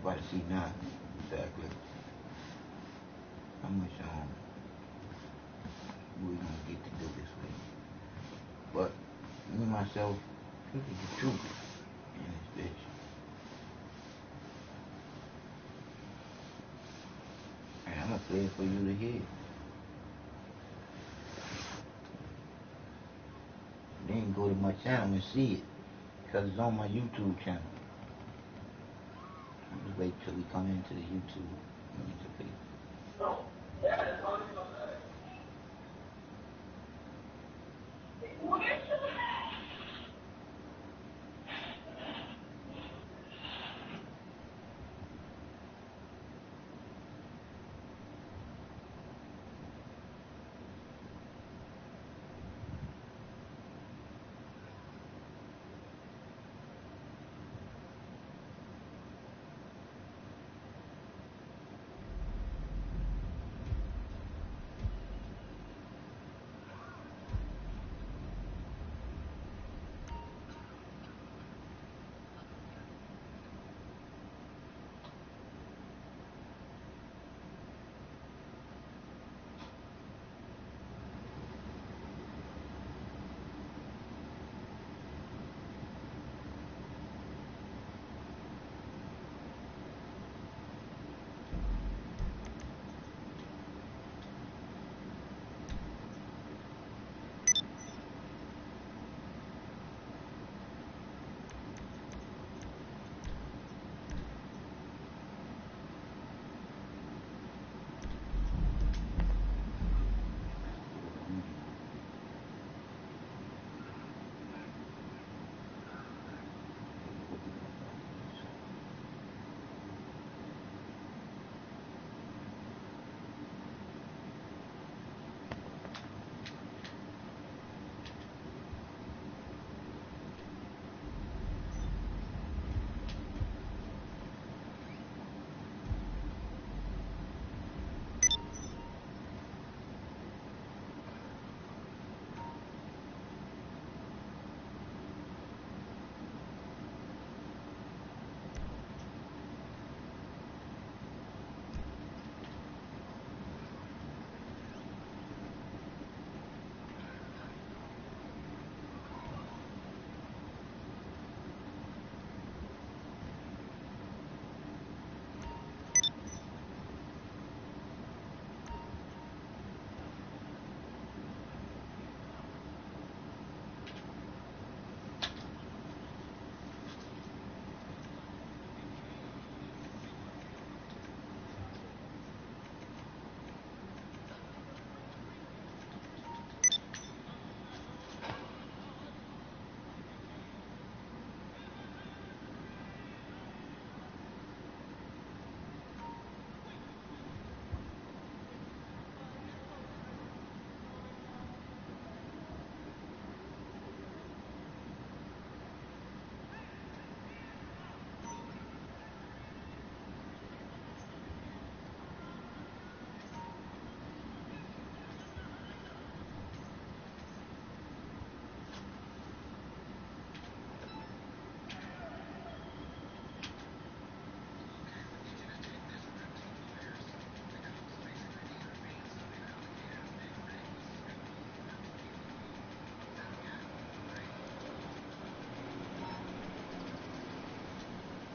about to see now exactly how much we're gonna get to do this week. But me myself, this is the truth in this bitch. And I'm gonna play it for you to hear. Then go to my channel and see it, because it's on my YouTube channel. I'm just wait till we come into the YouTube.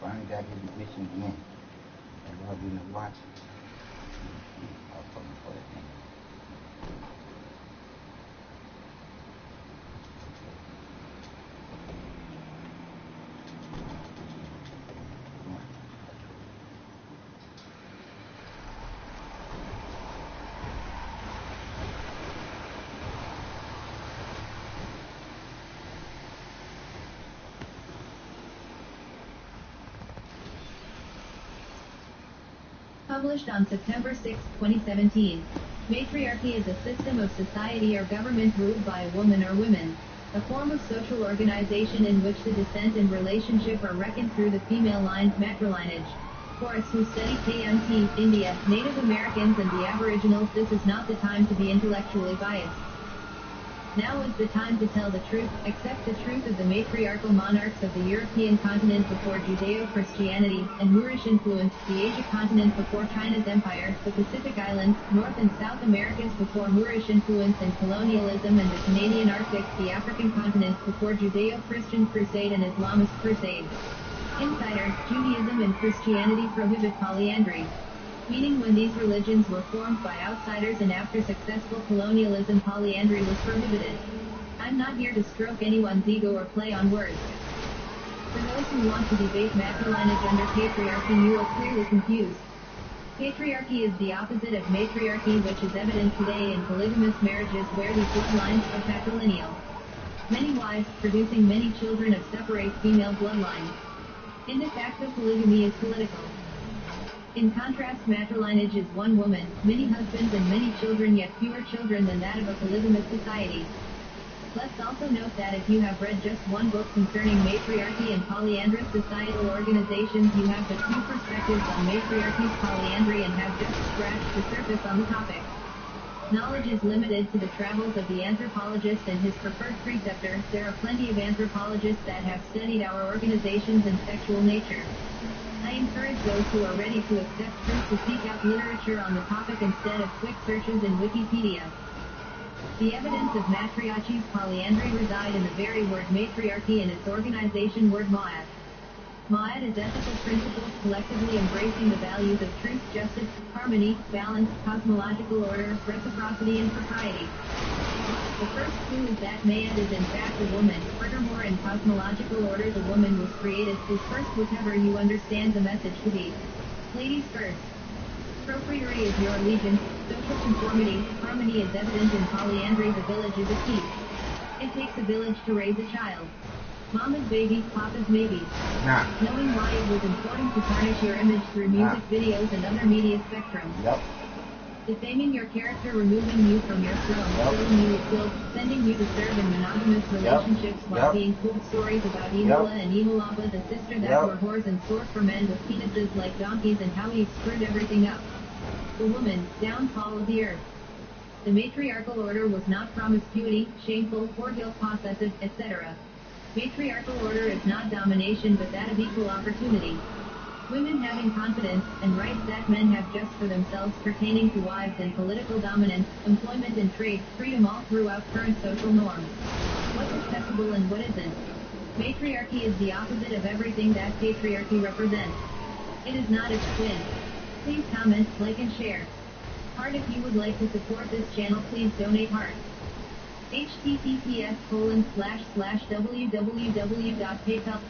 Finally got his bitch again. And I'll be watching. I'll fucking put it in. Published on September 6, 2017. Matriarchy is a system of society or government ruled by a woman or women, a form of social organization in which the descent and relationship are reckoned through the female line's matrilineage. For us who study KMT, India, Native Americans and the Aboriginals, this is not the time to be intellectually biased. Now is the time to tell the truth, accept the truth of the matriarchal monarchs of the European continent before Judeo-Christianity, and Moorish influence, the Asia continent before China's empire, the Pacific Islands, North and South Americas before Moorish influence and colonialism, and the Canadian Arctic, the African continent before Judeo-Christian crusade and Islamist crusade. Insider, Judaism and Christianity prohibit polyandry. Meaning when these religions were formed by outsiders and after successful colonialism, polyandry was prohibited. I'm not here to stroke anyone's ego or play on words. For those who want to debate matrilineage under patriarchy, you are clearly confused. Patriarchy is the opposite of matriarchy, which is evident today in polygamous marriages where the bloodlines are patrilineal. Many wives, producing many children of separate female bloodlines. In de facto, polygamy is political. In contrast, matrilineage is one woman, many husbands and many children, yet fewer children than that of a polygamous society. Let's also note that if you have read just one book concerning matriarchy and polyandrous societal organizations, you have but few perspectives on matriarchy's polyandry and have just scratched the surface on the topic. Knowledge is limited to the travels of the anthropologist and his preferred preceptor. There are plenty of anthropologists that have studied our organizations and sexual nature. I encourage those who are ready to accept truth to seek out literature on the topic instead of quick searches in Wikipedia. The evidence of matriarchy's polyandry reside in the very word matriarchy and its organization word moat. Moat is ethical principles collectively embracing the values of truth, justice, harmony, balance, cosmological order, reciprocity, and propriety. The first clue is that Maat is in fact a woman. Furthermore, in cosmological order, the woman was created, is first, whatever you understand the message to be. Ladies first. Procreatory is your allegiance. Social conformity, harmony is evident in polyandry. The village is a key. It takes a village to raise a child. Mama's baby, Papa's maybe. Nah. Knowing why it was important to tarnish your image through music videos and other media spectrum. Yep. Defaming your character, removing you from your throne, filling you with guilt, sending you to serve in monogamous relationships while being told stories about Enola and Enolapa, the sister that were whores and sword for men with penises like donkeys, and how he screwed everything up. The woman, downfall of the earth. The matriarchal order was not promiscuity, shameful, orgial, possessive, etc. Matriarchal order is not domination but that of equal opportunity. Women having confidence and rights that men have just for themselves pertaining to wives and political dominance, employment and trade, freedom all throughout current social norms. What's acceptable and what isn't? Matriarchy is the opposite of everything that patriarchy represents. It is not its twin. Please comment, like and share. Heart if you would like to support this channel, please donate heart. https://www.paypal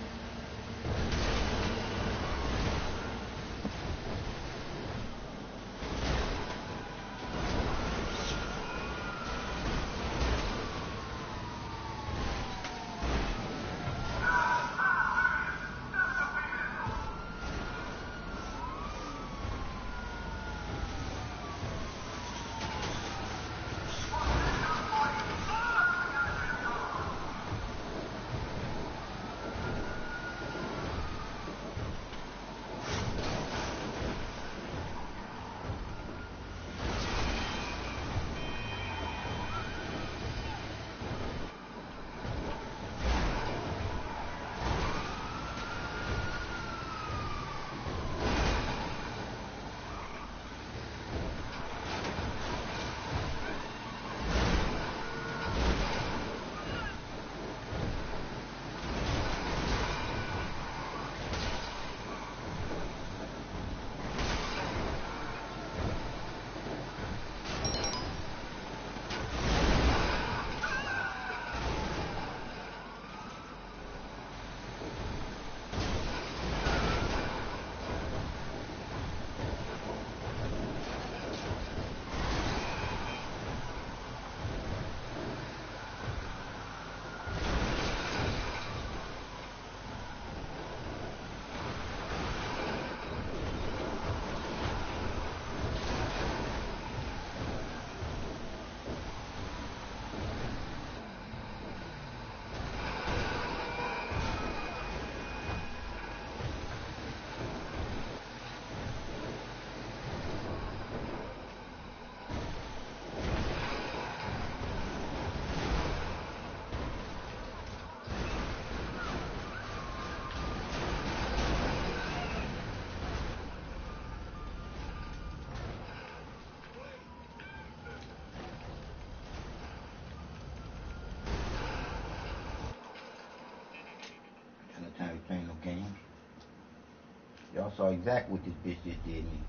Y'all saw exactly what this bitch just did me.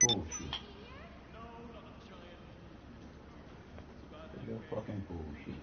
Bullshit. Real fucking bullshit.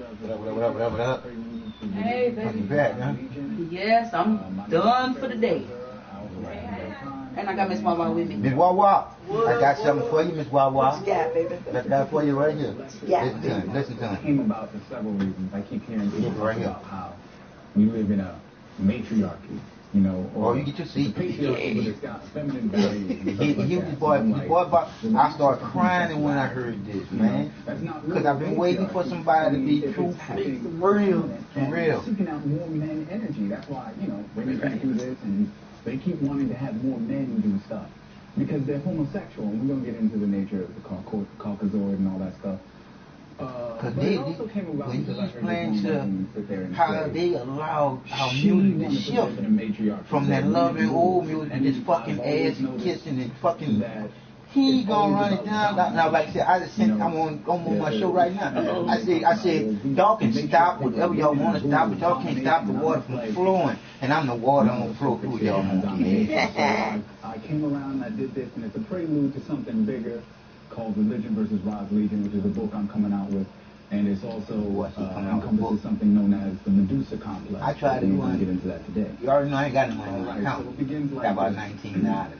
What up? Hey, baby. You back, huh? Yes, I'm done for the day. And I got Miss Wawa with me. Miss Wawa, I got something for you, Miss Wawa. What you got, baby? Got that for you right here. Yeah. Listen to him. Listen to him. Came about for several reasons. I keep hearing people Right talk here. about how we live in a matriarchy, you know, or You get your seat. patriarchy, but it's got feminine values. He was boy, I started crying when I heard this, man. Because I've been waiting for somebody to be truthful. Real. For real. Seeking out more men energy. That's why, you know, women can't do this, and they keep wanting to have more men do stuff. Because they're homosexual, and we're going to get into the nature of the Caucasoid and all that stuff. Because when he explains how they allow our music to shift from that loving old music and this fucking ass kissing and fucking, he gonna run it down. Now, like I said, I'm on my show right now. I said, y'all can stop whatever y'all want to stop, but y'all can't stop the water from flowing. And I'm the water, I'm gonna flow through y'all monkey ass. I came around and I did this, and it's a prelude to something bigger called Religion versus Rod's Legion, which is a book I'm coming out with. And it's also encompasses something known as the Medusa complex. I tried to get into that today. You already know I ain't got no money in my account. So it begins like Got about this. $19.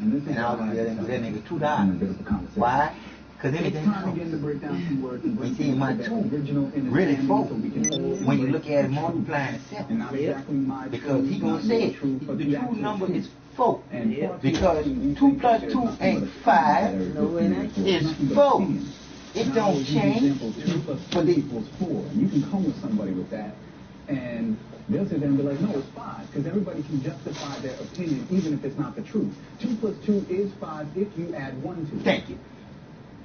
And I was gonna give that nigga $2. Why? Because It's anything time again to break down some words and you break see my down two original really understanding folk so we can all when you embrace look at it multiplying itself. and not exactly my Because truth, he gonna not say your it. truth, but The the true actual number truth. is 4. And Because 2 plus 2 ain't 5. It's 4. It don't change. 2 plus 2 equals 4. And you can come with somebody with that, and they'll sit there and be like, no, it's 5. Because everybody can justify their opinion, even if it's not the truth. 2 plus 2 is 5 if you add 1 to it. Thank you.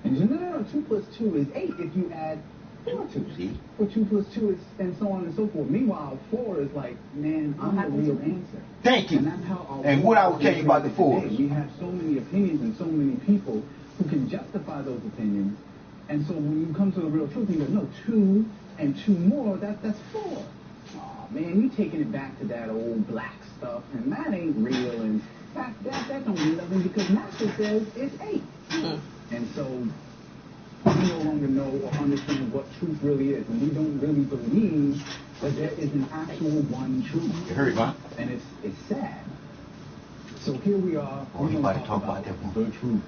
And you say, no, 2 plus 2 is 8 if you add 4 to it. See? Or 2 plus 2 is, and so on and so forth. Meanwhile, 4 is like, man, I'm the real answer. Thank you. And that's how our And what I will world tell you about the is 4s. today. We have so many opinions and so many people who can justify those opinions. And so when you come to the real truth, you go, no, 2 and 2 more, that's 4. Aw, man, you taking it back to that old black stuff, and that ain't real, and that don't mean nothing because Master says it's 8. And so We no longer know or understand what truth really is, and we don't really believe that there is an actual one truth. You heard, man? And it's sad. So here we are. Oh, you about to talk about that one. The truth.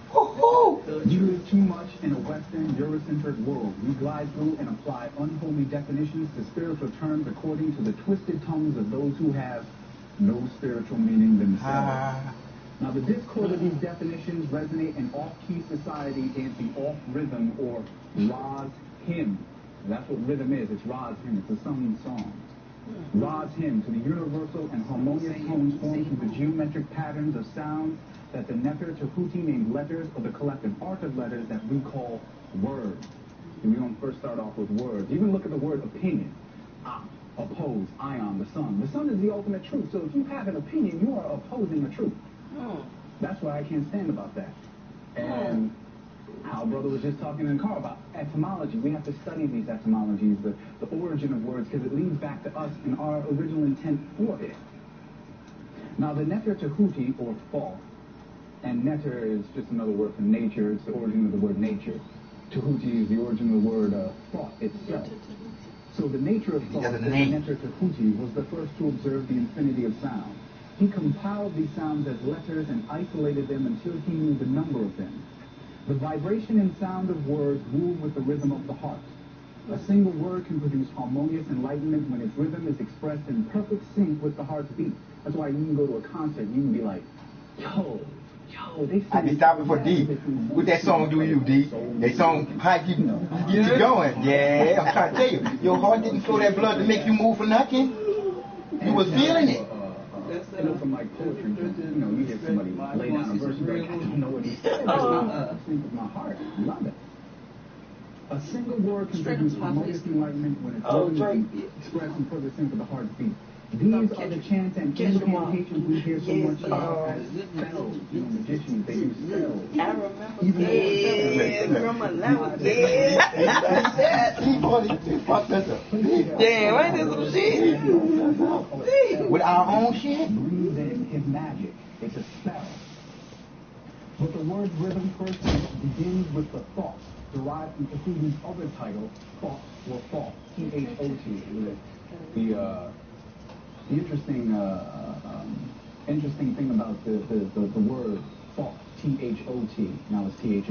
We live too much in a Western Eurocentric world. We glide through and apply unholy definitions to spiritual terms according to the twisted tongues of those who have no spiritual meaning themselves. Now, the discord of these definitions resonate in off-key society dancing off-rhythm or Ra's hymn. That's what rhythm is. It's Ra's hymn. It's a sung song. Ra's hymn to the universal and harmonious tones formed through the geometric patterns of sound that the tHE named letters, or the collective art of letters that we call words. And we don't first start off with words. Even look at the word opinion. Oppose, ion, the sun. The sun is the ultimate truth. So if you have an opinion, you are opposing the truth. That's why I can't stand about that. And our brother was just talking in the car about etymology. We have to study these etymologies, the origin of words, because it leads back to us and our original intent for it. Now, the tHE, or thought, and neter is just another word for nature. It's the origin of the word nature. tHE is the origin of the word thought itself. So the nature of thought, the tHE, was the first to observe the infinity of sound. He compiled these sounds as letters and isolated them until he knew the number of them. The vibration and sound of words move with the rhythm of the heart. A single word can produce harmonious enlightenment when its rhythm is expressed in perfect sync with the heart's beat. That's why you can go to a concert and you can be like, yo, they I be stopping for D. What that song do you, D? That song, how you get you going? Yeah, I'm trying to tell you. Your heart didn't flow that blood to make you move for nothing. You was feeling it. From like poetry, you hear somebody lay down a verse, like, I don't know what he said. I think with my heart. I love it. A single word can produce harmonious enlightenment when it's expressed in perfect sync with the heart's beat. These are the chants and incantations we hear so much about as spells. Magicians, they use spells. I remember. Damn, ain't this some shit? With our own shit? Breathe in his magic. It's a spell. But the word's rhythm first begins with the thought, derived from tHE's other title, thought or thought, tHOT. The interesting thing about the word thought, tHOT, now it's THOUGHT.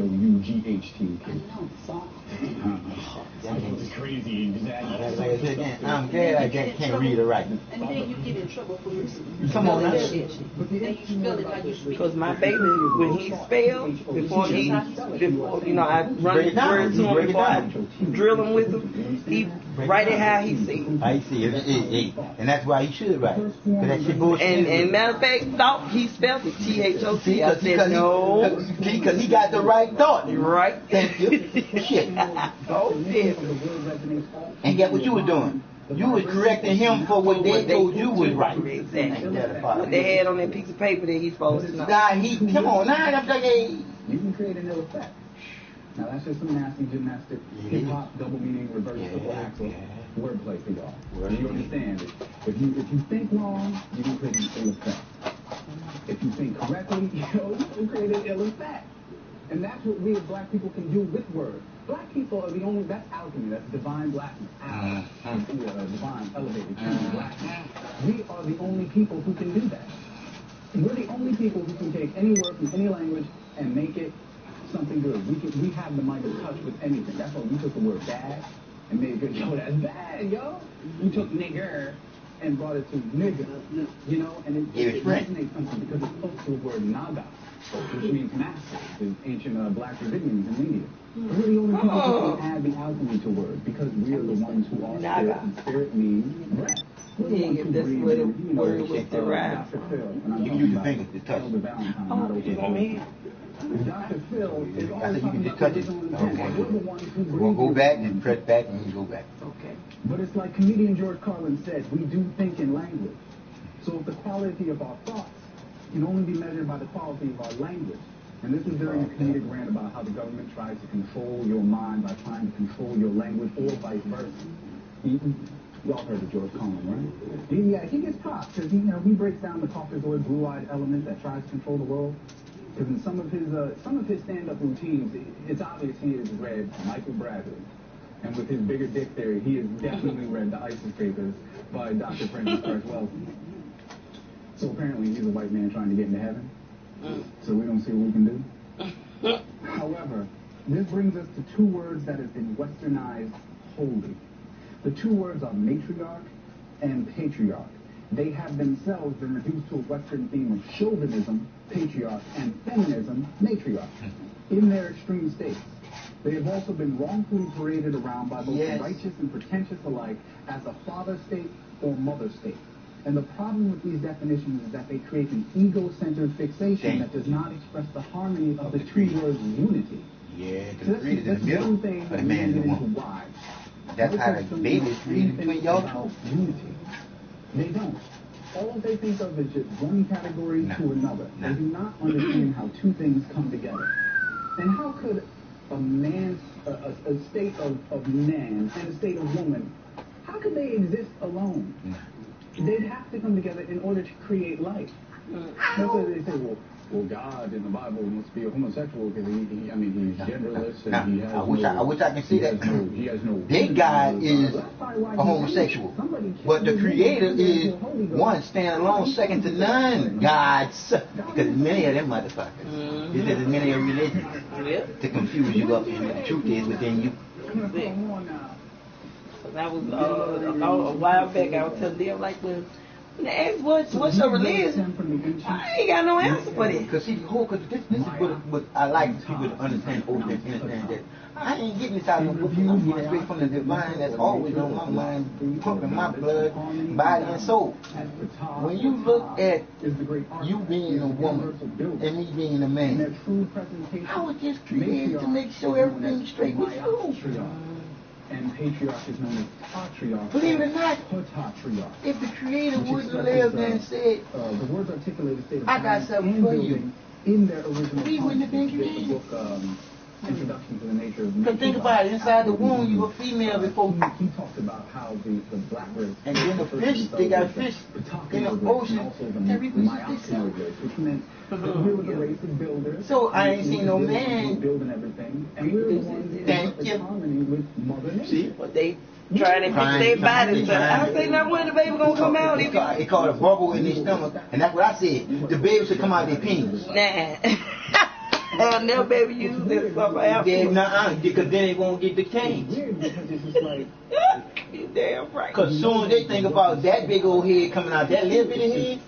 I know, thought. That's crazy. I'm glad I can't read or write. And then you get in trouble for listening. Come on now. And you spell it like you speak. Because my baby, when he spelled, before I run the word to him, before I drill him with him, he write it how he see it. I see it. And that's why he should write. Because that shit bullshit. And matter of fact, thought he spelled it THOT. I said no. Because he got the right thought. Right. Thank you. Shit. Oh, yeah. And get what you were doing. You was correcting him for what they told you was right. Exactly. What they had on that piece of paper that he's supposed to know. Come on, now I'm like, you can create an ill effect. Now that's just some nasty gymnastic, hip hop, double meaning, reverse double axle, wordplay for y'all. You understand it? If you think wrong, you can create an ill effect. If you think correctly, you can create an ill effect. And that's what we as black people can do with words. Black people are the only, that's alchemy, that's divine blackness. Divine, elevated, blackness. We are the only people who can do that. We're the only people who can take any word from any language and make it something good. We have the mind to touch with anything. That's why we took the word bad and made it good. Yo, that's bad, yo. We took nigger and brought it to nigga, and it resonates something because it's close to the word naga, which means master, the ancient black Dravidians in India. We're the only people who can add the alchemy to words because we are the ones who are spirit, and spirit means breath. We're the ones who breathe, word was derived. Dr. Phil, you use your fingers to touch. Dr. Phil is I always said you can talking just about touch his it. own intent. We're the ones who breathe. We'll go back and press back and you go back. Okay. But it's like comedian George Carlin said, we do think in language. So if the quality of our thoughts can only be measured by the quality of our language, and this is during a comedic rant about how the government tries to control your mind by trying to control your language or vice versa. Y'all heard of George Carlin, right? He gets props because he breaks down the Caucasoid blue-eyed element that tries to control the world. Because in some of his stand-up routines, it's obvious he has read Michael Bradley. And with his bigger dick theory, he has definitely read The ISIS Papers by Dr. Francis Carswell. So apparently he's a white man trying to get into heaven. So we don't see what we can do. However, this brings us to two words that have been westernized wholly. The two words are matriarch and patriarch. They have themselves been reduced to a Western theme of chauvinism, patriarch, and feminism, matriarch, in their extreme states. They have also been wrongfully paraded around by both the righteous and pretentious alike as a father state or mother state. And the problem with these definitions is that they create an ego-centered fixation that does not express the harmony of the two words unity. Yeah, because So it's really in the middle of the man and the woman. Why. That's how the babies read between y'all two. Unity. They don't. All they think of is just one category to another. They do not understand how two things come together. And how could a man, a state of man and a state of woman, how could they exist alone? They'd have to come together in order to create life. That's why they say, well, God in the Bible must be a homosexual because he's genderless and he has I wish I could see that. He has no. Their God is a homosexual, but the Creator is one standalone, second to none. Gods, because many of them motherfuckers. This is many of religions to confuse you up, and the truth is within you. That was a while back. I was telling them like, when they ask what's your religion, I ain't got no answer for that. Because see, this is what I like people to understand, understand that I ain't getting this out of no book. I'm getting straight from the divine that's always on my mind, pumping my blood, body, and soul. When you look at you being a woman and me being a man, I was just created to make sure everything's straight with you. And patriarch is known as patriarch. Believe it or not, patriarch. if the Creator wouldn't live and said, the words articulated state of I got something for you, in their original we wouldn't have been created. The book, Introduction to the Nature of Because think about it, inside the womb you were female before. He talked about how the black race and then the fish, they got fish in the ocean. Every fish is different. Which meant that we were the race of builders. So I ain't seen no man building everything. And we were the ones in harmony with Mother Nature. See, but they trying to fix their bodies. I say, now when the baby gonna come out? It called a bubble in their stomach, and that's what I said. The baby should come out of their penis. Nah. I'll never baby use this stuff after. Yeah, because then it won't get decayed. You damn right. Because soon they think about that big old head coming out, that little bit of head,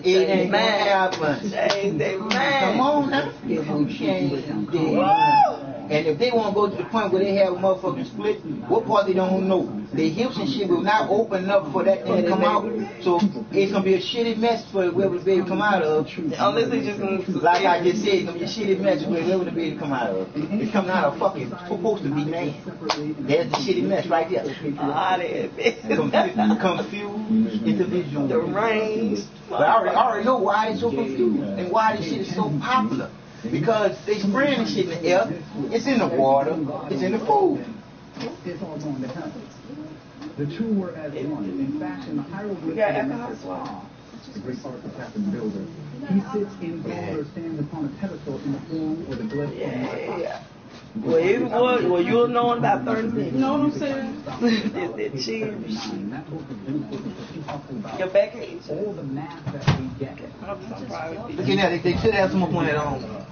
it ain't gonna happen. Change their mind. Come on now. It will change. And if they want to go to the point where they have a motherfucking split, what part they don't know? Their hips and shit will not open up for that thing to come out. So it's going to be a shitty mess for wherever the baby come out of. Unless they just like I just said, it's going to be a shitty mess for wherever the baby come out of. It's coming out of fucking supposed to be man. There's the shitty mess right there. Confused individual. The range. But I already know why they're so confused and why this shit is so popular. Because they spraying this shit in the air, it's in the water, it's in the food. It's all going to happen. The two were as one. In fact, in the hieroglyphs of the great architect and builder, he sits in or stands upon a pedestal in the form or the glyph of Well, you'll know in about 30 minutes. You know what I'm saying? That cheese. Your back age. All the math that we get. Look at that, they should have some up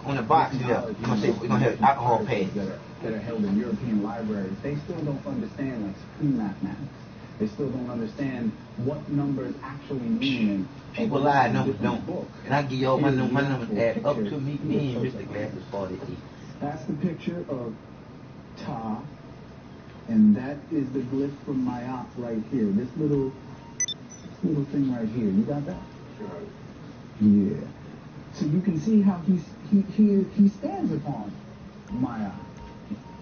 on the box there. You're gonna have alcohol pads that are held in European libraries. They still don't understand like supreme mathematics. They still don't understand what numbers actually mean. People lie, numbers don't. And I give y'all my numbers add up to me and Mr. Glasses 48. That's the picture of tHE, and that is the glyph from Ma'at right here. This little thing right here. You got that? Sure. Yeah. So you can see how he stands upon Ma'at.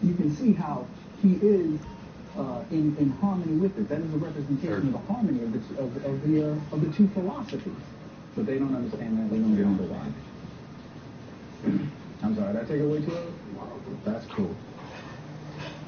You can see how he is in harmony with it. That is a representation of the harmony of the two philosophies. But they don't understand that. They don't get into why. I'm sorry, did I take it away too early? That's cool.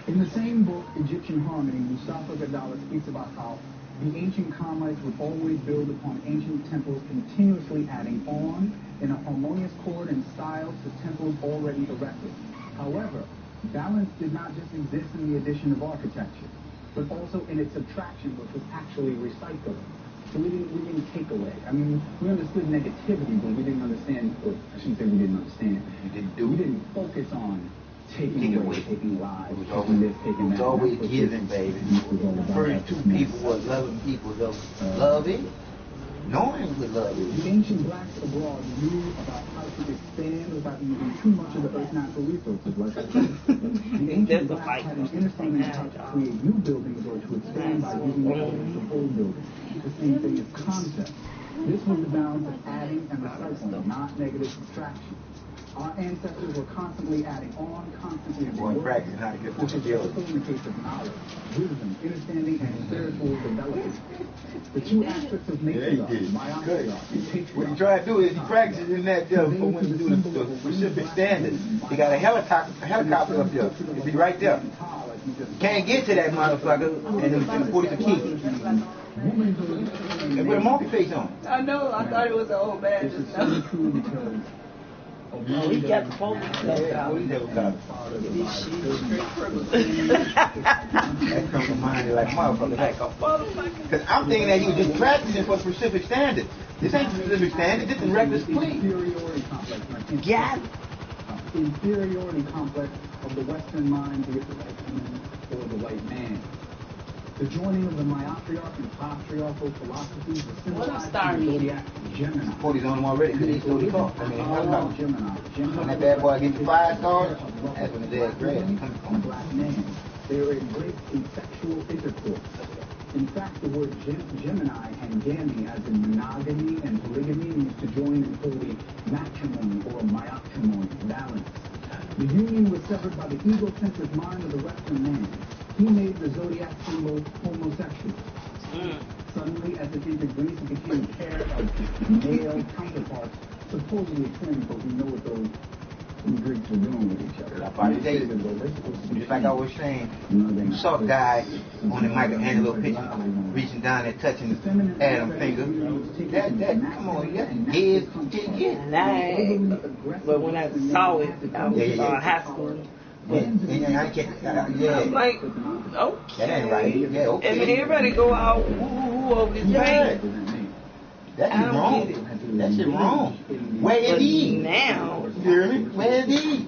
In the same book, Egyptian Harmony, Mustafa Gadala speaks about how The ancient Kamlites would always build upon ancient temples, continuously adding on in a harmonious chord and style to temples already erected. However, balance did not just exist in the addition of architecture, but also in its subtraction, which was actually recycling. So we didn't take away. I mean, we understood negativity, but we didn't understand, or I shouldn't say we didn't understand. We didn't focus on taking away, taking lives, taking this, taking that. It's always giving, baby. The first two people were loving people, loving, knowing we love it. The ancient blacks abroad knew about how to expand without using too much of the earth's natural resources, like I said. The ancient blacks had an understanding of how to create new buildings or to expand by using the elements of old buildings. The same thing as concept. This was the balance of adding and recycling, not negative subtraction. Our ancestors were constantly adding on, constantly practicing how to get which is also in the case of knowledge, wisdom, understanding, and spiritual development. The two aspects of nature, myopia, what you try to do is he practices in that for when you do the specific standards. You got a helicopter up there. It'll be right there. Can't get to that motherfucker and put it to keep. And put a monkey face on. I know, I thought it was an old man just now. Oh, he got the police out. He never got This shit is straight criminal. that criminal minded like motherfucker. Because I'm thinking that he was just practicing for specific standards. This ain't specific standard. This is reckless plea. Got it. Inferiority complex of the Western mind to the white woman or the white man. The joining of the matriarch and patriarchal philosophies was symbolized in the zodiac Gemini. 40's on him already because he's totally caught. I mean, Gemini. When that bad boy gets 5 stars, that's when the dead grab. He comes from black man. They are embraced in sexual intercourse. In fact, the word Gemini and Gami, as in monogamy and polygamy, means to join in holy matrimony or myoptrimony, balance. The union was severed by the egocentric mind of the Western man. He made the zodiac symbol homosexual. Suddenly, as it entered Greece, it became a pair of male counterparts, supposedly twins, but we know what those Greeks were doing with each other. Just like I was saying, you saw a guy on the Michelangelo picture reaching down and touching Adam's finger. Come on, that's dead. But when I saw it, I was high school. I'm like, okay. That ain't right. Yeah, okay. And everybody go out woo over this thing. That's wrong. That shit wrong. Where is he? Now. You hear me? Where is he?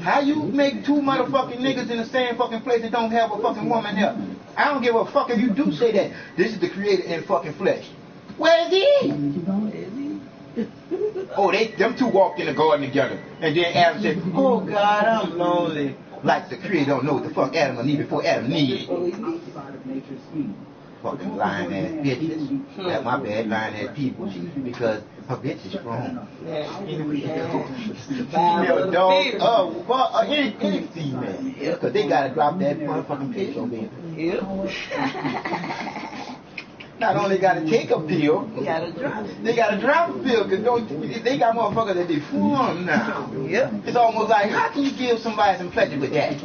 How you make 2 motherfucking niggas in the same fucking place and don't have a fucking woman there? I don't give a fuck if you do say that. This is the creator in fucking flesh. Where is he? Oh, them 2 walked in the garden together. And then Adam said, oh God, I'm lonely. Like the creator don't know what the fuck Adam will need before Adam needed. Fucking lying ass bitches. That's my bad, lying ass people. Because her bitch is strong. Female dog, any female. Because they gotta drop that motherfucking pill on me. Not only gotta take a pill, they gotta drop a pill, because they got motherfuckers that they form now. It's almost like, how can you give somebody some pleasure with that?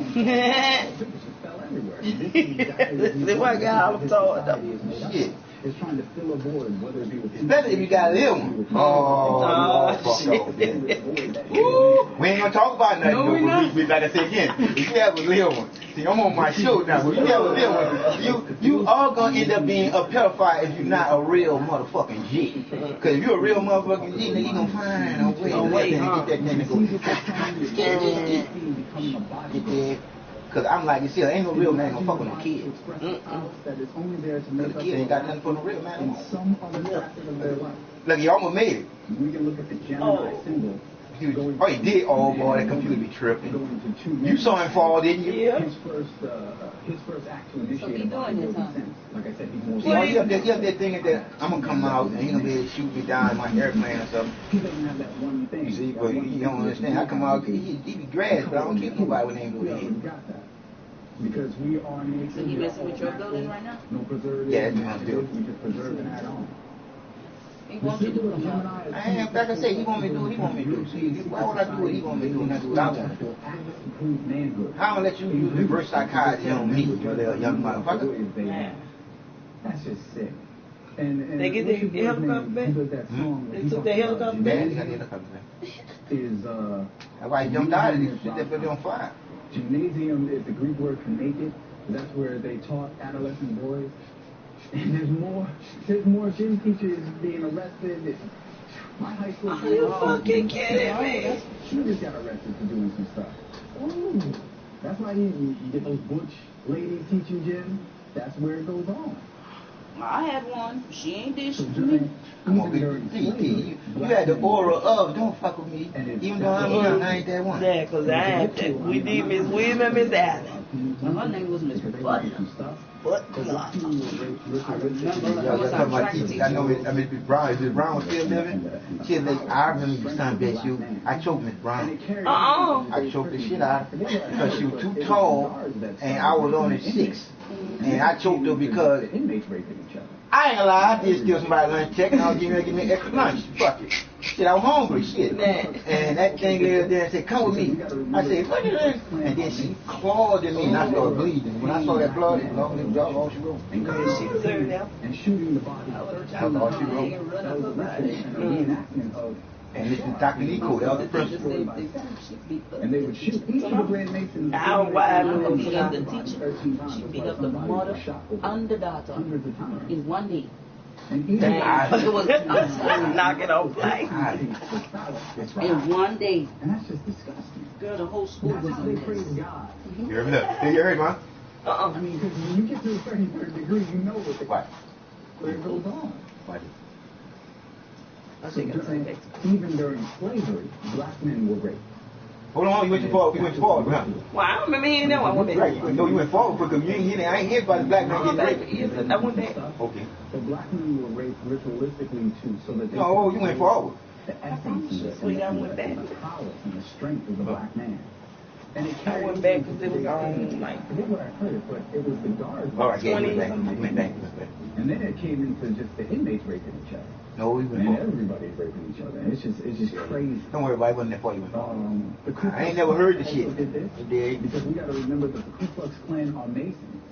This one guy I'm talking shit. Is trying to fill a void, whether it be with especially if you got a little one. Oh, shit. We ain't gonna talk about nothing. No, we like I said again. If you have a little one, see, I'm on my show now. But if you have a little one, you all gonna end up being a pedophile if you're not a real motherfucking G. Because if you're a real motherfucking G, then you gonna find a way to get that thing to go. Get there. Because I'm like, you see, ain't no real man gonna fuck with no kids. The kid ain't got nothing for no real man. Look, he almost made it. We can look at the Gemini symbol. Oh, he did? Oh, boy, that computer be tripping. You saw him fall, didn't you? Yeah. His first act to initiate a body sense. Like I said, he's more... See, you have that thing that I'm going to come out and he's going to be able to shoot me down in my airplane or something. He doesn't have that one thing. You see, but you don't understand. I come out, he be grass, but I don't keep nobody when they ain't going to hit. Because we are nature. So you messing with your building right now? No preservative. Yeah, that's what I'm doing. We just preserve and add on. He wants you to do it. I ain't, like I say, he want me to do what he want me to do. See, why would I do what he want me to do and not do what I want to do? How am I going to let you use reverse psychology on me, you little young motherfucker? That's just sick. And they get their helicopter back? Who does that song? They took their helicopter back? Yeah, they got the helicopter back. Is That's why he jumped out and he set everybody on fire. Gymnasium is the Greek word for naked. That's where they taught adolescent boys. And there's more gym teachers being arrested. My high school. Are you fucking kidding me? She just got arrested for doing some stuff. Ooh. That's why you get those butch ladies teaching gym. That's where it goes on. I had one. She ain't did shit to me. Come on, you had the aura of, don't fuck with me. Even though I'm young, I ain't that one. Yeah, because I had that. We did Miss Williams and Miss Allen. And her name was Miss Butler. But I remember I was our track teacher. I know Miss Brown. Is Miss Brown was still living? I remember the time that I choked Miss Brown. I choked the shit out of her because she was too tall and I was only 6. And I choked her because I ain't gonna lie, I did steal somebody's lunch check and I was getting me extra lunch. Fuck it. Shit, I was hungry, shit. And that thing there and said, come with me. I said, what is this? And then she clawed at me and I started bleeding. When I saw that blood, it was all she wrote. she was there now. And shooting the body. That was all she wrote. And Mr. Dr. Nico, that was the principal. And they would shoot each of the Grand Masons. How wide was She was the teacher. She beat up the mother and the daughter in one day. It was knocking off lights. in one day. And that's just disgusting. Girl, the whole school was That's how in they praise this. God. You heard me? You heard, man? I mean, because when you get to the 33rd degree, you know what where it goes on. What? So even during slavery, black men were raped. Hold on, you went too far. You went too far, huh? Well, I don't remember hearing that one. I went back. Right, you went forward because you ain't hear that. I ain't hear about the black man getting raped. Yes, I went back. Okay. The black men were raped ritualistically too, so that they No, you went forward. the essence and the prowess and the strength of the black man. And it I went back because it was on, like, I forget what I heard, but it was the guards. All right, yeah, you went back. And then it came into just the inmates raping each other. No, we went And forward. everybody's raping each other. It's just crazy. Don't worry about it. It wasn't that far. You went forward. The Ku I ain't Klux never heard the Klan shit. also did this, You did. because we got to remember that the Ku Klux Klan are Masons,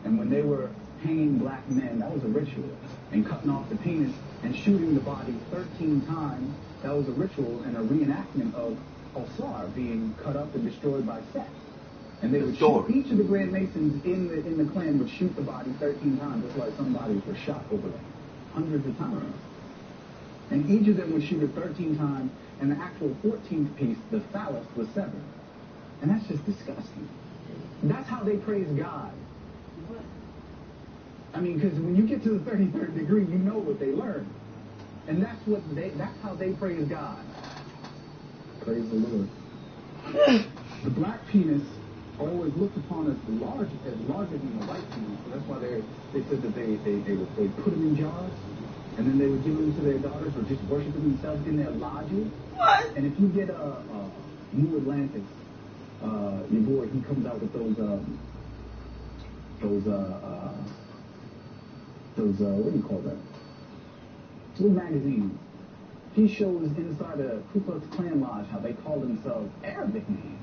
and when they were hanging black men, that was a ritual, and cutting off the penis and shooting the body 13 times, that was a ritual and a reenactment of Osar being cut up and destroyed by Seth. And they would shoot each of the Grand Masons in the Klan would shoot the body 13 times. That's why some bodies were shot over there, hundreds of times. And each of them would shoot it 13 times, and the actual 14th piece, the phallus, was severed. And that's just disgusting. That's how they praise God. I mean, because when you get to the 33rd degree, you know what they learn. And that's how they praise God. Praise the Lord. The black penis always looked upon as larger than the white penis. So that's why they said that they put them in jars, and then they would give them to their daughters or just worship them themselves in their lodges. What? And if you get New Atlantis, your boy, he comes out with those what do you call that? Little magazines. He shows inside a Ku Klux Klan lodge how they call themselves Arabic names.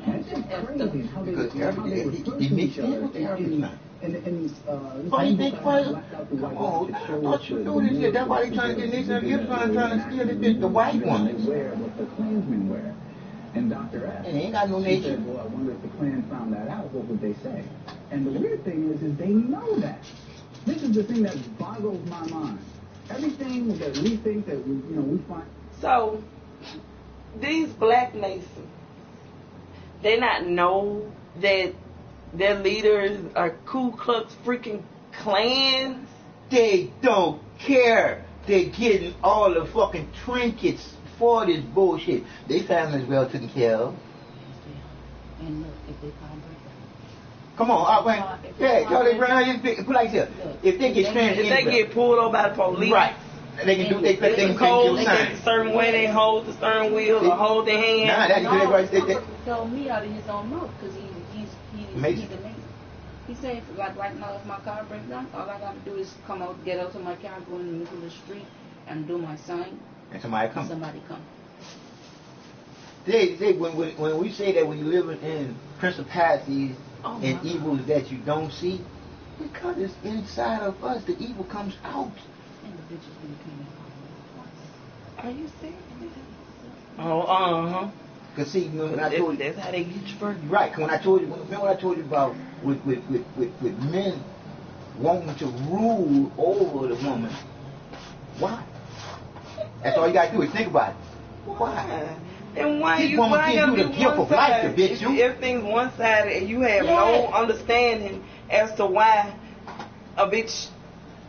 That's just crazy how they refer to each other. Why you think, come on, I thought you knew this shit. That's why they trying to get Nixon and Gibson trying to steal the white ones. Wear what the Klansmen wear. And Dr. F. And they ain't got no nation. Said, well, I wonder if the Klan found that out, what would they say? And the weird thing is they know that. This is the thing that boggles my mind. Everything that we think that we find. So, these black Masons, they not know that their leaders are Ku Klux freaking Klans? They don't care. They getting all the fucking trinkets for this bullshit. They families well taken care of. And look, if they can't break Come on, put like this. If they get stranded, if they get pulled over by the police, right? They can do. They can hold do a certain way. They hold the steering wheel or hold their hand. Nah, that's right. They told me out of his own mouth because he's the Mason. He said, like right now, if my car breaks down, all I got to do is get out to my car, go in the middle of the street, and do my sign. And somebody come. When we say that when you live in principalities and evils that you don't see, Because it's inside of us. The evil comes out. And the bitches really came Are you serious? Oh, Cause see, when I told you, that's how they get you first. right? When I told you, remember what I told you about with men wanting to rule over the woman. Why? That's all you gotta do is think about it. Why? Then why This you woman why gives gotta you the be gift one of life, side? the bitch, you. Everything's one sided and you have no understanding as to why a bitch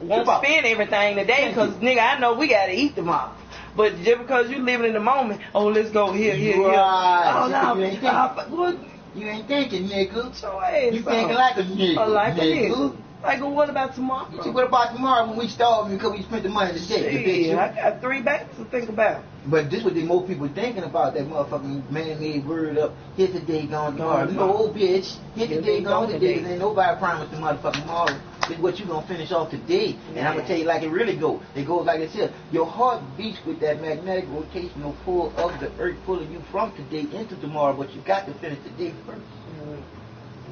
won't spend everything today. Because nigga, I know we gotta eat tomorrow. But just because you living in the moment, oh, let's go here. Right. Oh no, you ain't thinking. You ain't thinking, nigga. Your ass You thinking like a nigga. Like a nigga. Like, what about tomorrow? You see, what about tomorrow when we starve because we spent the money today? Yeah, I got 3 bags to think about. But this what the most people thinking about, that motherfucking man-made word up. Here's the day gone tomorrow. No, bitch. Here's the day gone today. Ain't nobody promised the motherfucking tomorrow. This is what you gonna finish off today. And I'm gonna tell you like it really goes. It goes like this here. Your heart beats with that magnetic rotational pull of the earth pulling you from today into tomorrow, but you got to finish today first.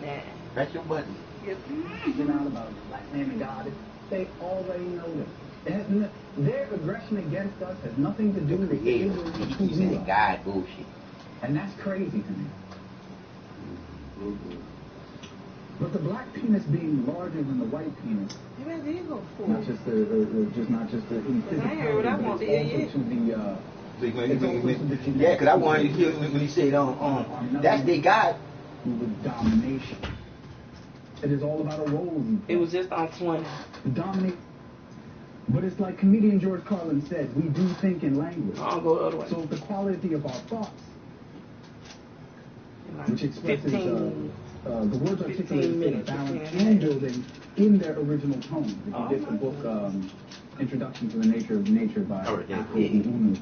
Nah. That's your buddy. Speaking out about the black man and God, they already know this. It has their aggression against us has nothing to do with the evil of who we are. God bullshit. And that's crazy to me. But the black penis being larger than the white penis, not just the in physicality, but also to the yeah, because I wanted to hear when he said that's they God. With domination. It is all about a role. It was just on 20. Dominate. But it's like comedian George Carlin said, we do think in language. I'll go the other way. So the quality of our thoughts, which expresses the words articulated in balance and building in their original tone. If you get the book Introduction to the Nature of Nature by Unu,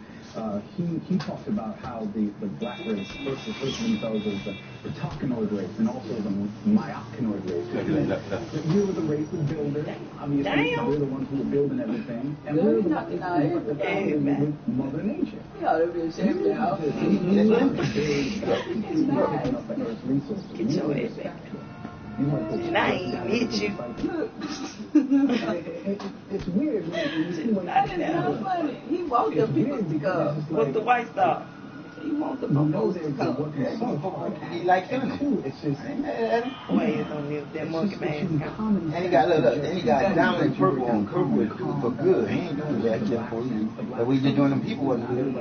he talks about how the black race first refers to themselves as the Tachanoid race and also the Myokanoid race. We were the race of builders. Obviously, we're the ones who were building everything. And we're the ones who were with Mother Nature. Get your ass back. And I ain't hit you. It's weird when you see what That is not funny. He wants the people to go. What's the white stuff? He wants the people to go. He likes him. It's just Wait, that monkey man. And he got and he got dominant purple on purple for good. He ain't doing that shit for you. But we just doing them people wasn't good.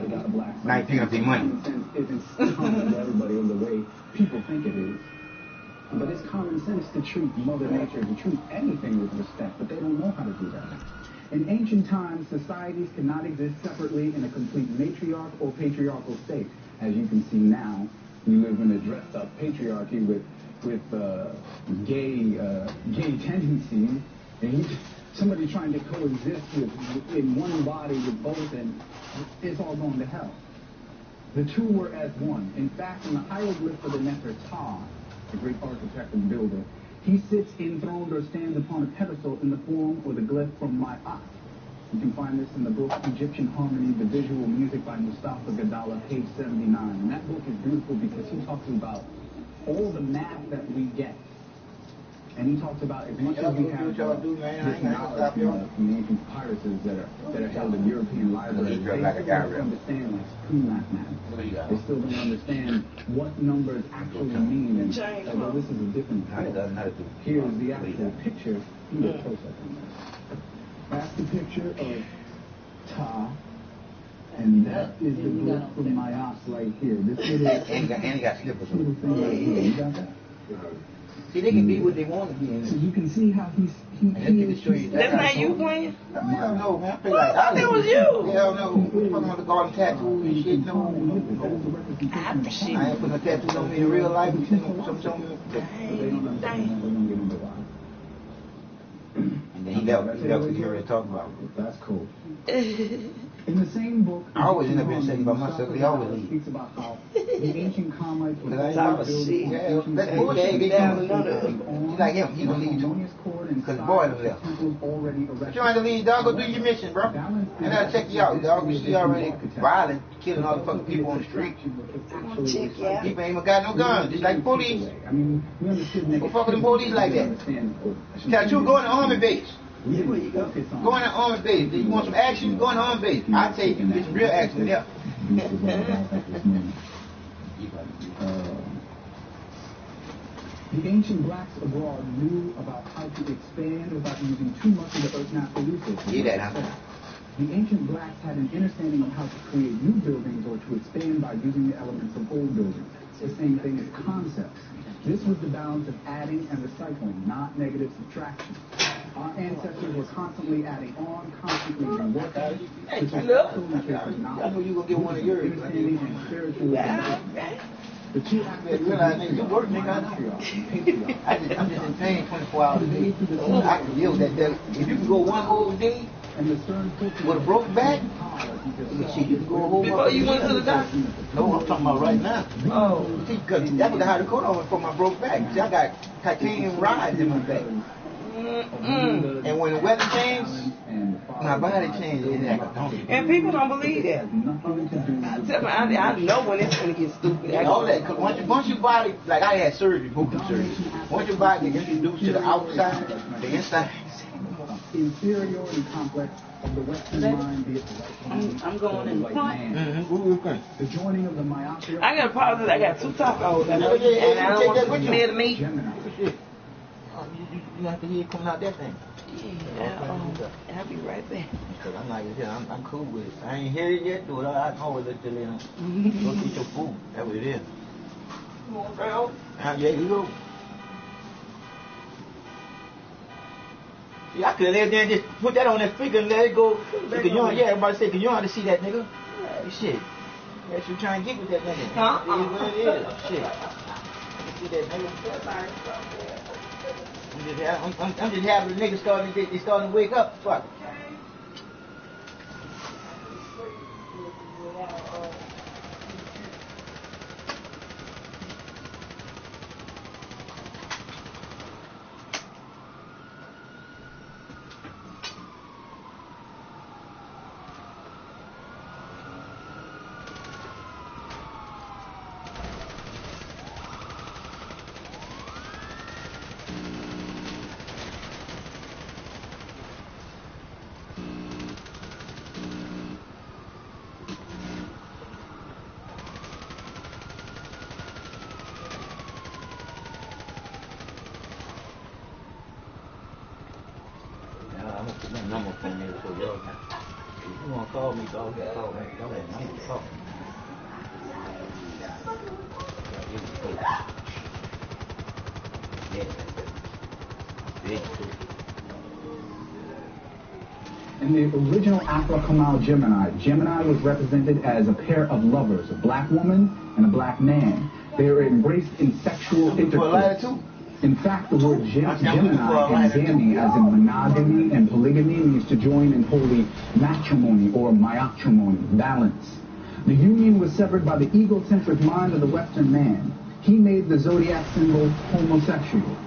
Now he picking up their money. It's common to everybody in the way people think it is. But it's common sense to treat Mother Nature, to treat anything with respect, but they don't know how to do that. In ancient times, societies cannot exist separately in a complete matriarch or patriarchal state. As you can see now, we live in a dressed-up patriarchy with gay tendencies, and somebody trying to coexist in one body with both, and it's all going to hell. The two were as one. In fact, in the hieroglyph of the Nefer tHE, the great architect and builder, he sits enthroned or stands upon a pedestal in the form or the glyph from Ma'at. You can find this in the book Egyptian Harmony, the Visual Music by Mustafa Gadala, page 79. And that book is beautiful because he talks about all the math that we get. And he talks about as much as we have this knowledge from the ancient papyruses that are held in European libraries, they still don't understand like true mathematics. They still don't understand what numbers actually mean. And although this is a different book, here's the actual picture. You get a close-up on this. That's the picture of Ta, and that is the book from my house right here. This little, and he got slippers little thing right here. You got that? See, they can be what they want to be. So you can see how he That's not you playing? Hell no, man. I feel I thought that was you. Hell no. I'm talking about the garden tattoos and shit. No. I ain't putting no tattoos on me in real life. And then he left to hear it talk about it. That's cool. In the same book, I always end up being saying about myself. He always leave. speaks about how ancient Carmites were That's all shit. Yeah, that's bullshit. He's like him. He gonna leave too. Because the boy done left. But you ain't to leave, dog. Go do your mission, bro. And I'll check you out, dog. You see already violent, killing all the fucking people on the street. I'm gonna check you out. People ain't even got no guns, just like the police. Don't fuck with the police like that. Tell you, go in the army base. Yeah, where you go? Go in the army base. If you want some action, go in the army base. I tell you, you get some real action there. The ancient blacks abroad knew about how to expand without using too much of the earth's natural resources. Yeah, that happened. The ancient blacks had an understanding of how to create new buildings or to expand by using the elements of old buildings. The same thing as concepts. This was the balance of adding and recycling, not negative subtraction. Our ancestors were constantly adding on, constantly reworking. Hey, look. I know you gonna get one of yours. The two aspects you work, nigga. I'm just in pain 24 hours a day. I can deal with that. If you can go one whole day with a broken back, you can go a whole Before you went to the doctor? No, I'm talking about right now. Oh, because that was how the coat on for my broke back. See, I got titanium rods in my back. And when the weather changed, my body changed. And people don't believe that. I know when it's going to get stupid. All that, because once your body, like I had surgery, both surgery. Once your body gets introduced to the outside, the inside. Inferiority complex of the Western mind. I'm going in the front. The joining of the myopia. I got pauses. I got 2 tacos. And I don't want to near to me. You have to hear coming out that thing. Yeah, I'll be right back. Because I'm like, I'm cool with it. I ain't hear it yet, dude. I always let you in. Go eat your food. That's what it is. You want to go? Yeah, you go. See, I could have let them just put that on that speaker and let it go. Because you don't, everybody say, because you don't have to see that nigga. Shit. That's what you trying to get with that nigga. It is what it is. Shit. See that nigga. I'm just having the niggas starting to wake up. Fuck. I'm gonna put my number from there for y'all. If you wanna call me, call me. I'm gonna talk. In the original Afro-Kamal Gemini was represented as a pair of lovers, a black woman and a black man. They were embraced in sexual intercourse. In fact, the word Gemini and Zami, as in monogamy and polygamy, means to join in holy matrimony or myotrimony, balance. The union was severed by the egocentric mind of the Western man. He made the zodiac symbol homosexual.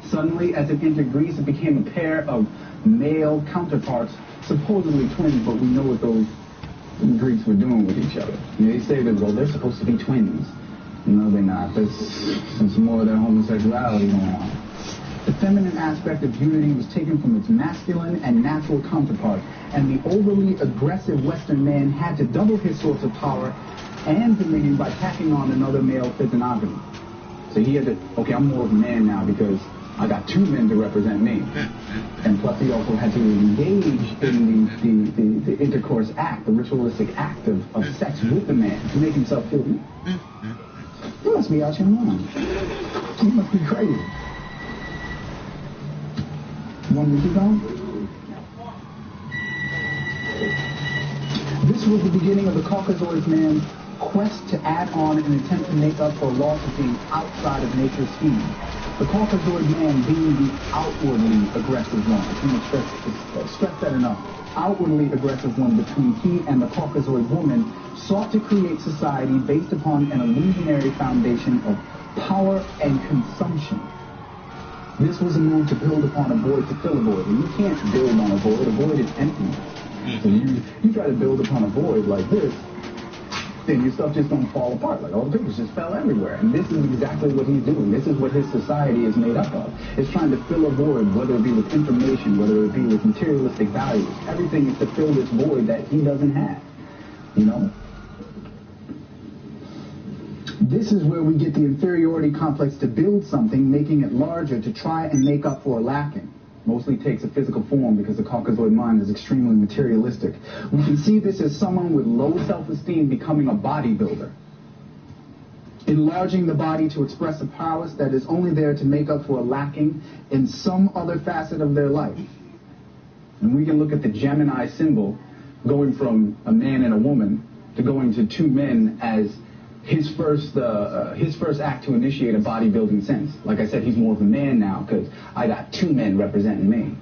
Suddenly, as it entered Greece, it became a pair of male counterparts, supposedly twins, but we know what those Greeks were doing with each other. They say that, well, they're supposed to be twins. No, they're not. There's some more of that homosexuality going on. The feminine aspect of unity was taken from its masculine and natural counterpart, and the overly aggressive Western man had to double his source of power and dominion by tacking on another male physiognomy. So he had to, okay, I'm more of a man now because I got 2 men to represent me. And plus he also had to engage in the intercourse act, the ritualistic act of sex with the man to make himself feel, you must be out your mind. You must be crazy. Want me to keep going? This was the beginning of the Caucasoid man quest to add on and attempt to make up for loss of being outside of nature's scheme. The Caucasoid man being the outwardly aggressive one. I can't stress that enough. Outwardly aggressive one between he and the Caucasoid woman sought to create society based upon an illusionary foundation of power and consumption. This was a move to build upon a void to fill a void. And you can't build on a void. A void is empty. So you try to build upon a void like this, then your stuff just don't fall apart. Like all the papers just fell everywhere. And this is exactly what he's doing. This is what his society is made up of. It's trying to fill a void, whether it be with information, whether it be with materialistic values. Everything is to fill this void that he doesn't have. You know? This is where we get the inferiority complex to build something, making it larger to try and make up for a lacking. Mostly takes a physical form because the Caucasoid mind is extremely materialistic. We can see this as someone with low self-esteem becoming a bodybuilder. Enlarging the body to express a prowess that is only there to make up for a lacking in some other facet of their life. And we can look at the Gemini symbol going from a man and a woman to going to two men as his first act to initiate a bodybuilding sense. Like I said, he's more of a man now because I got two men representing me.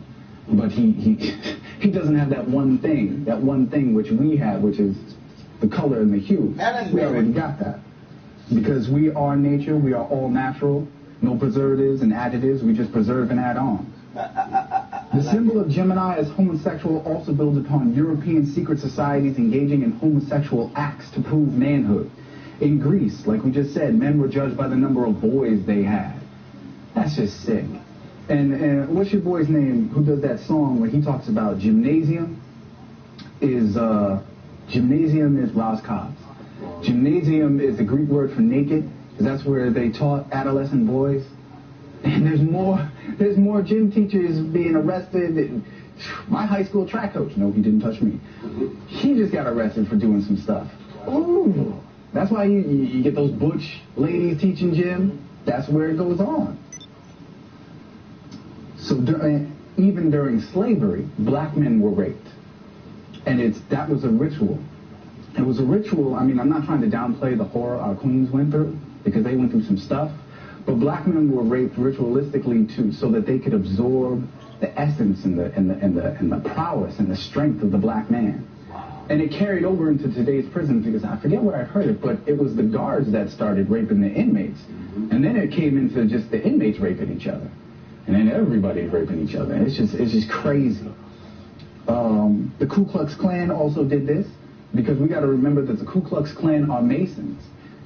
But he doesn't have that one thing which we have, which is the color and the hue. We already got that. Because we are nature, we are all natural, no preservatives and additives, we just preserve and add on. The symbol of Gemini as homosexual also builds upon European secret societies engaging in homosexual acts to prove manhood. In Greece, like we just said, men were judged by the number of boys they had. That's just sick. And what's your boy's name who does that song where he talks about gymnasium is Ras Cobbs. Gymnasium is the Greek word for naked, because that's where they taught adolescent boys. And there's more gym teachers being arrested. My high school track coach, no, he didn't touch me. He just got arrested for doing some stuff. Ooh. That's why you get those butch ladies teaching gym. That's where it goes on. So even during slavery, black men were raped. And that was a ritual. It was a ritual. I mean, I'm not trying to downplay the horror our queens went through, because they went through some stuff. But black men were raped ritualistically too, so that they could absorb the essence and the prowess and the strength of the black man. And it carried over into today's prisons, because I forget where I heard it, but it was the guards that started raping the inmates. And then it came into just the inmates raping each other. And then everybody's raping each other. It's just crazy. The Ku Klux Klan also did this, because we got to remember that the Ku Klux Klan are Masons.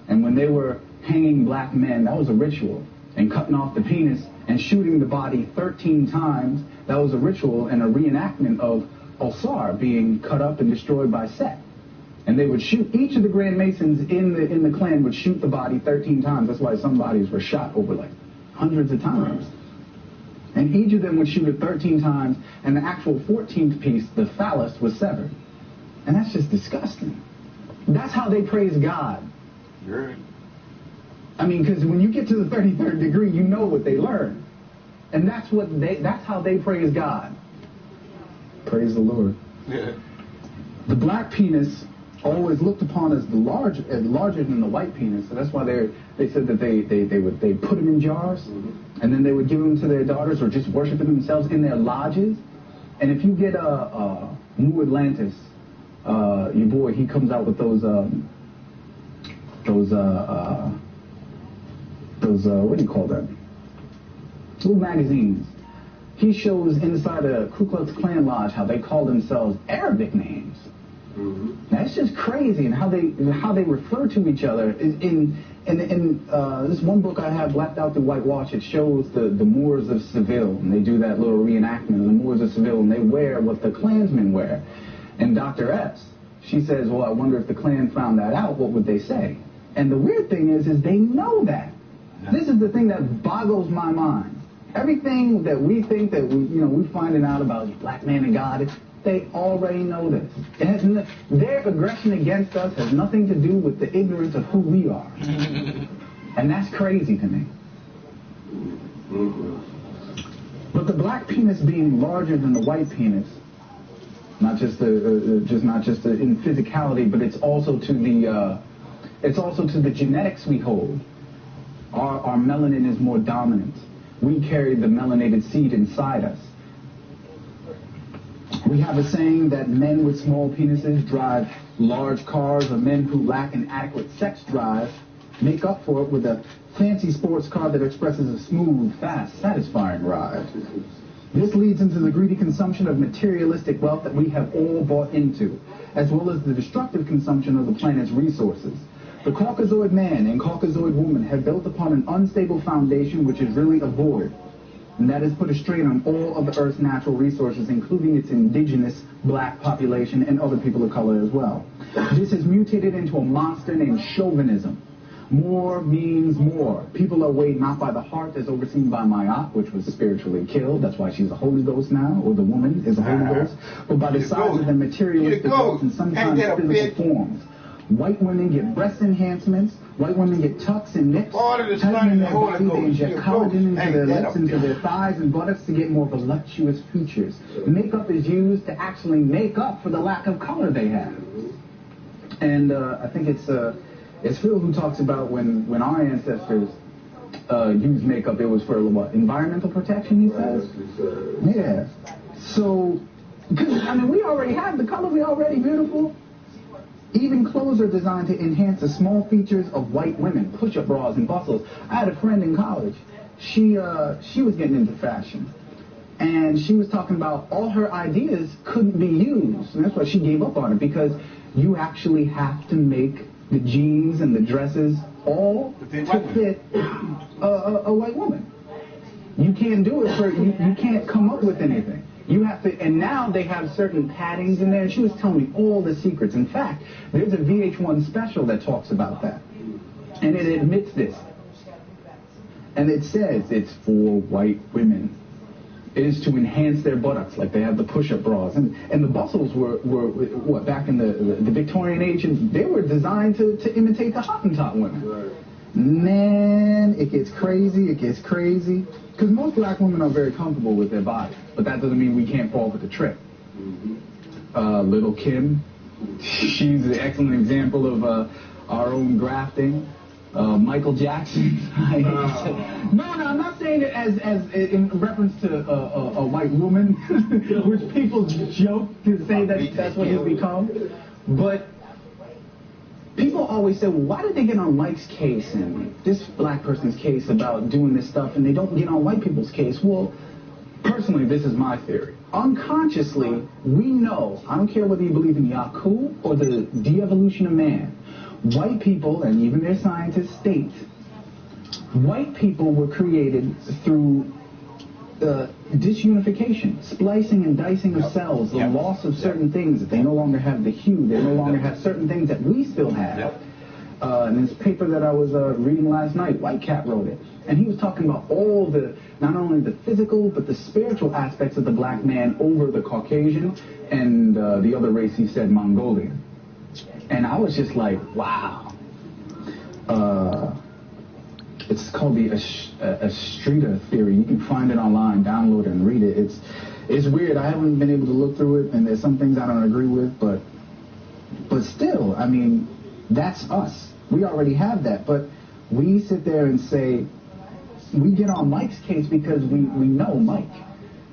And when they were hanging black men, that was a ritual. And cutting off the penis and shooting the body 13 times, that was a ritual and a reenactment of Osar being cut up and destroyed by Set. And they would shoot, each of the Grand Masons in the Klan would shoot the body 13 times. That's why some bodies were shot over like hundreds of times. And each of them would shoot it 13 times, and the actual 14th piece, the phallus, was severed. And that's just disgusting. That's how they praise God. Right. I mean, because when you get to the 33rd degree, you know what they learn. And that's how they praise God. Praise the Lord. Yeah. The black penis always looked upon as larger than the white penis. So that's why they said that they put them in jars, and then they would give them to their daughters or just worship them themselves in their lodges. And if you get New Atlantis, your boy, he comes out with those what do you call them? Little magazines. He shows inside a Ku Klux Klan lodge how they call themselves Arabic names. That's just crazy, and how they refer to each other. In this one book I have, Blacked Out the Whitewash, it shows the Moors of Seville, and they do that little reenactment of the Moors of Seville, and they wear what the Klansmen wear. And Dr. Epps, she says, well, I wonder if the Klan found that out, what would they say? And the weird thing is they know that. Yeah. This is the thing that boggles my mind. Everything that we think that we're finding out about black man and God, they already know this. Their aggression against us has nothing to do with the ignorance of who we are. And that's crazy to me. But the black penis being larger than the white penis, not just in physicality, but it's also to It's also to the genetics we hold. Our melanin is more dominant. We carry the melanated seed inside us. We have a saying that men with small penises drive large cars, or men who lack an adequate sex drive make up for it with a fancy sports car that expresses a smooth, fast, satisfying ride. This leads into the greedy consumption of materialistic wealth that we have all bought into, as well as the destructive consumption of the planet's resources. The Caucasoid man and Caucasoid woman have built upon an unstable foundation which is really a void, and that has put a strain on all of the Earth's natural resources, including its indigenous black population and other people of color as well. This has mutated into a monster named chauvinism. More means more. People are weighed not by the heart as overseen by Mayat, which was spiritually killed. That's why she's a Holy Ghost now, or the woman is a Holy Ghost. But by the size of the materialistic wealth in sometimes physical forms. White women get breast enhancements. White women get tucks and nips. Tightening their body, they inject collagen into their lips, into their thighs and buttocks to get more voluptuous features. Makeup is used to actually make up for the lack of color they have. And I think it's Phil who talks about when our ancestors used makeup, it was for what? Environmental protection, he says? Yeah. So, because, I mean, we already have the color, we're already beautiful. Even clothes are designed to enhance the small features of white women, push-up bras and bustles. I had a friend in college. She was getting into fashion. And she was talking about all her ideas couldn't be used. And that's why she gave up on it, because you actually have to make the jeans and the dresses all to fit a white woman. You can't do it you can't come up with anything. You have to, and now they have certain paddings in there, and she was telling me all the secrets. In fact, there's a VH1 special that talks about that. And it admits this. And it says it's for white women. It is to enhance their buttocks, like they have the push-up bras. And the bustles were what, back in the Victorian age, and they were designed to imitate the Hottentot women. Right. Man, it gets crazy, Because most black women are very comfortable with their body, but that doesn't mean we can't fall for the trick. Little Kim, she's an excellent example of our own grafting. Michael Jackson. No, I'm not saying it as in reference to a white woman, which people joke to say that that's what he's become. But people always say, well, why did they get on Mike's case and this black person's case about doing this stuff, and they don't get on white people's case? Well, personally, this is my theory. Unconsciously, we know, I don't care whether you believe in Yaku or the de-evolution of man, white people, and even their scientists state, white people were created through disunification, splicing and dicing of cells, the loss of certain things, that they no longer have the hue, they no longer have certain things that we still have. In this paper that I was reading last night, White Cat wrote it, and he was talking about all the, not only the physical, but the spiritual aspects of the black man over the Caucasian, and the other race he said Mongolian. And I was just like, wow. It's called the Astrida theory. You can find it online, download it, and read it. It's weird. I haven't been able to look through it, and there's some things I don't agree with, but still, I mean, that's us. We already have that, but we sit there and say, we get on Mike's case because we know Mike.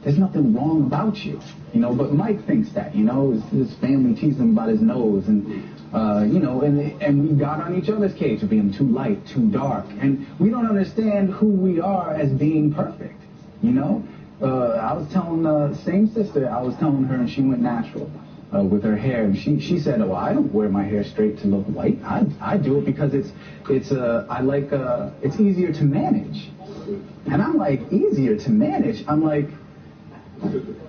There's nothing wrong about you, but Mike thinks that, his family teases him about his nose, and and we got on each other's case for being too light, too dark, and we don't understand who we are as being perfect, I was telling same sister, I was telling her, and she went natural with her hair, and she said, oh, I don't wear my hair straight to look white. I do it because it's easier to manage. And I'm like, easier to manage? I'm like,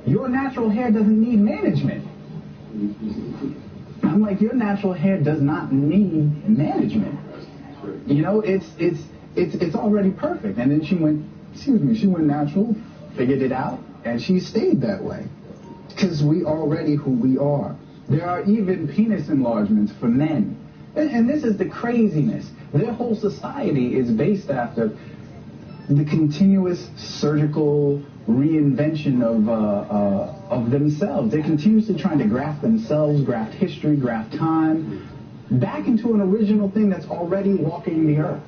your natural hair doesn't need management. I'm like, your natural hair does not need management. It's already perfect. And then she went natural, figured it out, and she stayed that way. Because we already who we are. There are even penis enlargements for men. And this is the craziness. Their whole society is based after the continuous surgical reinvention of themselves. They're continuously trying to graft themselves, graft history, graft time. back into an original thing that's already walking the earth.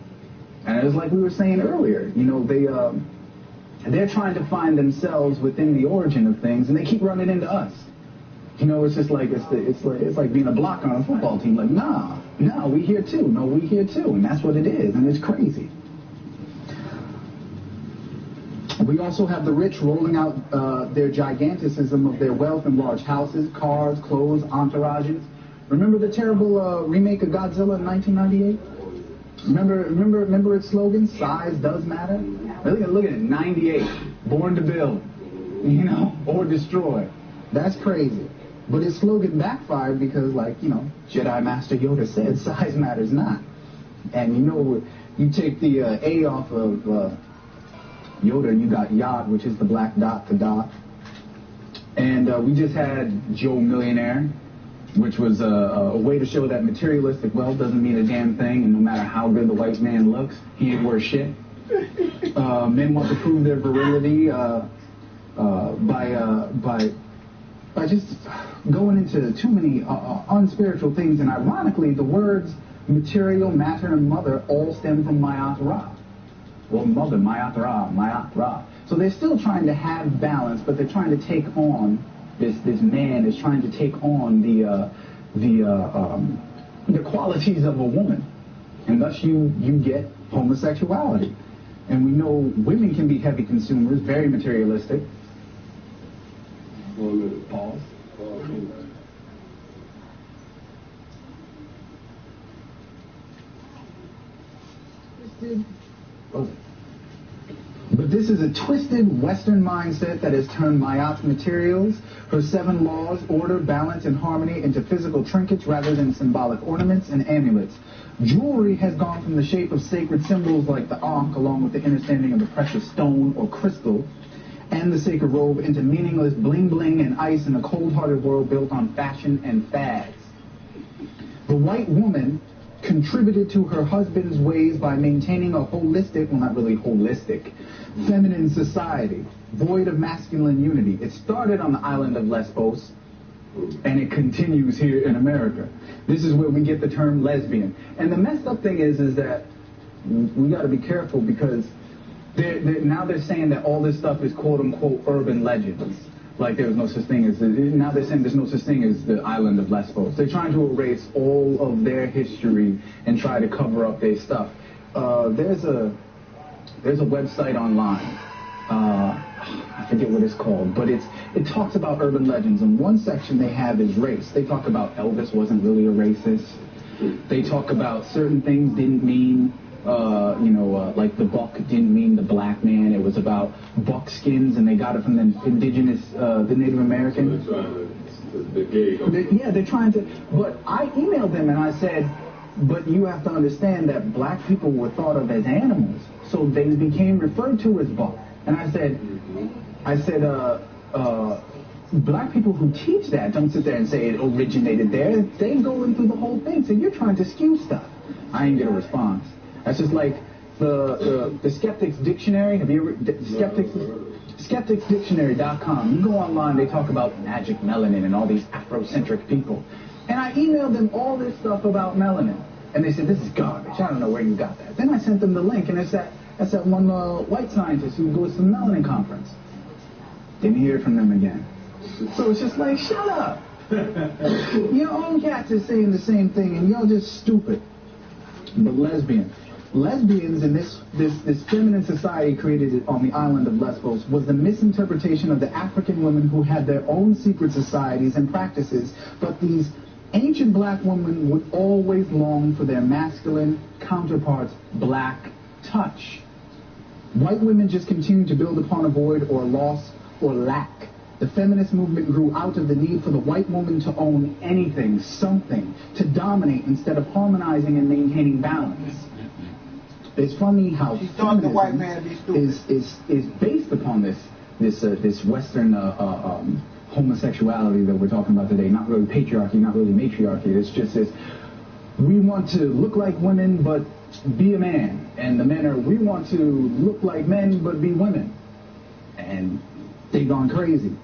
And it's like we were saying earlier, you know, they're trying to find themselves within the origin of things, and they keep running into us. You know, it's just like it's like being a blocker on a football team. Like, nah, we here too. No, we here too, and that's what it is, and it's crazy. We also have the rich rolling out their giganticism of their wealth in large houses, cars, clothes, entourages. Remember the terrible remake of Godzilla in 1998? Remember its slogan, size does matter? Look at it, 98, born to build, you know, or destroy. That's crazy. But its slogan backfired because, like, you know, Jedi Master Yoda said, size matters not. And, you know, you take the A off of Yoda and you got Yod, which is the black dot to dot. And we just had Joe Millionaire, which was a way to show that materialistic wealth doesn't mean a damn thing, and no matter how good the white man looks, he ain't worth shit. Men want to prove their virility by just going into too many unspiritual things. And ironically, the words material, matter, and mother all stem from Mayat Ra. Well, mother, Mayat Ra. So they're still trying to have balance, but they're trying to take on this man is trying to take on the qualities of a woman, and thus you get homosexuality. And we know women can be heavy consumers, very materialistic. Pause. But this is a twisted Western mindset that has turned Mayat's materials, her 7 laws, order, balance, and harmony into physical trinkets rather than symbolic ornaments and amulets. Jewelry has gone from the shape of sacred symbols like the Ankh, along with the understanding of the precious stone or crystal, and the sacred robe, into meaningless bling-bling and ice in a cold-hearted world built on fashion and fads. The white woman contributed to her husband's ways by maintaining a holistic, well, not really holistic, feminine society, void of masculine unity. It started on the island of Lesbos, and it continues here in America. This is where we get the term lesbian. And the messed up thing is that we got to be careful, because now they're saying that all this stuff is quote-unquote urban legends. Like there's no such thing as, now they're saying there's no such thing as the island of Lesbos. They're trying to erase all of their history and try to cover up their stuff. There's a website online, I forget what it's called, but it talks about urban legends, and one section they have is race. They talk about Elvis wasn't really a racist. They talk about certain things didn't mean, like the buck didn't mean the black man. It was about buckskins, and they got it from the indigenous, the Native American. They're trying to. But I emailed them and I said, but you have to understand that black people were thought of as animals, so they became referred to as buck. And I said, black people who teach that don't sit there and say it originated there. They go into the whole thing. So you're trying to skew stuff. I didn't get a response. That's just like the Skeptics Dictionary. Have you ever skepticsdictionary.com? You go online, they talk about magic melanin and all these Afrocentric people. And I emailed them all this stuff about melanin, and they said, this is garbage. I don't know where you got that. Then I sent them the link, and it's that one white scientist who goes to the melanin conference. Didn't hear from them again. So it's just like, shut up. Your own cats is saying the same thing, and you're just stupid. But lesbians in this feminine society created on the island of Lesbos was the misinterpretation of the African women who had their own secret societies and practices, but these ancient black women would always long for their masculine counterparts' black touch. White women just continued to build upon a void or loss or lack. The feminist movement grew out of the need for the white woman to own anything, something, to dominate instead of harmonizing and maintaining balance. It's funny how feminism is based upon this Western homosexuality that we're talking about today. Not really patriarchy, not really matriarchy. It's just this, we want to look like women but be a man. And the men are, we want to look like men but be women. And they've gone crazy.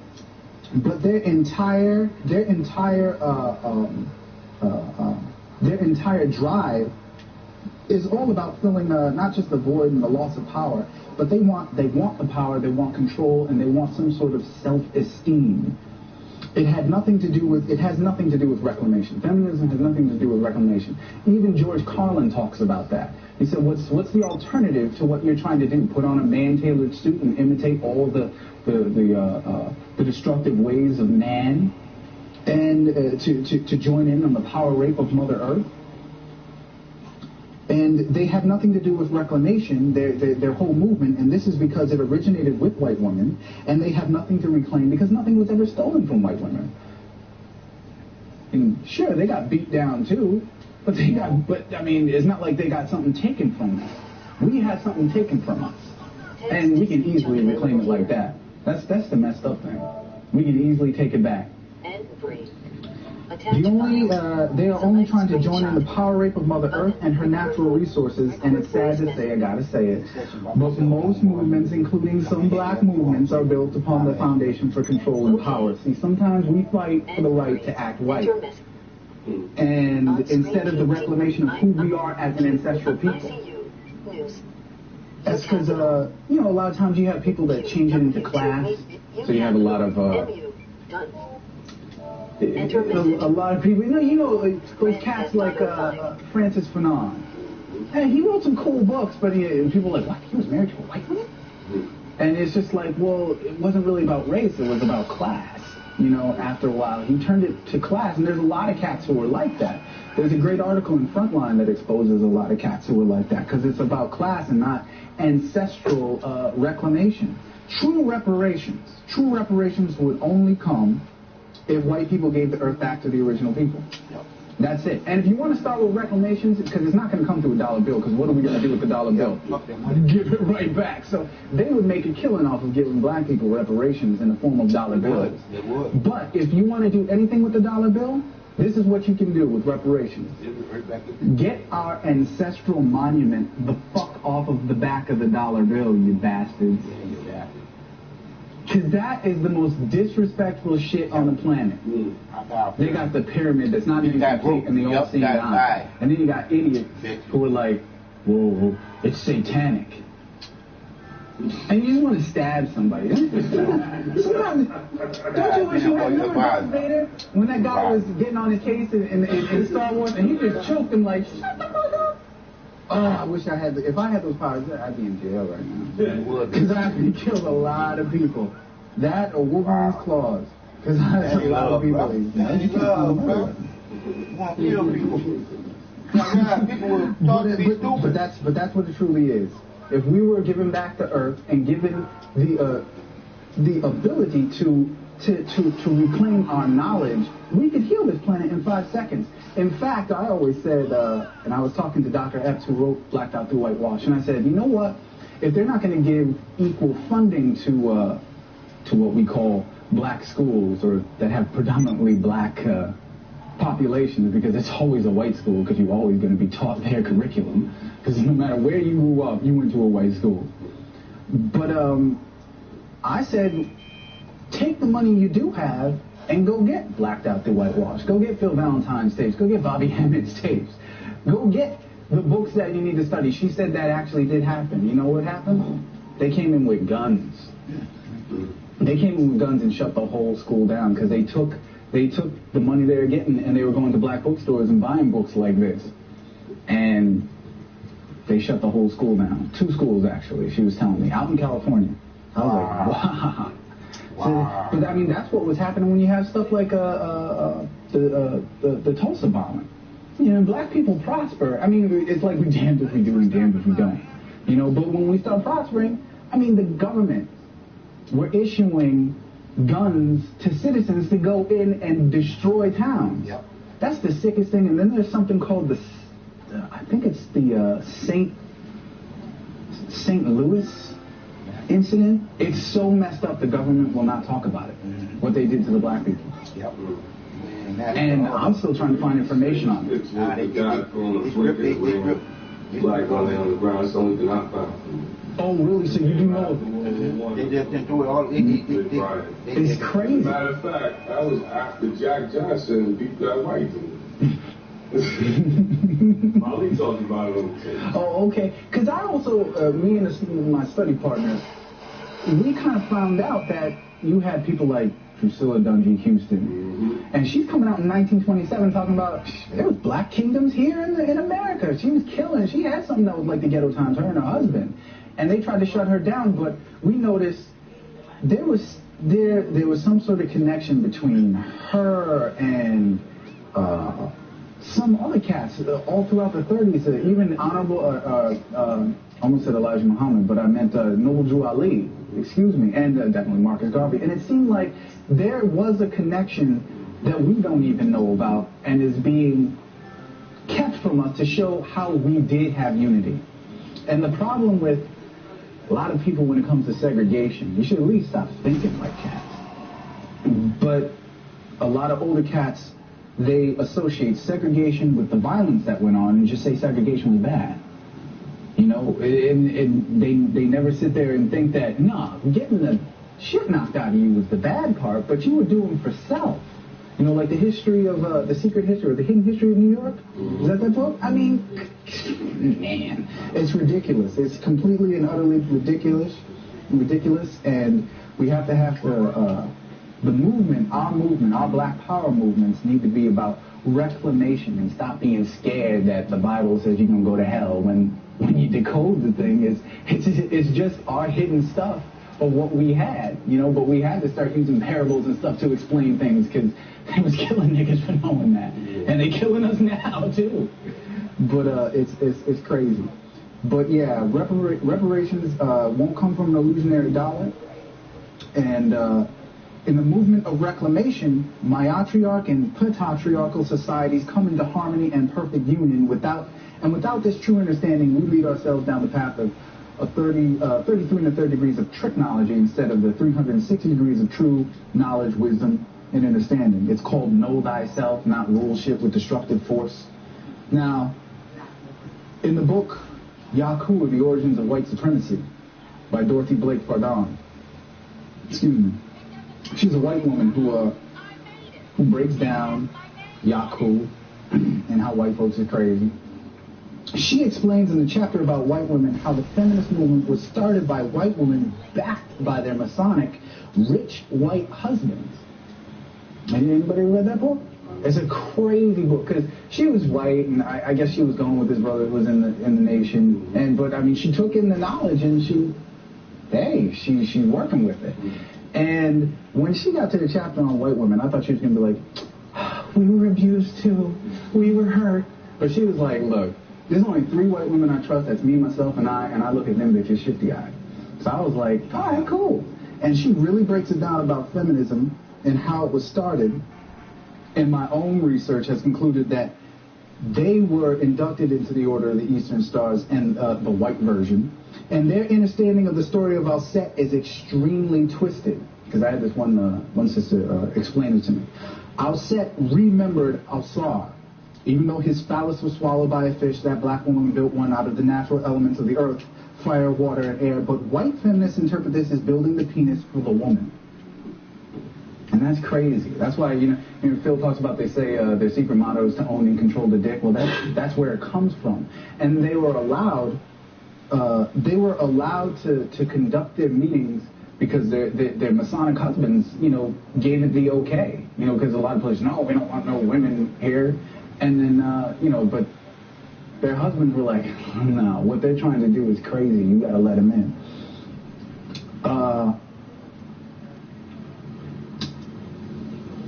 But their entire their entire drive is all about filling not just the void and the loss of power, but they want the power, they want control, and they want some sort of self-esteem. It has nothing to do with reclamation. Feminism has nothing to do with reclamation. Even George Carlin talks about that. He said, what's the alternative to what you're trying to do? Put on a man-tailored suit and imitate all the destructive ways of man, and to join in on the power rape of Mother Earth? And they have nothing to do with reclamation, their whole movement, and this is because it originated with white women, and they have nothing to reclaim because nothing was ever stolen from white women. And sure, they got beat down too, but I mean, it's not like they got something taken from them. We had something taken from us, and we can easily reclaim it like that. That's the messed up thing. We can easily take it back. They are only trying to join in the power rape of Mother Earth and her natural resources, and it's sad to say, I gotta say it, but most movements, including some black movements, are built upon the foundation for control and power. See, sometimes we fight for the right to act white, and instead of the reclamation of who we are as an ancestral people. That's because, a lot of times you have people that change it into class, so you have a lot of, a lot of people, those cats like Francis Fanon. Hey, he wrote some cool books, but people are like, what? He was married to a white woman? And it's just like, well, it wasn't really about race, it was about class. After a while, he turned it to class, and there's a lot of cats who are like that. There's a great article in Frontline that exposes a lot of cats who are like that, because it's about class and not ancestral reclamation. True reparations would only come if white people gave the earth back to the original people. Yep. That's it. And if you want to start with reclamations, because it's not going to come to a dollar bill, because what are we going to do with the dollar bill? Give it right back. So they would make a killing off of giving black people reparations in the form of dollar bills. They would. But if you want to do anything with the dollar bill, this is what you can do with reparations. Get our ancestral monument the fuck off of the back of the dollar bill, you bastards. Because that is the most disrespectful shit on the planet. They got the pyramid that's not even complete and they all seem down. And then you got idiots who are like, whoa, it's satanic. And you just want to stab somebody. Sometimes, don't you wish you had another Darth Vader when that guy was getting on his case in Star Wars and he just choked him like, shut the fuck up? Oh, I wish I had, if I had those powers, I'd be in jail right now. Because I've killed a lot of people. That or Wolverine's claws. Because I have a lot of people. But that's what it truly is. If we were given back the earth and given the ability to reclaim our knowledge, we could heal this planet in 5 seconds. In fact, I always said, and I was talking to Dr. F, who wrote Blacked Out Through Whitewash, and I said, you know what? If they're not going to give equal funding to what we call black schools, or that have predominantly black populations, because it's always a white school, because you're always going to be taught their curriculum, because no matter where you grew up, you went to a white school. But I said, take the money you do have and go get Blacked Out Through Whitewash. Go get Phil Valentine's tapes. Go get Bobby Hammett's tapes. Go get the books that you need to study. She said that actually did happen. You know what happened? They came in with guns. They came in with guns and shut the whole school down because they took the money they were getting and they were going to black bookstores and buying books like this. And they shut the whole school down. 2 schools, actually, she was telling me, out in California. I was like, wow. Wow. So, but I mean, that's what was happening when you have stuff like the Tulsa bombing. Black people prosper. I mean, it's like we're damned if we do and damned if we don't. But when we start prospering, I mean, the government, we're issuing guns to citizens to go in and destroy towns. Yep. That's the sickest thing. And then there's something called I think it's the St. Louis incident. It's so messed up the government will not talk about it. What they did to the black people. Yep. And I'm still trying to find information on it. Black on the ground, it's only been out found. Oh, really? So you do know? They just didn't do it all. It's crazy. Matter of fact, that was after Jack Johnson beat that white dude. Molly talked about it on tape. Oh, okay. Because I also, me and my study partner, we kind of found out that you had people like Priscilla Dungy Houston, and she's coming out in 1927 talking about there was black kingdoms here in America. She was killing. She had something that was like the ghetto times, her and her husband, and they tried to shut her down. But we noticed there was some sort of connection between her and some other cats all throughout the 30s. Even Honorable, almost said Elijah Muhammad, but I meant Noble Drew Ali. Excuse me, and definitely Marcus Garvey. And it seemed like there was a connection that we don't even know about and is being kept from us to show how we did have unity. And the problem with a lot of people when it comes to segregation, you should at least stop thinking like cats. But a lot of older cats, they associate segregation with the violence that went on and just say segregation was bad. You know, and they never sit there and think that, nah, getting the shit knocked out of you was the bad part, but you were doing for self. You know, like the history of, The Secret History, or The Hidden History of New York? Is that book? I mean, man, it's ridiculous. It's completely and utterly ridiculous, and we have to the movement, our Black Power movements need to be about reclamation and stop being scared that the Bible says you're going to go to hell when you decode the thing. It's just our hidden stuff of what we had, you know, but we had to start using parables and stuff to explain things because they was killing niggas for knowing that. And they killing us now, too. But it's crazy. But yeah, reparations won't come from an illusionary dollar. And in the movement of reclamation, matriarch and patriarchal societies come into harmony and perfect union. Without this true understanding, we lead ourselves down the path of 33 and a third degrees of tricknology instead of the 360 degrees of true knowledge, wisdom, and understanding. It's called know thyself, not rule shit with destructive force. Now, in the book Yaku, The Origins of White Supremacy by Dorothy Blake Pardon, excuse me, she's a white woman who breaks down Yaku and how white folks are crazy. She explains in the chapter about white women how the feminist movement was started by white women backed by their Masonic rich white husbands. Anybody read that book? It's a crazy book because she was white, and I guess she was going with this brother who was in the nation. But I mean, she took in the knowledge and she's working with it. And when she got to the chapter on white women, I thought she was gonna be like, we were abused too, we were hurt. But she was like, look, there's only 3 white women I trust. That's me, myself, and I look at them bitches shifty-eyed. So I was like, all right, cool. And she really breaks it down about feminism and how it was started. And my own research has concluded that they were inducted into the Order of the Eastern Stars and the white version. And their understanding of the story of Alset is extremely twisted. Because I had this one sister explain it to me. Alset remembered Alsar. Even though his phallus was swallowed by a fish, that black woman built one out of the natural elements of the earth, fire, water, and air. But white feminists interpret this as building the penis for the woman. And that's crazy. That's why, you know, Phil talks about, they say their secret motto is to own and control the dick. Well, that's where it comes from. And they were allowed to conduct their meetings because their Masonic husbands, you know, gave it the okay. You know, because a lot of places, no, we don't want no women here. And then, you know, but their husbands were like, no, what they're trying to do is crazy. You got to let them in.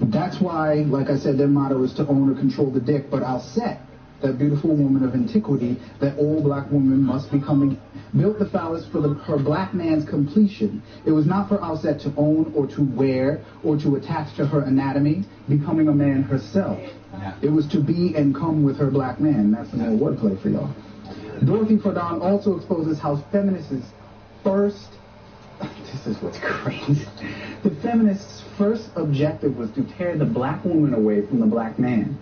That's why, like I said, their motto is to own or control the dick. But Alset, that beautiful woman of antiquity, that old black woman must become, built the phallus for her black man's completion. It was not for Alset to own or to wear or to attach to her anatomy, becoming a man herself. It was to be and come with her black man. That's some more wordplay for y'all. Dorothy Pardon also exposes how feminists first, this is what's crazy, the feminists' first objective was to tear the black woman away from the black man.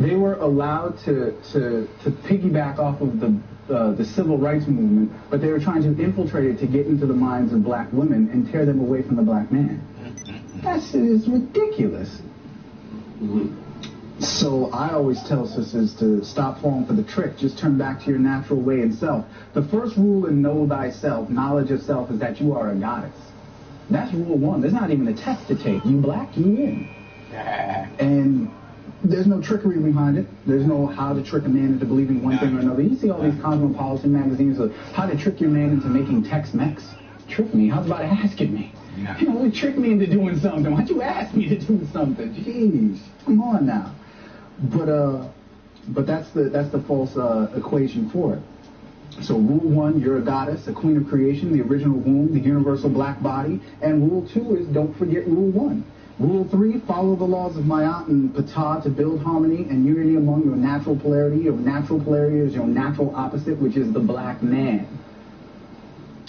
They were allowed to piggyback off of the civil rights movement, but they were trying to infiltrate it to get into the minds of black women and tear them away from the black man. That shit is ridiculous. So I always tell sisters to stop falling for the trick. Just turn back to your natural way and self. The first rule in know thyself, knowledge of self, is that you are a goddess. That's rule one. There's not even a test to take. You black, you win. And there's no trickery behind it. There's no how to trick a man into believing one thing or another. You see all these cosmopolitan magazines of how to trick your man into making Tex-Mex. Trick me? How's about asking me? You know, trick me into doing something. Why'd you ask me to do something? Jeez, come on now. But that's the false equation for it. So rule one, you're a goddess, a queen of creation, the original womb, the universal black body. And rule two is don't forget rule one. Rule three, follow the laws of Ma'at and tHE to build harmony and unity among your natural polarity. Your natural polarity is your natural opposite, which is the black man.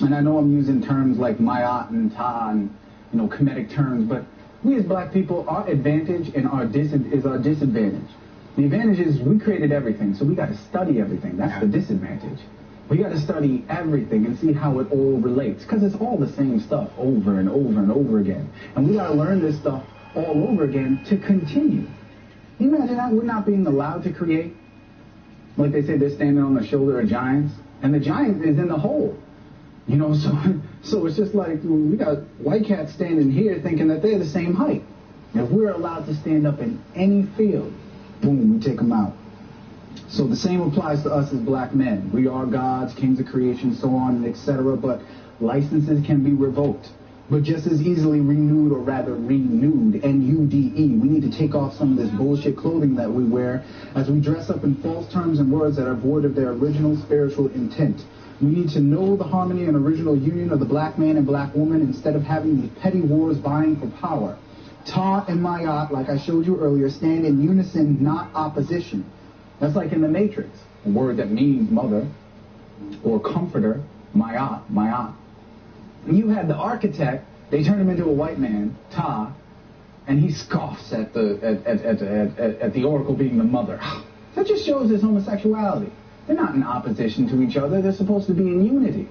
And I know I'm using terms like Ma'at and tHE and, you know, Kemetic terms, but we as black people, our advantage and our is our disadvantage. The advantage is we created everything, so we got to study everything. That's the disadvantage. We got to study everything and see how it all relates, because it's all the same stuff over and over and over again. And we got to learn this stuff all over again to continue. You imagine that? We're not being allowed to create. Like they say, they're standing on the shoulder of giants, and the giant is in the hole. You know, so it's just like we got white cats standing here thinking that they're the same height. If we're allowed to stand up in any field, boom, we take them out. So the same applies to us as black men. We are gods, kings of creation, so on, etc. But licenses can be revoked, but just as easily renewed, or rather renewed, N-U-D-E. We need to take off some of this bullshit clothing that we wear as we dress up in false terms and words that are void of their original spiritual intent. We need to know the harmony and original union of the black man and black woman instead of having these petty wars vying for power. tHE and Ma'at, like I showed you earlier, stand in unison, not opposition. That's like in the Matrix, a word that means mother or comforter, Ma'at. And you had the architect, they turned him into a white man, tHE, and he scoffs at the oracle being the mother. That just shows his homosexuality. They're not in opposition to each other. They're supposed to be in unity.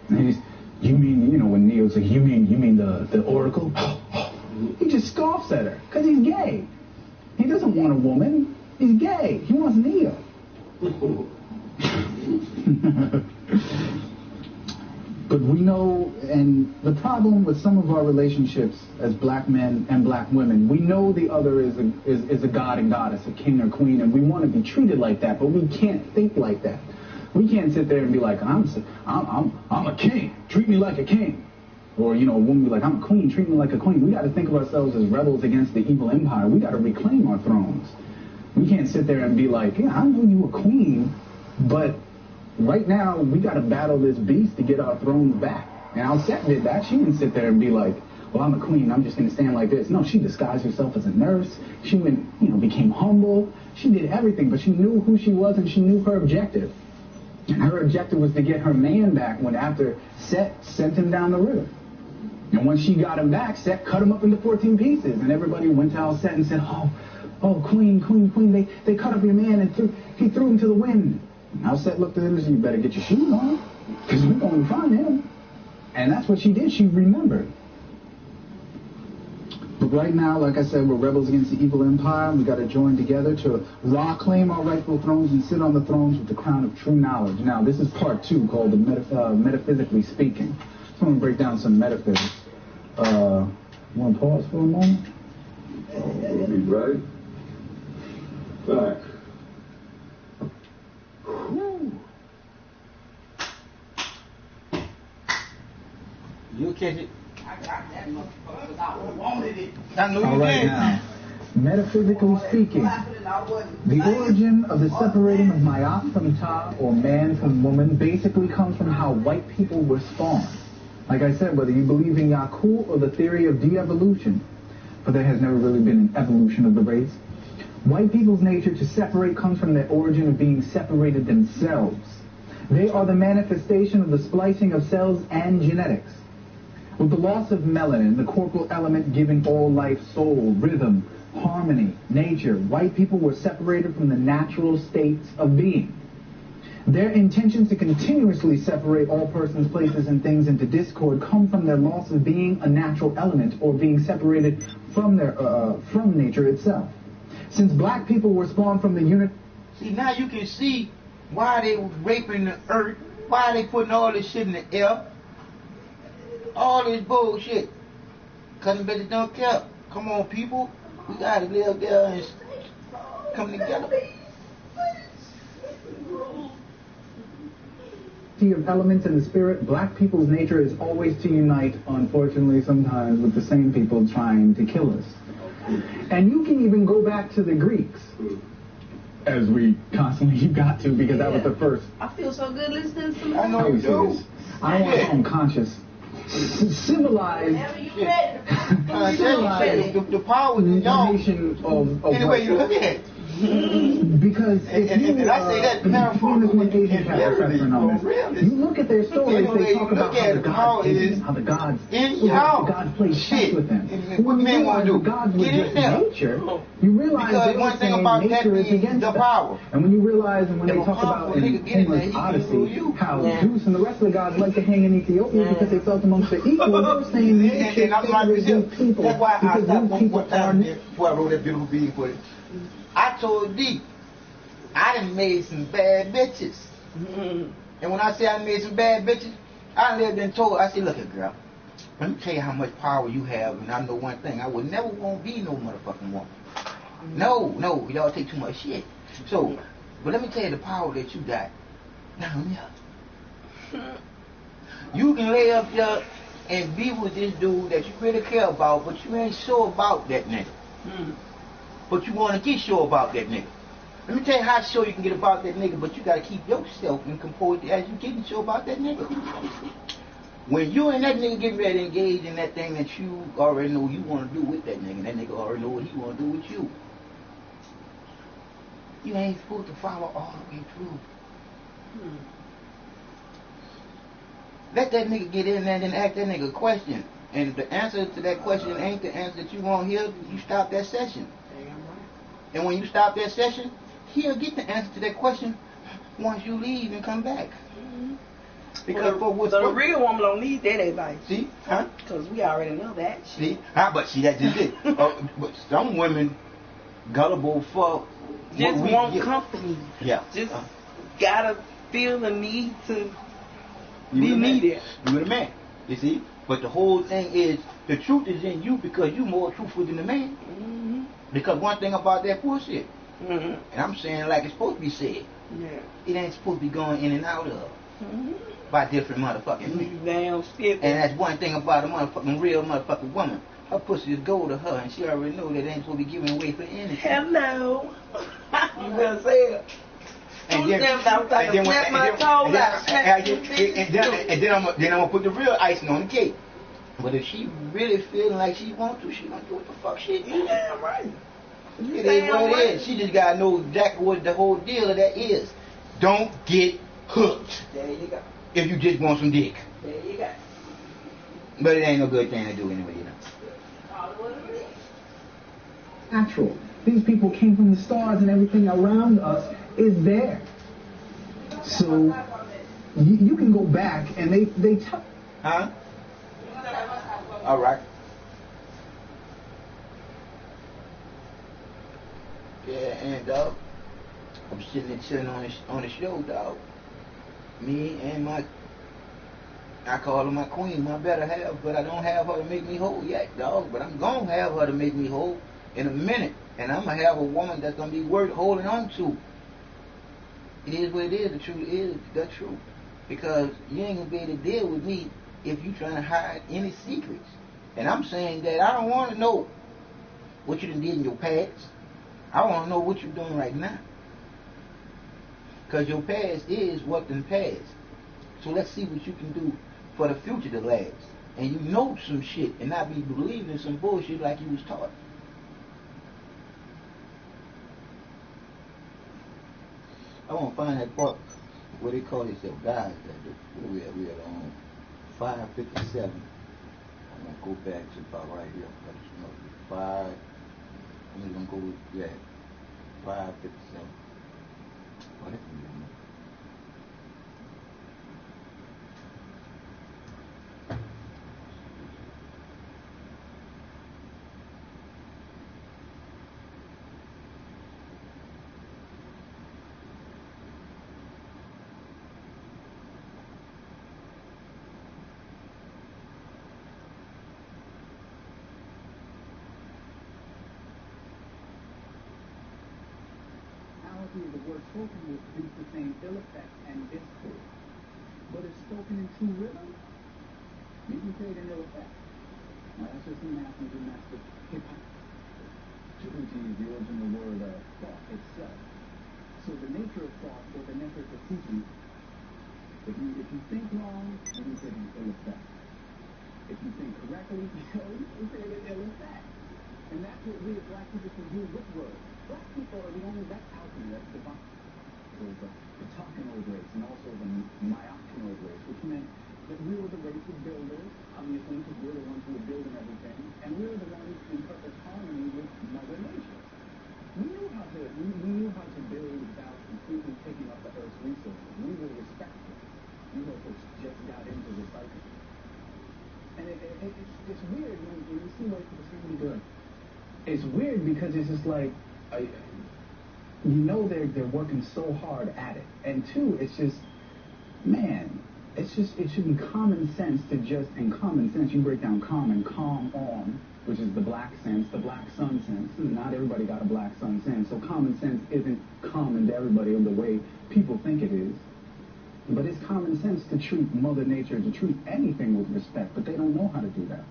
And you mean, you know, when Neo's like, you mean the oracle? He just scoffs at her because he's gay. He doesn't want a woman. He's gay. He wants Neo. But we know, and the problem with some of our relationships as black men and black women, we know the other is a god and goddess, a king or queen, and we want to be treated like that, but we can't think like that. We can't sit there and be like, I'm a king, treat me like a king. Or, you know, a woman be like, I'm a queen, treat me like a queen. We got to think of ourselves as rebels against the evil empire. We got to reclaim our thrones. We can't sit there and be like, yeah, I know you a queen, but right now we got to battle this beast to get our thrones back. And Alcette did that. She didn't sit there and be like, well, I'm a queen, I'm just going to stand like this. No, she disguised herself as a nurse. She went, you know, became humble. She did everything, but she knew who she was and she knew her objective. And her objective was to get her man back when after Set sent him down the river. And once she got him back, Set cut him up into 14 pieces. And everybody went to Alcette and said, oh, queen, they cut up your man and he threw him to the wind. And Alcette looked at him and said, you better get your shoes on, because we're going to find him. And that's what she did. She remembered. But right now, like I said, we're rebels against the evil empire. We got to join together to claim our rightful thrones and sit on the thrones with the crown of true knowledge. Now, this is part 2 called the metaphysically speaking. So I'm going to break down some metaphysics. Want to pause for a moment? We'll be right back. You'll catch it. I got that motherfucker because I wanted it. I know you All right, can. now, metaphysically speaking, the origin of the separating of Ma'at from tHE, or man from woman, basically comes from how white people were spawned. Like I said, whether you believe in Yaku or the theory of de-evolution, but there has never really been an evolution of the race, white people's nature to separate comes from their origin of being separated themselves. They are the manifestation of the splicing of cells and genetics. With the loss of melanin, the corporal element giving all life soul, rhythm, harmony, nature, white people were separated from the natural states of being. Their intentions to continuously separate all persons, places, and things into discord come from their loss of being a natural element or being separated from from nature itself. Since black people were spawned from the unit. See, now you can see why they was raping the earth, why they putting all this shit in the air, all this bullshit. Cause them bitches don't care. Come on, people, we gotta live there and come together. Of elements in the spirit, black people's nature is always to unite, unfortunately sometimes with the same people trying to kill us. And you can even go back to the Greeks, as we constantly got to, because that was the first. I feel so good listening to some. I know you do. I don't want to call them conscious. Civilized. The power is in y'all. Nation of Anyway, you look at it. Because if you, and I say that metaphorically, you look at their stories, they talk about how the gods play chess with them. What men want to do? Gods Get in there. Nature, you realize because one thing about nature that is against the power. And when you realize, and when they talk about in Homer's Odyssey, how Zeus and the rest of the gods like to hang in Ethiopia because they felt amongst the equals, they're saying nature favors these people. That's why I stopped one time are... before I wrote that beautiful being for it. I told D, I done made some bad bitches. And when I say I made some bad bitches, I lived and told, I said, look here, girl, let me tell you how much power you have, and I know one thing, I would never want to be no motherfucking woman. No, y'all take too much shit. So, but let me tell you the power that you got down there. You can lay up there and be with this dude that you really care about, but you ain't sure about that nigga. But you want to get sure about that nigga. Let me tell you how sure you can get about that nigga, but you got to keep yourself in composed as you getting sure about that nigga. When you and that nigga get ready to engage in that thing that you already know you want to do with that nigga, and that nigga already know what he want to do with you, you ain't supposed to follow all the way through. Let that nigga get in there and then ask that nigga a question. And if the answer to that question ain't the answer that you want to hear, you stop that session. And when you stop that session, he'll get the answer to that question once you leave and come back. Because the real woman don't need that advice. See? Huh? Because we already know that shit. See? But see, that's just it. But some women gullible for just want company. Yeah. Just gotta feel the need to be needed. You the man. You see? But the whole thing is, the truth is in you because you more truthful than the man. Because one thing about that bullshit, and I'm saying like it's supposed to be said, it ain't supposed to be going in and out of by different motherfucking men. Damn skip. And that's one thing about a motherfucking real motherfucking woman. Her pussy is gold to her, and she already know that it ain't supposed to be given away for anything. Hello. You better say it. And then I'm gonna put the real icing on the cake. But if she really feeling like she want to, she gonna do what the fuck she do. You damn right. It is what it is. She just gotta know exactly what the whole deal of that is. Don't get hooked. There you go. If you just want some dick. There you go. But it ain't no good thing to do anyway, you know. Natural. These people came from the stars, and everything around us is there. So you can go back and they tell. Huh? All right. Yeah, and dog, I'm sitting there chilling on the show, dog. Me and I call her my queen, my better half, but I don't have her to make me whole yet, dog. But I'm gonna have her to make me whole in a minute, and I'm gonna have a woman that's gonna be worth holding on to. It is what it is. The truth is the truth, because you ain't gonna be able to deal with me if you trying to hide any secrets. And I'm saying that I don't want to know what you done did in your past. I want to know what you're doing right now. Because your past is what done passed. So let's see what you can do for the future to last. And you know some shit and not be believing some bullshit like you was taught. I want to find that part where they call themselves guys that do. Where we are on 557. I'm going to go back to about right here. Let you know. 5. I'm going to go with, 557. Oh, that's going to be poetry of the word spoken will produce the same ill effect and discord. But if spoken in true rhythm, you can create an ill effect. Now that's just some math and gymnastics hip-hop. tHE is the original word of thought itself. So the nature of thought, or the nature of thinking, if you think wrong, you can create an ill effect. If you think correctly, you can create an ill effect. And that's what we as black people can do with words. Black people are the only, that's alchemy, that's divine. There's the tachenoid race and also the myoctenoid race, which meant that we were the race of builders, obviously, because we're the ones who were building everything, and we're the ones in perfect harmony with Mother Nature. We knew how to build without completely taking up the Earth's resources. We were respectful. You know, folks just got into recycling. And it's weird when you see white people saying good. It's weird because it's just like, you know they're working so hard at it. And two, it's just, man, it should be common sense to just, in common sense, you break down common, calm on, which is the black sense, the black sun sense. Not everybody got a black sun sense, so common sense isn't common to everybody in the way people think it is. But it's common sense to treat Mother Nature, to treat anything with respect, but they don't know how to do that.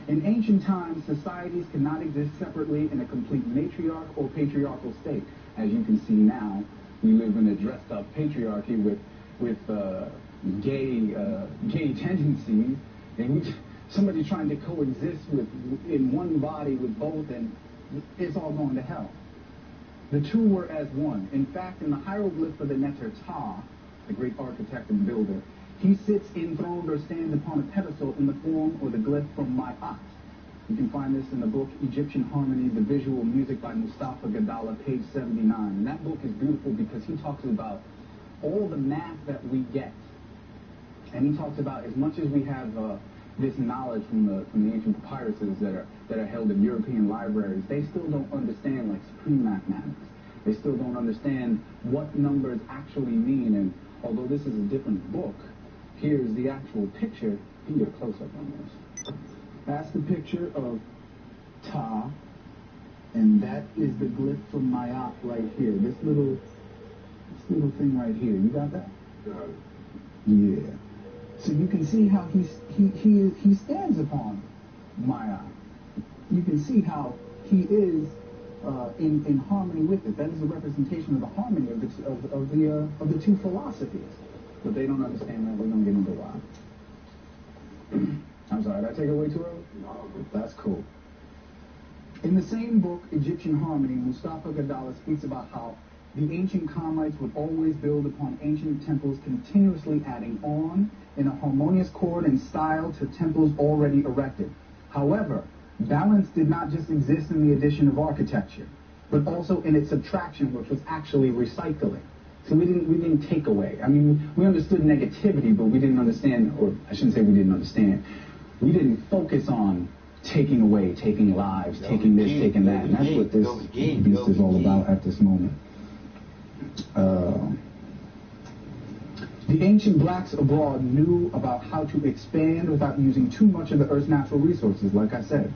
In ancient times, societies could not exist separately in a complete matriarch or patriarchal state. As you can see now, we live in a dressed-up patriarchy with gay tendencies, and somebody trying to coexist in one body with both, and it's all going to hell. The two were as one. In fact, in the hieroglyph of the letter tHE, the great architect and builder, he sits enthroned or stands upon a pedestal in the form or the glyph from tHE. You can find this in the book Egyptian Harmony, the Visual Music by Mustafa Gadala, page 79. And that book is beautiful because he talks about all the math that we get. And he talks about as much as we have this knowledge from the ancient papyruses that are held in European libraries, they still don't understand like supreme mathematics. They still don't understand what numbers actually mean. And although this is a different book, here's the actual picture. You can get a close-up on this. That's the picture of tHE, and that is the glyph from Mayat right here. This little thing right here. You got that? Got it. Yeah. So you can see how he stands upon Mayat. You can see how he is in harmony with it. That is a representation of the harmony of the two philosophies. But they don't understand that. We're gonna get into why. I'm sorry, did I take it away too early? No. That's cool. In the same book, Egyptian Harmony, Mustafa Gadala speaks about how the ancient Kamites would always build upon ancient temples, continuously adding on in a harmonious chord and style to temples already erected. However, balance did not just exist in the addition of architecture, but also in its subtraction, which was actually recycling. So we didn't take away. I mean, we understood negativity, but we didn't understand, or I shouldn't say we didn't understand. We didn't focus on taking away, taking lives, taking this, taking that. And that's what this beast is all about at this moment. The ancient blacks abroad knew about how to expand without using too much of the Earth's natural resources, like I said.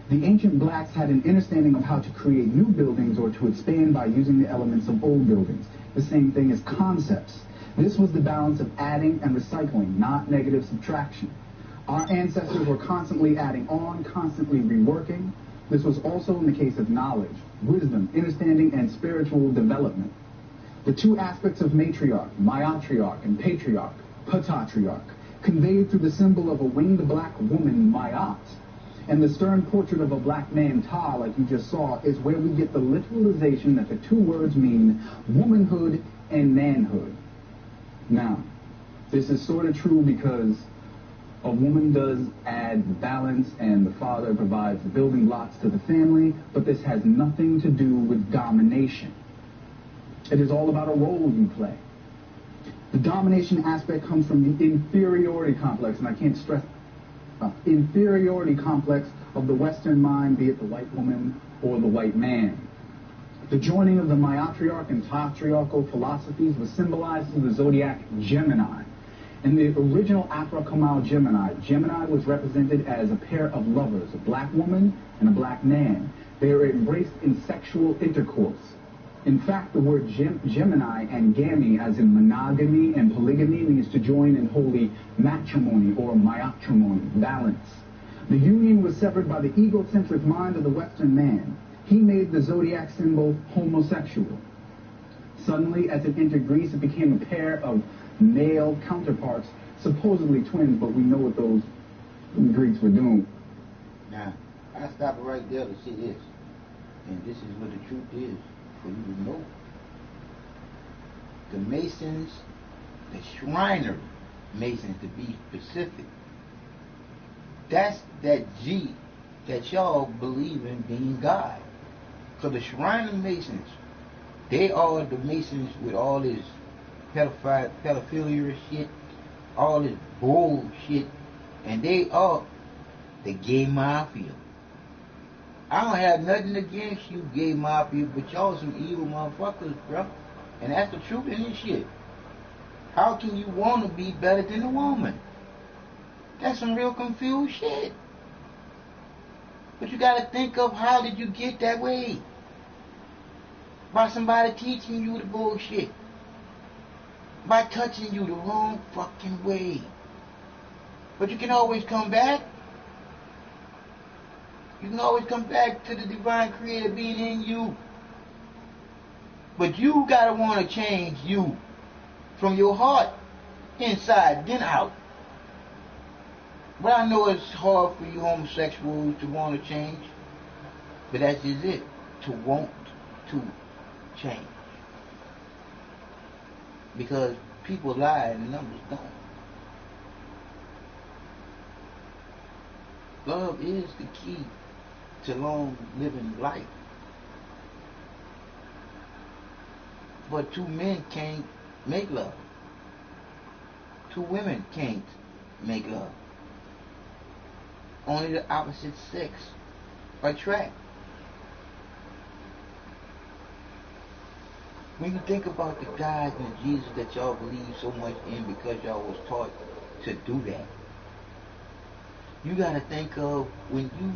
The ancient blacks had an understanding of how to create new buildings or to expand by using the elements of old buildings. The same thing as concepts. This was the balance of adding and recycling, not negative subtraction. Our ancestors were constantly adding on, constantly reworking. This was also in the case of knowledge, wisdom, understanding, and spiritual development. The two aspects of matriarch, myotriarch, and patriarch, patatriarch, conveyed through the symbol of a winged black woman, Mayat, and the stern portrait of a black man, tHE, like you just saw, is where we get the literalization that the two words mean womanhood and manhood. Now, this is sort of true because a woman does add balance and the father provides the building blocks to the family, but this has nothing to do with domination. It is all about a role you play. The domination aspect comes from the inferiority complex, and I can't stress inferiority complex of the Western mind, be it the white woman or the white man. The joining of the myotriarch and patriarchal philosophies was symbolized through the zodiac Gemini. In the original Afro-Kamal Gemini, Gemini was represented as a pair of lovers, a black woman and a black man. They are embraced in sexual intercourse. In fact, the word Gemini and Gami, as in monogamy and polygamy, means to join in holy matrimony or myatrimony, balance. The union was severed by the egocentric mind of the Western man. He made the zodiac symbol homosexual. Suddenly, as it entered Greece, it became a pair of male counterparts, supposedly twins, but we know what those Greeks were doing. Now, I stop right there to see this. And this is what the truth is, for you to know. The Masons, the Shriner Masons, to be specific, that's that G that y'all believe in being God. So the Shriner Masons, they are the Masons with all this pedophilia shit, all this bullshit, and they are the gay mafia. I don't have nothing against you gay mafia, but y'all some evil motherfuckers, bro. And that's the truth in this shit. How can you want to be better than a woman? That's some real confused shit. But you gotta think of, how did you get that way? By somebody teaching you the bullshit. By touching you the wrong fucking way. But you can always come back. You can always come back to the divine creator being in you. But you gotta want to change you from your heart, inside, then out. But I know it's hard for you homosexuals to want to change. But that's just it. To want to change. Because people lie and the numbers don't. Love is the key to long living life. But two men can't make love. Two women can't make love. Only the opposite sex attract. When you think about the God and Jesus that y'all believe so much in because y'all was taught to do that, you gotta think of when you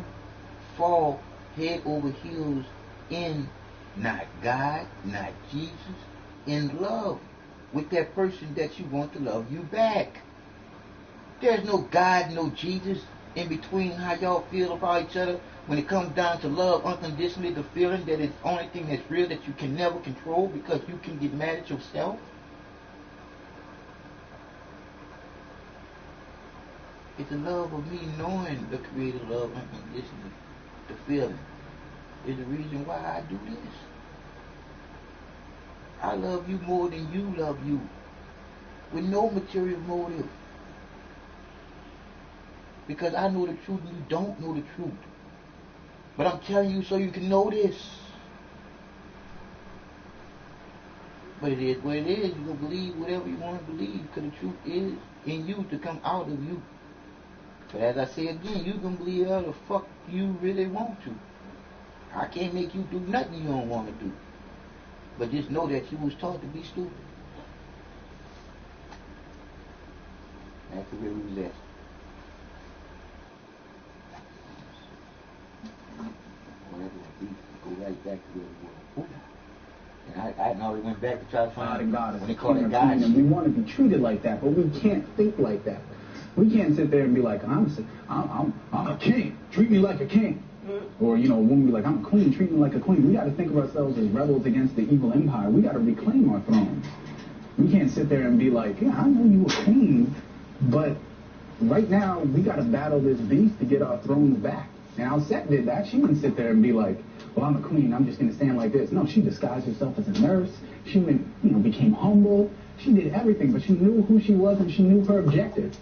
fall head over heels in not God, not Jesus, in love with that person that you want to love you back. There's no God, no Jesus in between how y'all feel about each other. When it comes down to love unconditionally, the feeling that it's the only thing that's real that you can never control because you can get mad at yourself. It's the love of me knowing the creator love unconditionally. The feeling is the reason why I do this. I love you more than you love you, with no material motive. Because I know the truth and you don't know the truth. But I'm telling you so you can know this. But it is what it is. You can believe whatever you want to believe because the truth is in you to come out of you. But as I say again, you can believe whatever the fuck you really want to. I can't make you do nothing you don't want to do. But just know that you was taught to be stupid. That's where we was at. Go right back to where we were. And I already went back to try to find God when they call it God. And we want to be treated like that, but we can't think like that. We can't sit there and be like, I'm a king. Treat me like a king. Or, you know, a woman be like, I'm a queen. Treat me like a queen. We got to think of ourselves as rebels against the evil empire. We got to reclaim our thrones. We can't sit there and be like, yeah, I know you a queen, but right now we got to battle this beast to get our thrones back. And Alcette did that. She wouldn't sit there and be like, well, I'm a queen, I'm just going to stand like this. No, she disguised herself as a nurse. She went, became humble. She did everything, but she knew who she was and she knew her objective.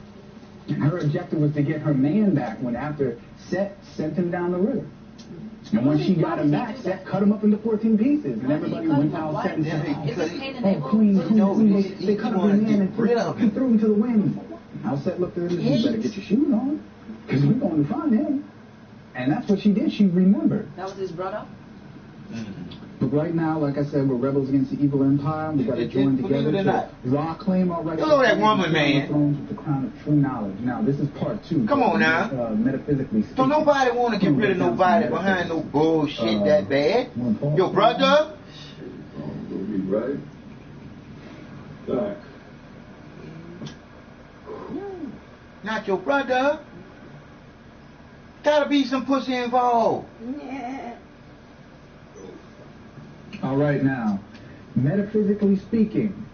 And her objective was to get her man back when after Set sent him down the river. And when she got him back, Set cut him up into 14 pieces. And everybody went out and said, oh, queen, they cut up her man and threw him to the wind. Alcette looked at him and said, you better get your shoes on, because we're going to find him. And that's what she did. She remembered. That was his brother? But right now, like I said, we're rebels against the evil empire. We got to join together to claim our rights. Hello, that woman, man. With the crown of true knowledge. Now, this is part 2. Come on now. Metaphysically speaking. So nobody want to get rid of nobody behind no bullshit that bad. Your brother? right back. Not your brother. Gotta be some pussy involved. Yeah. All right, now, metaphysically speaking,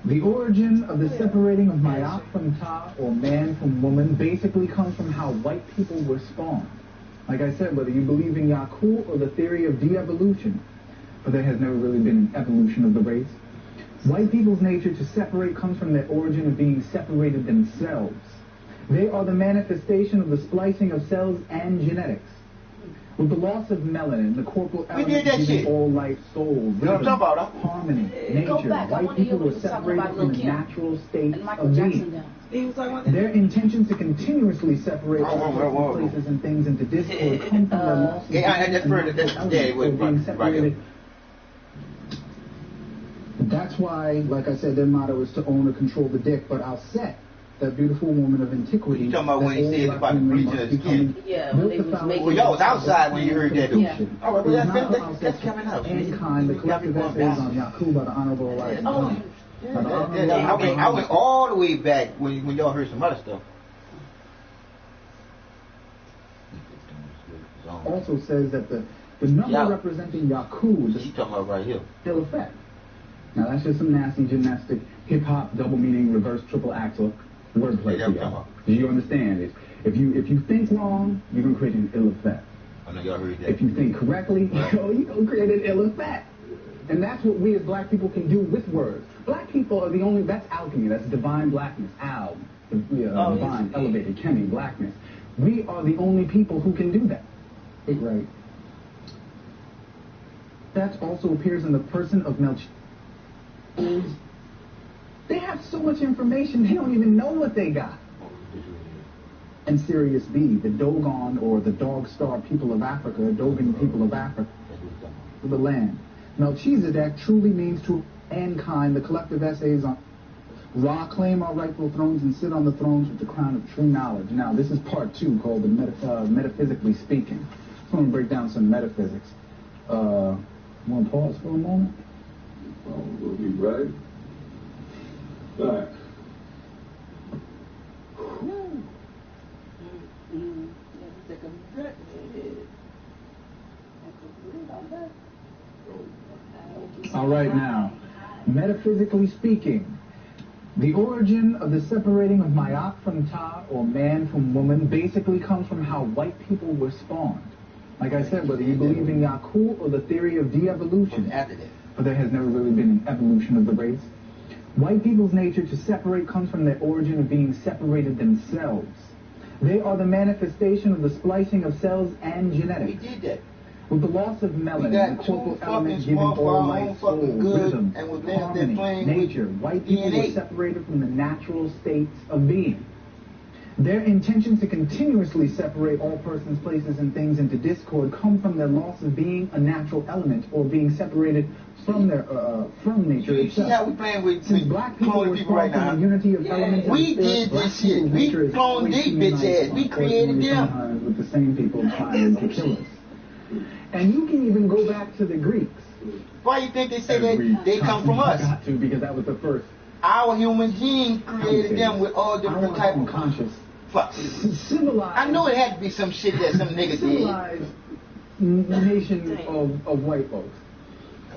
the origin of the separating of Ma'at from Ta, or man from woman, basically comes from how white people were spawned. Like I said, whether you believe in Yaku or the theory of de-evolution, but there has never really been an evolution of the race. White people's nature to separate comes from their origin of being separated themselves. They are the manifestation of the splicing of cells and genetics. With the loss of melanin, the corporal element giving all life soul, rhythm, harmony, nature, white people were separated from the natural states of being. Their intention to continuously separate all places and things into discord come from their loss of being separated. That's why, like I said, their motto is to own or control the dick, but I'll set that beautiful woman of antiquity. You talking about when he said about the bleaching of the skin? Yeah, when they was making. Well, y'all was outside when you heard that. Yeah. All right, well, that's coming up. Mankind, the collective essays on Yaku by the Honorable Elijah Muhammad. I went all the way back when y'all heard some other stuff. Also says that the number representing Yaku is you talking about right here. still effect. Now that's just some nasty gymnastic, hip-hop, double meaning, reverse triple axle wordplay. Do you understand? If you think wrong, you're going to create an ill effect. I know y'all heard that. If you think correctly, you're going to create an ill effect. And that's what we as black people can do with words. Black people are the only, that's alchemy, that's divine blackness, divine, elevated, chemi, blackness. We are the only people who can do that. Right. That also appears in the person of Melchizedek. They have so much information, they don't even know what they got. And Sirius B, the Dogon or the Dog Star people of Africa, Dogon people of Africa, the land. Melchizedek truly means to mankind, the collective essays on Ra claim our rightful thrones and sit on the thrones with the crown of true knowledge. Now, this is part 2 called the metaphysically speaking. So I'm going to break down some metaphysics. Want to pause for a moment? We'll be right back. All right, now, metaphysically speaking, the origin of the separating of Ma'at from Ta, or man from woman, basically comes from how white people were spawned. Like I said, whether you believe in Yaku or the theory of de-evolution, but there has never really been an evolution of the race. White people's nature to separate comes from their origin of being separated themselves. They are the manifestation of the splicing of cells and genetics. We did that. With the loss of melanin, the corporal element giving all life soul, rhythm, harmony, nature, white people were separated from the natural states of being. Their intention to continuously separate all persons, places, and things into discord come from their loss of being a natural element or being separated from their from nature itself. See how we playing with black people were people right now? Unity of elements. We did this shit. We cloned these bitch ass. We created them. With the same people trying to kill us. And you can even go back to the Greeks. Why you think they say that they come from us? Got to, because that was the first. Our human gene created them with all different type of conscious. Fuck. Civilized. I know it had to be some shit that some niggas civilized nation of white folks.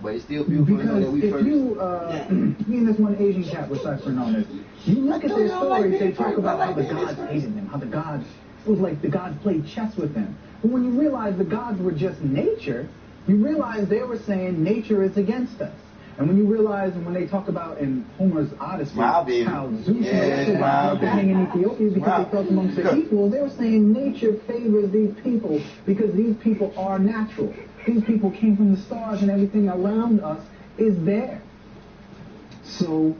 But it's still beautiful to know that we if first. Me and this one Asian cat was ciphering on this. You look at their stories, they talk about how the gods hated them, how the gods, it was like the gods played chess with them. But when you realize the gods were just nature, you realize they were saying nature is against us. And when you realize, when they talk about in Homer's Odyssey, how Zeus was happening in Ethiopia because they felt amongst their equals, they were saying nature favors these people because these people are natural. These people came from the stars and everything around us is there. So,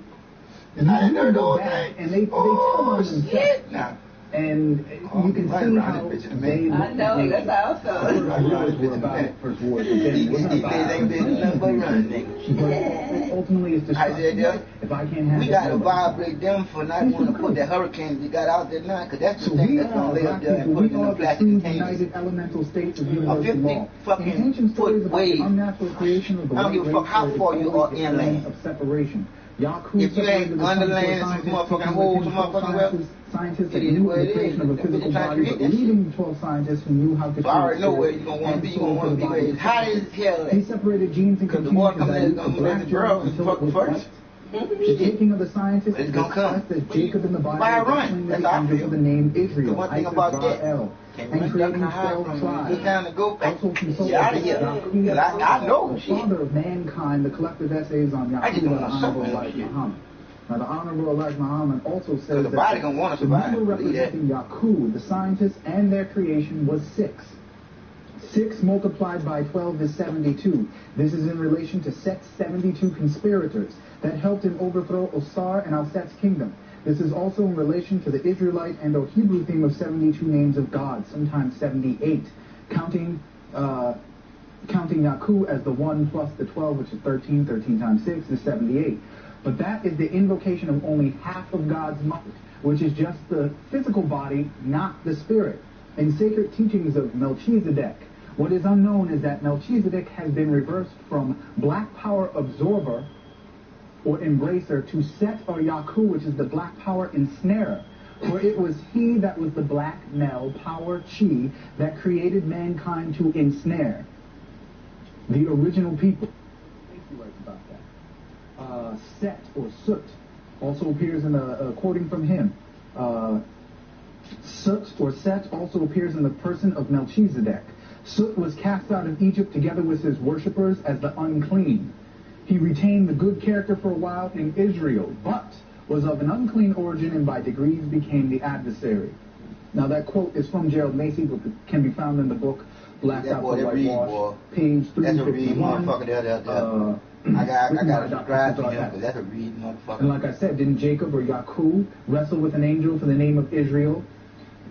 you go back and they tell us themselves. And you can see how they I know, that's how I felt. First war, but ultimately it's destruction. If I can't have we got to vibrate them for not wanting to put the hurricanes they got out there now, because that's the so thing that's going to lay up there and put it in the plastic containers. United elemental states of A universal 50 law. fucking foot wave. Unnatural creation of the I don't give a fuck how far you are inland. Of separation. If you ain't underland some motherfucking holes, some motherfucking well, scientists it is what it is. Of a physical body, but leading 12 scientists who knew how to. So I already know where you're gonna want to be. You're gonna want to be where it's hot as hell. He separated genes and because the water coming in is gonna let the girl fuck first. The taking of the scientists is gonna come. That Jacob in the Bible by a run. That's how I feel. The name Israel. The one thing about that. And creating 12 tribes. Get down and go back. Get out of here. I know. The father of mankind, the collected essays on Yahweh, the Honorable Elijah Muhammad. Now, the Honorable Elijah Muhammad also says that the number representing Yaku, the scientists, and their creation was 6. 6 multiplied by 12 is 72. This is in relation to Set's 72 conspirators that helped him overthrow Osar and Al-Set's kingdom. This is also in relation to the Israelite and or Hebrew theme of 72 names of God, sometimes 78, counting Yaku as the 1 plus the 12, which is 13. 13 times 6 is 78. But that is the invocation of only half of God's might, which is just the physical body, not the spirit. In sacred teachings of Melchizedek, what is unknown is that Melchizedek has been reversed from black power absorber or embracer to Set or Yaku, which is the black power ensnarer. For it was he that was the black Mel power chi that created mankind to ensnare the original people. He writes about that. Set or Soot also appears in a quoting from him. Soot or Set also appears in the person of Melchizedek. Soot was cast out of Egypt together with his worshippers as the unclean. He retained the good character for a while in Israel, but was of an unclean origin and by degrees became the adversary. Now that quote is from Gerald Macy, but can be found in the book Blacked Out for Whitewash, page 351. That's a read motherfucker there. I got to subscribe to him, because that's a read motherfucker. And like I said, didn't Jacob or Yaku wrestle with an angel for the name of Israel?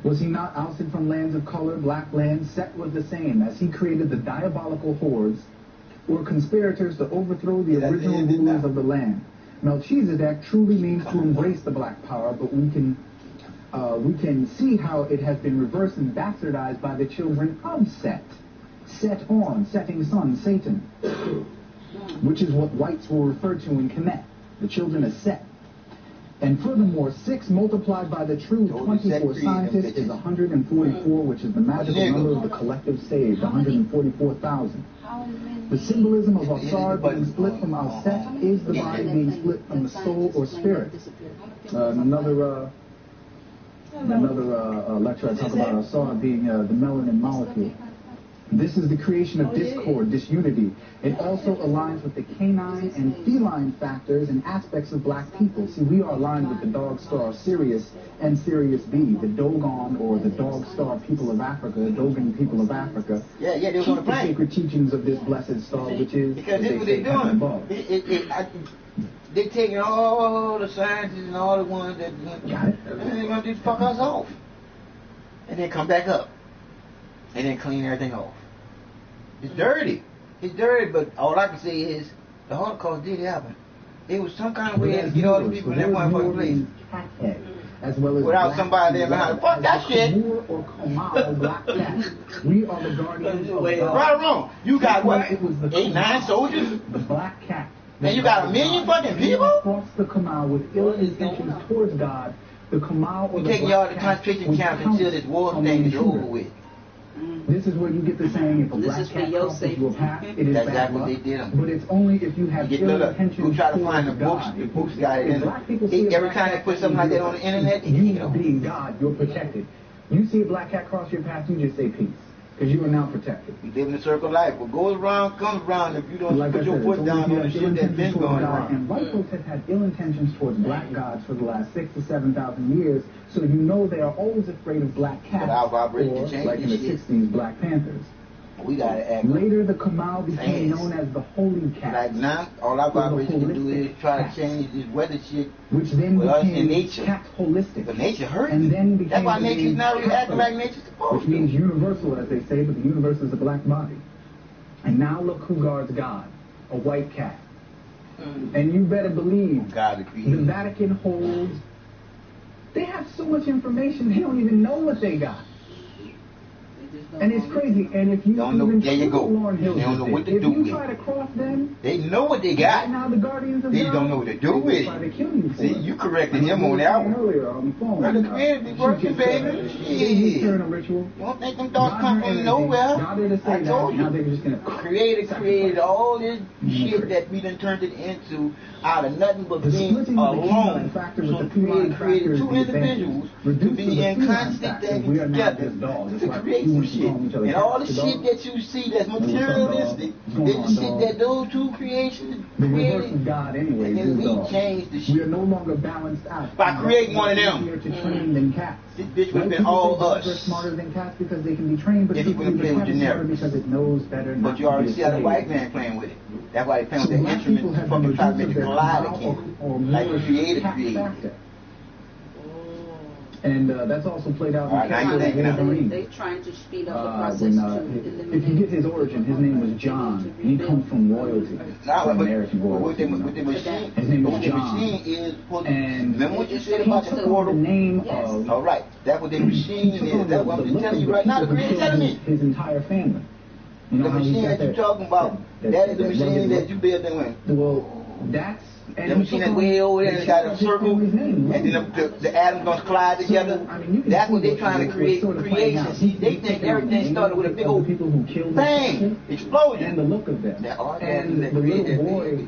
Was he not ousted from lands of color, black lands? Set was the same, as he created the diabolical hordes or conspirators to overthrow the original rulers of the land. Melchizedek truly means to embrace the black power, but we can see how it has been reversed and bastardized by the children of Set. Set on, setting sun, Satan, which is what whites will refer to in Kemet, the children of Set. And furthermore, 6 multiplied by the true 24 scientists is 144, which is the magical number of the collective saved, 144,000. The symbolism of Asar being split from Al-Set is the body being split from the soul or spirit. Another lecture I talk about Asar being the melanin molecule. This is the creation of discord, disunity. It also aligns with the canine and feline factors and aspects of black people. See, we are aligned with the dog star Sirius and Sirius B, the Dogon or the dog star people of Africa, the Dogon people of Africa. Yeah, they're going to the sacred teachings of this blessed star, which is because this is what they're doing. They're taking all the scientists and all the ones that they're going to fuck us off, and then come back up, and then clean everything off. It's dirty. It's dirty, but all I can say is the Holocaust did happen. It was some kind of way to get all the people in that one fucking place. As well as without somebody there behind. Fuck that shit. We are the guardians of right or wrong. You got what? 8, 9 soldiers? The black cat. And you got 1 million fucking people? Fought the Kamal with ill intentions towards God. The Kamal or the taking y'all to concentration camps until this war thing is over with. This is where you get the saying, if a black cat crosses your path, it is bad luck. But it's only if you have ill intentions who try to find the books, the books got it in it. Every time they put something like that on the internet, you being God, you're protected. You see a black cat cross your path, you just say peace. Because you are now protected. You live in a circle of life. What goes around comes around. If you don't put your foot down on the shit that's been going on. And white folks have had ill intentions towards black gods for the last 6,000 to 7,000 years, so you know they are always afraid of black cats, or like in the 60s, Black Panthers. We gotta act. Later, the Kamal became known as the holy cat. Like now, all our vibration can do is try to change this weather shit, which then with us in became nature. cat holistic. But nature hurt. And then became that's why nature's not really acting like nature's supposed which means universal, as they say, but the universe is a black body. And now look who guards God, a white cat. And you better believe the Vatican holds. They have so much information, they don't even know what they got. And it's crazy. And if you don't know, there you go. They don't know what to do with. If you try to cross them, they know what they got. Right now the guardians of they God, don't know what to do with it. See, you corrected him on that one. Earlier on the phone. Brother Creator be working, baby. Shit. You don't think them thoughts come from nowhere? I told you. Creator created all this shit that we done turned it into out of nothing but being alone. So Creator created two individuals to be in constant together to create some shit. And all the shit that you see that's materialistic is the shit that those two creations created. God anyway, and then we changed the shit. We are no longer balanced out. By creating one of them. To train than cats. This bitch would have been all us. They're smarter than cats because they can be trained, but if he wouldn't play with generics. Because it knows better. But you already see how the white man playing with it. That's why they playing with that instrument to fucking try to make it collide again. Like the creator created. And that's also played out in They're trying to speed up the process if you get his origin, his name was John. He comes from royalty, from American royalty. His name was John. And remember what you said about the portal? All right, that's what the machine is. That's what I'm telling you right now. The creator telling me. His entire family. The machine that you're talking about, that is the machine that you built them with. Well, that's... The machine that's way over there, it's got a circle, and then the atoms gonna collide together. That's what they're trying to create, creation. See, they think everything started with a big old bang, explosion. And the look of them. And the little boy,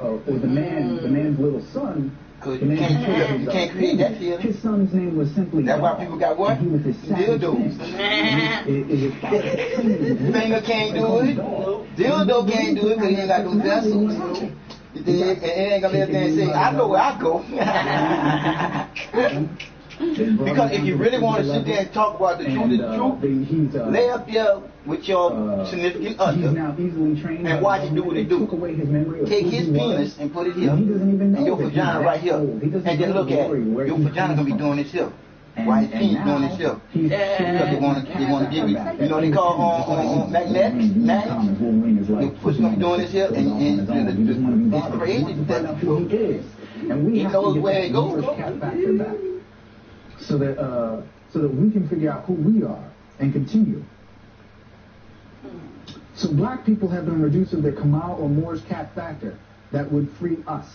or the man's little son, because you can't create that feeling. His son's name was simply that's why people got what? Dildos. Finger can't do it. Dildo can't do it because he ain't got no vessels. It ain't gonna let them say, I know where I go. Because if you really want to sit there and talk about the truth, lay up there with your significant other and watch it do what it do. Take his penis and put it here, and your vagina right here, and then look at it. Your vagina gonna be doing this here. Why his penis doing this here? Because they want to give you, you know they call on magnets. Your pussy gonna be doing this here, and it's crazy. He knows where it goes. So that we can figure out who we are and continue. So black people have been reduced to their Kamal or Moore's cat factor that would free us.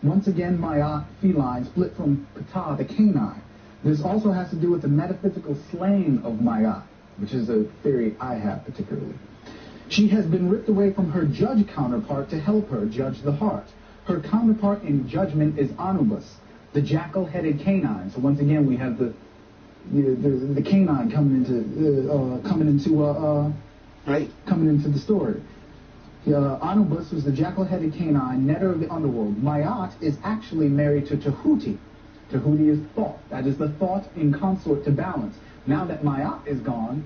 Once again, Ma'at, feline, split from Ptah, the canine. This also has to do with the metaphysical slaying of Ma'at, which is a theory I have particularly. She has been ripped away from her judge counterpart to help her judge the heart. Her counterpart in judgment is Anubis, the jackal-headed canine. So once again, we have the canine coming into the story. Anubis was the jackal-headed canine, netter of the underworld. Ma'at is actually married to tHE. tHE is thought. That is the thought in consort to balance. Now that Ma'at is gone,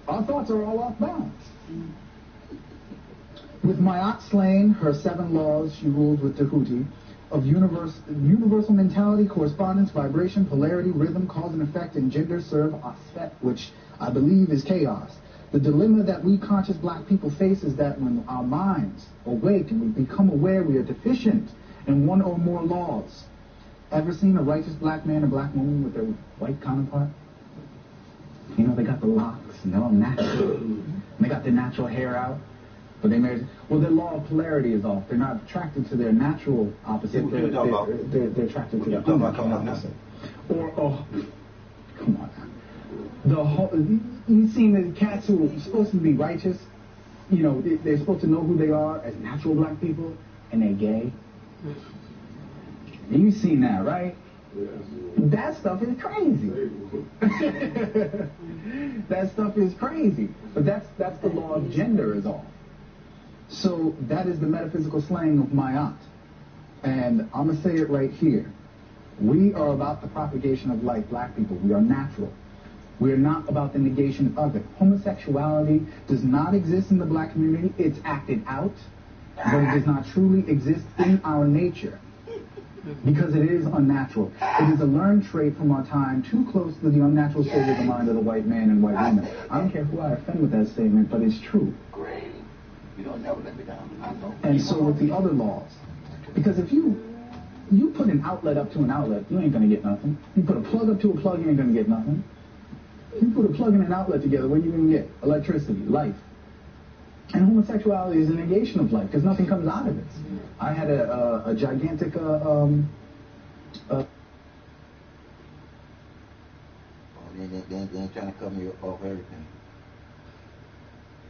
our thoughts are all off balance. With Ma'at slain, her 7 laws she ruled with tHE of universal mentality, correspondence, vibration, polarity, rhythm, cause and effect, and gender serve Aspet, which I believe is chaos. The dilemma that we conscious black people face is that when our minds awake and we become aware we are deficient in one or more laws. Ever seen a righteous black man or black woman with their white counterpart? You know, they got the locks and they're all natural. And they got their natural hair out. But they married. Well, their law of polarity is off. They're not attracted to their natural opposite. They're attracted to their unnatural opposite. Or, come on. You've seen the cats who are supposed to be righteous. You know, they're supposed to know who they are as natural black people, and they're gay. You've seen that, right? Yeah, that stuff is crazy. That stuff is crazy. But that's the law of gender is all. So that is the metaphysical slaying of Ma'at. And I'm going to say it right here. We are about the propagation of life, black people. We are natural. We're not about the negation of it. Homosexuality does not exist in the black community. It's acted out, but it does not truly exist in our nature because it is unnatural. It is a learned trait from our time, too close to the unnatural state of the mind of the white man and white woman. I don't care who I offend with that statement, but it's true. Great. You don't never let me down. I know. And so with the other laws, because if you put an outlet up to an outlet, you ain't gonna get nothing. You put a plug up to a plug, you ain't gonna get nothing. You put a plug and an outlet together, what are you gonna get? Electricity, life. And homosexuality is a negation of life, because nothing comes out of it. I had a gigantic Oh, they ain't trying to cut me off everything.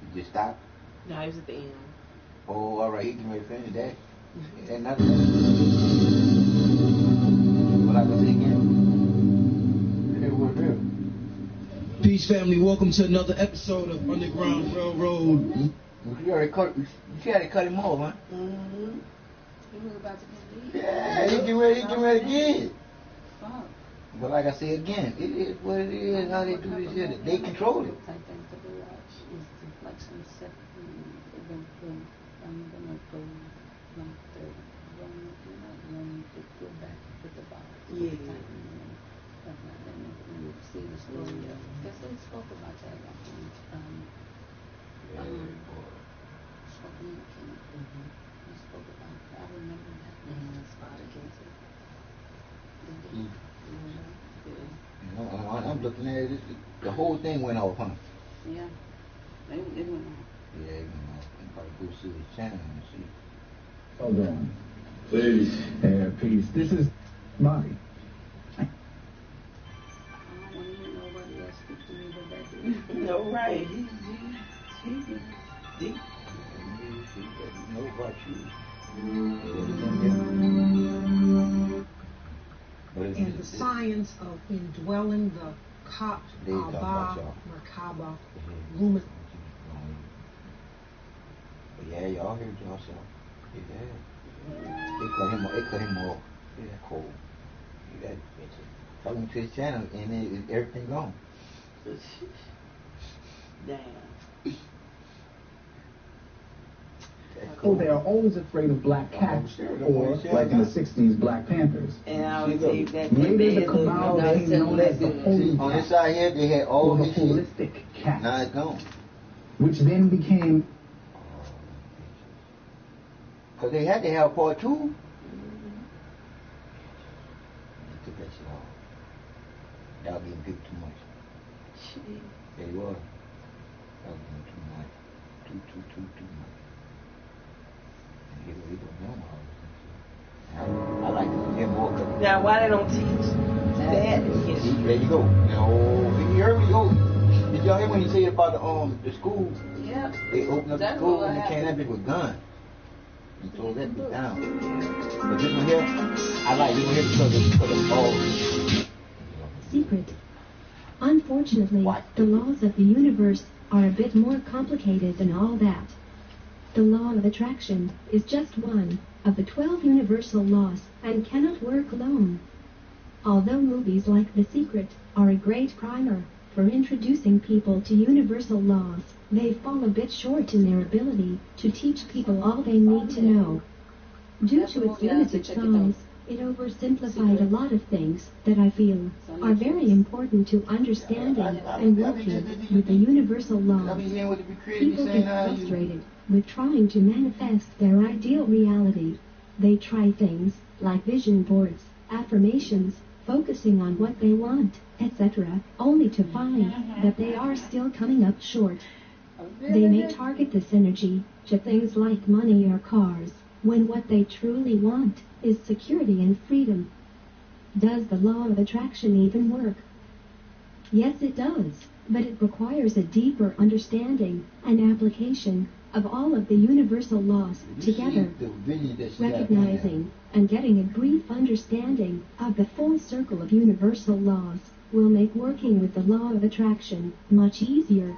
You just stop? No, it was at the end. Oh, all right, he can really finish that. And nothing. What I can say again? It was real. Peace, family. Welcome to another episode of Underground Railroad. You already cut him off, huh? Mm-hmm. He was about to get deep. Yeah, he get ready again. Fuck. But like I say again, it is what it is, how they do this here. They control it. I think the watch is the flexion set. I'm gonna go like the one to go back with the box. Yeah. Let me see the story of because they spoke about that spoken in the kingdom. They spoke about I remember that. Spotted cancer. You know, I'm looking at it. The whole thing went off, huh? Yeah. It went off. Yeah, it went off. I'm probably go see his channel and see. Hold on. Peace. Yeah, peace. This is Bobby. I don't want to hear nobody else speak to me but that dude. No, right. He's Deep. You know about you. And the science of indwelling the Ka'ba, Merkaba, Lumen. Yeah, y'all heard yourself. Yeah. They cut him off. Yeah, cold. He got talking to his channel and everything gone. Damn. Oh, they are always afraid of black cats, or, like in the 60s, Black Panthers. And I would say that Later, the Kamal became known as the holy on this cat, side here, they had all or the his shit. holistic cat, Now it's gone. which then became Because they had to have part two. They took that shit off. Y'all giving people too much. There you are. Y'all giving too much. Too much. And he don't know all this shit. I like to hear more. Now, why they don't teach that? There you go. Now, you heard me go. Did y'all hear when he said about the school? Yeah. They opened up the That's school what and they came at me with guns. He told that bitch down. But this one here, I like this one here because of all. Secret. Unfortunately, What? the laws of the universe are a bit more complicated than all that. The law of attraction is just one of the 12 universal laws and cannot work alone. Although movies like The Secret are a great primer for introducing people to universal laws, they fall a bit short in their ability to teach people all they need to know. Due to its limited size, it oversimplified a lot of things that I feel are very important to understanding and working with the universal laws. People get frustrated with trying to manifest their ideal reality. They try things like vision boards, affirmations, focusing on what they want, etc., only to find that they are still coming up short. They may target this energy to things like money or cars, when what they truly want is security and freedom. Does the law of attraction even work? Yes, it does, but it requires a deeper understanding and application of all of the universal laws together. Recognizing and getting a brief understanding of the full circle of universal laws will make working with the law of attraction much easier.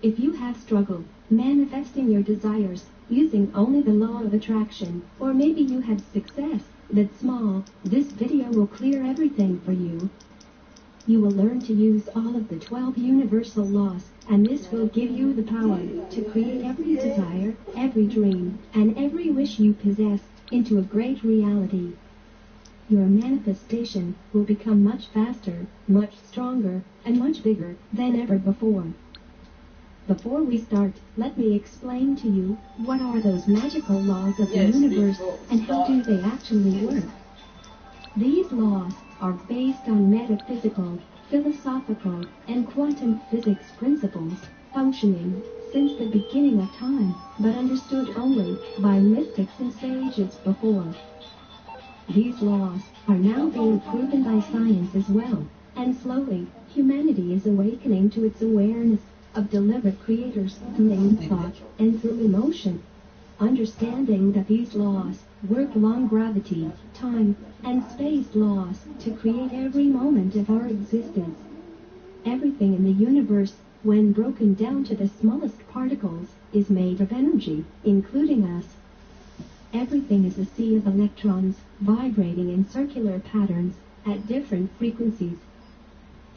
If you have struggled manifesting your desires using only the law of attraction, or maybe you had success that's small, this video will clear everything for you. you will learn to use all of the 12 universal laws, and this will give you the power to create every desire, every dream, and every wish you possess into a great reality. Your manifestation will become much faster, much stronger, and much bigger than ever before. Before we start, let me explain to you what are those magical laws of the universe and how do they actually work. These laws are based on metaphysical, philosophical, and quantum physics principles, functioning since the beginning of time, but understood only by mystics and sages before. These laws are now being proven by science as well, and slowly, humanity is awakening to its awareness of deliberate creators through thought and through emotion, understanding that these laws work along gravity, time, and space laws to create every moment of our existence. Everything in the universe, when broken down to the smallest particles, is made of energy, including us. Everything is a sea of electrons, vibrating in circular patterns, at different frequencies.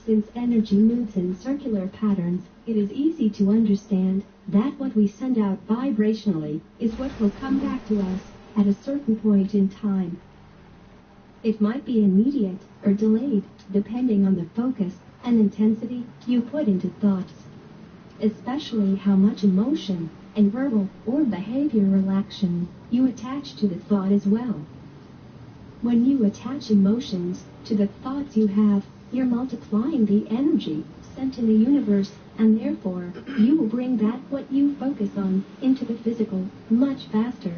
Since energy moves in circular patterns, it is easy to understand that what we send out vibrationally is what will come back to us at a certain point in time. It might be immediate or delayed, depending on the focus and intensity you put into thoughts, especially how much emotion and verbal or behavioral action you attach to the thought as well. When you attach emotions to the thoughts you have, you're multiplying the energy sent in the universe, and therefore, you will bring that what you focus on into the physical much faster.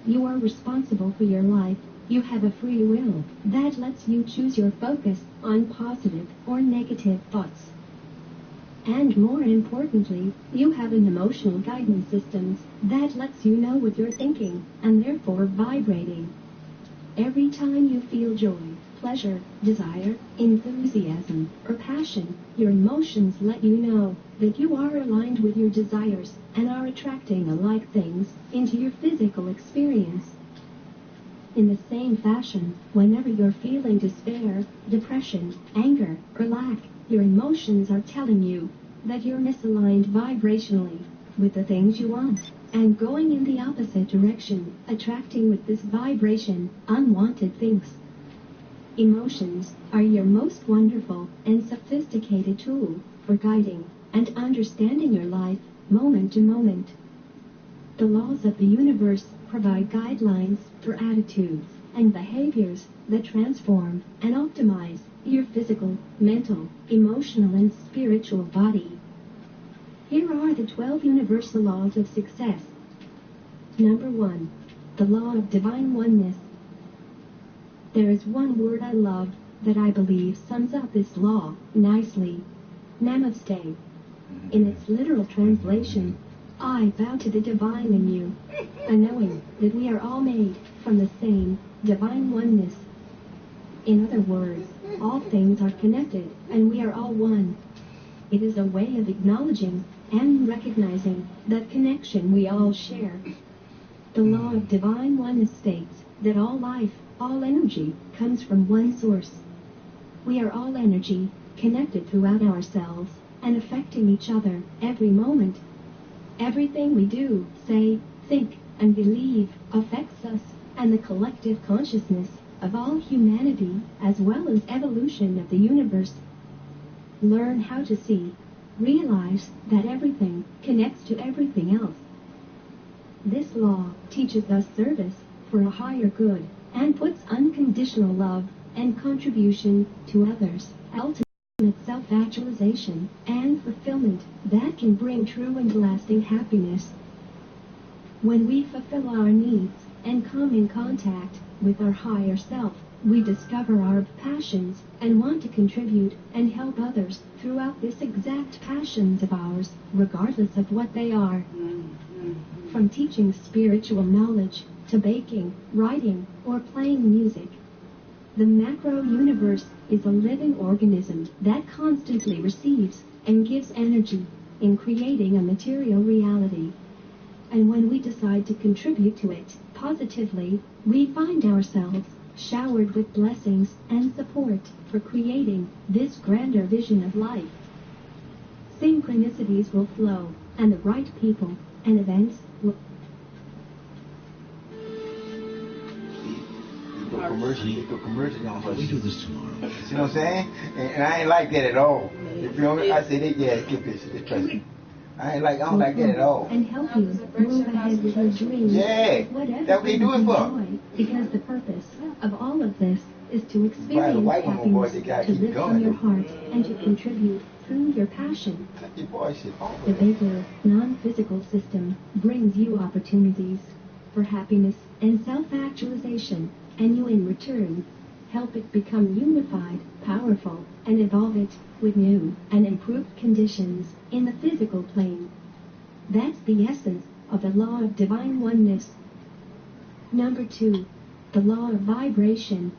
You are responsible for your life. You have a free will that lets you choose your focus on positive or negative thoughts. And more importantly, you have an emotional guidance system that lets you know what you're thinking, and therefore vibrating. Every time you feel joy, pleasure, desire, enthusiasm, or passion, your emotions let you know that you are aligned with your desires and are attracting alike things into your physical experience. In the same fashion, whenever you're feeling despair, depression, anger, or lack, your emotions are telling you that you're misaligned vibrationally with the things you want, and going in the opposite direction, attracting with this vibration unwanted things. Emotions are your most wonderful and sophisticated tool for guiding and understanding your life moment to moment. The laws of the universe provide guidelines for attitudes and behaviors that transform and optimize your physical, mental, emotional, and spiritual body. Here are the 12 universal laws of success. Number 1. The law of divine oneness. There is one word I love that I believe sums up this law nicely. Namaste. In its literal translation, I bow to the divine in you, and knowing that we are all made from the same divine oneness. In other words, all things are connected, and we are all one. It is a way of acknowledging and recognizing that connection we all share. The law of divine oneness states that all life, all energy, comes from one source. We are all energy, connected throughout ourselves, and affecting each other every moment. Everything we do, say, think, and believe affects us and the collective consciousness of all humanity, as well as evolution of the universe. Learn how to see, realize that everything connects to everything else. This law teaches us service for a higher good and puts unconditional love and contribution to others, ultimate self-actualization and fulfillment that can bring true and lasting happiness. When we fulfill our needs and come in contact with our higher self, we discover our passions and want to contribute and help others throughout this exact passions of ours, regardless of what they are. From teaching spiritual knowledge to baking, writing, or playing music. The macro universe is a living organism that constantly receives and gives energy in creating a material reality. And when we decide to contribute to it positively, we find ourselves showered with blessings and support for creating this grander vision of life. Synchronicities will flow, and the right people and events will... Commercial on her. We do this tomorrow. You know what I'm saying? And I ain't like that at all. You feel me? I said, yeah, skip this. Trust me. I don't like that at all. And help you move ahead with your dreams. Yeah, Whatever that's what they do it for. Joy, because the purpose of all of this is to experience white woman, boy, happiness, they gotta to keep live going. from your heart, and to contribute through your passion. The bigger, non-physical system brings you opportunities for happiness and self-actualization, and you in return help it become unified, powerful, and evolve it with new and improved conditions in the physical plane. That's the essence of the law of divine oneness. Number 2, the law of vibration.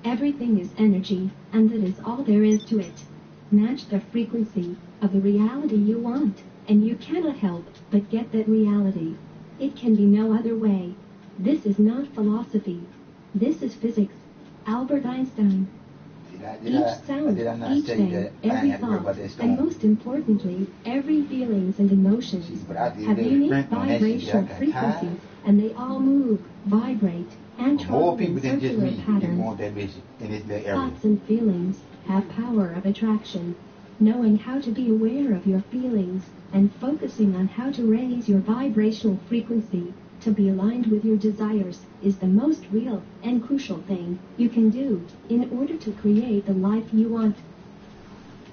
Everything is energy, and that is all there is to it. Match the frequency of the reality you want, and you cannot help but get that reality. It can be no other way. This is not philosophy. This is physics. Albert Einstein. Each sound, each thing, every thought, and most importantly, every feelings and emotions have unique vibrational frequencies, and they all move, vibrate, and travel in circular patterns. Thoughts and feelings have power of attraction. Knowing how to be aware of your feelings and focusing on how to raise your vibrational frequency to be aligned with your desires is the most real and crucial thing you can do in order to create the life you want.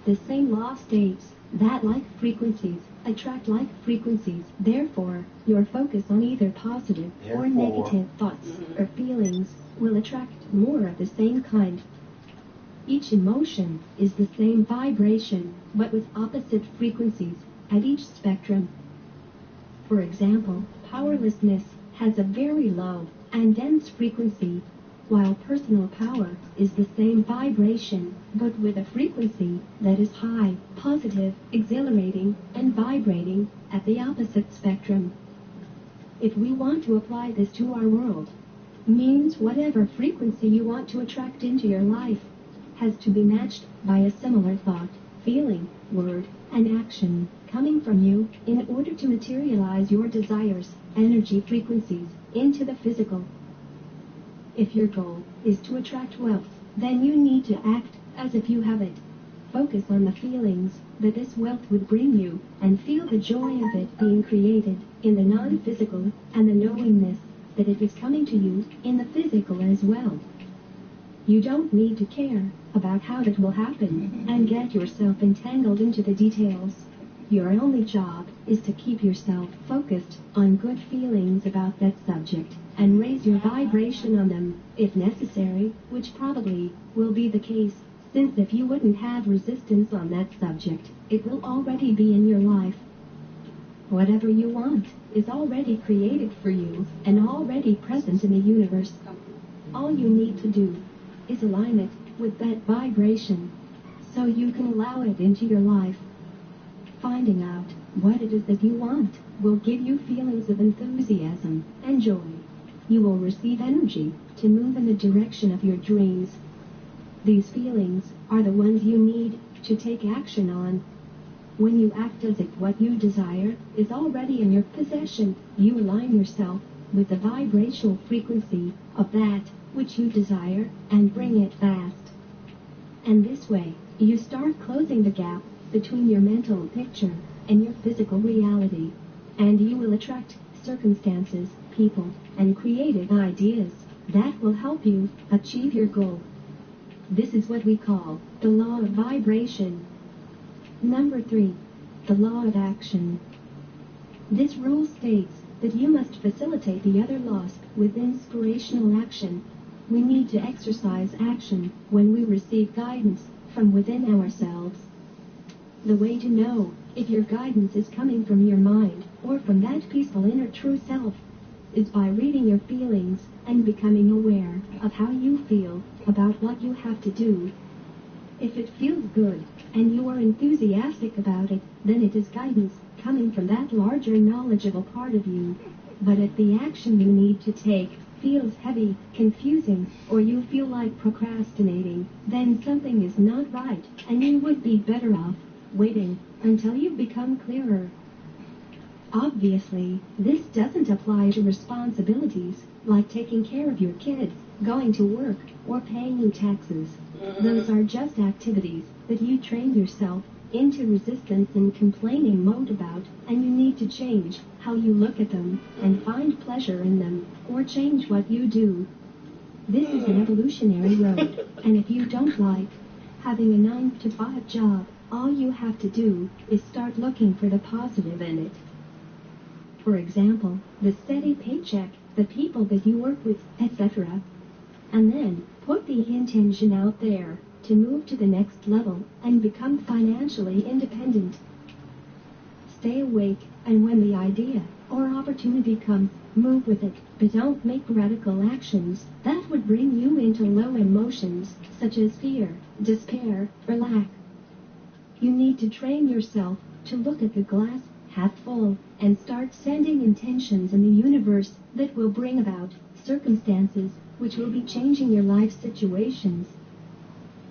The same law states that like frequencies attract like frequencies. Therefore, your focus on either positive or negative thoughts or feelings will attract more of the same kind. Each emotion is the same vibration, but with opposite frequencies at each spectrum. For example, powerlessness has a very low and dense frequency, while personal power is the same vibration, but with a frequency that is high, positive, exhilarating, and vibrating at the opposite spectrum. If we want to apply this to our world, means whatever frequency you want to attract into your life has to be matched by a similar thought, feeling, word, and action coming from you in order to materialize your desires, energy frequencies, into the physical. If your goal is to attract wealth, then you need to act as if you have it. Focus on the feelings that this wealth would bring you and feel the joy of it being created in the non-physical and the knowingness that it is coming to you in the physical as well. You don't need to care about how it will happen and get yourself entangled into the details. Your only job is to keep yourself focused on good feelings about that subject and raise your vibration on them, if necessary, which probably will be the case, since if you wouldn't have resistance on that subject, it will already be in your life. Whatever you want is already created for you and already present in the universe. All you need to do is align it with that vibration so you can allow it into your life. Finding out what it is that you want will give you feelings of enthusiasm and joy. You will receive energy to move in the direction of your dreams. These feelings are the ones you need to take action on. When you act as if what you desire is already in your possession, you align yourself with the vibrational frequency of that which you desire and bring it fast. And this way, you start closing the gap between your mental picture and your physical reality, and you will attract circumstances, people, and creative ideas that will help you achieve your goal. This is what we call the law of vibration. Number 3, the law of action. This rule states that you must facilitate the other laws with inspirational action. We need to exercise action when we receive guidance from within ourselves. The way to know if your guidance is coming from your mind or from that peaceful inner true self is by reading your feelings and becoming aware of how you feel about what you have to do. If it feels good and you are enthusiastic about it, then it is guidance coming from that larger knowledgeable part of you. But if the action you need to take feels heavy, confusing, or you feel like procrastinating, then something is not right, and you would be better off waiting until you become clearer. Obviously, this doesn't apply to responsibilities like taking care of your kids, going to work, or paying your taxes. Those are just activities that you train yourself into resistance and complaining mode about, and you need to change how you look at them and find pleasure in them, or change what you do. This is an evolutionary road, and if you don't like having a 9-to-5 job, all you have to do is start looking for the positive in it. For example, the steady paycheck, the people that you work with, etc. And then put the intention out there to move to the next level and become financially independent. Stay awake, and when the idea or opportunity comes, move with it, but don't make radical actions that would bring you into low emotions, such as fear, despair, or lack. You need to train yourself to look at the glass half full and start sending intentions in the universe that will bring about circumstances which will be changing your life situations.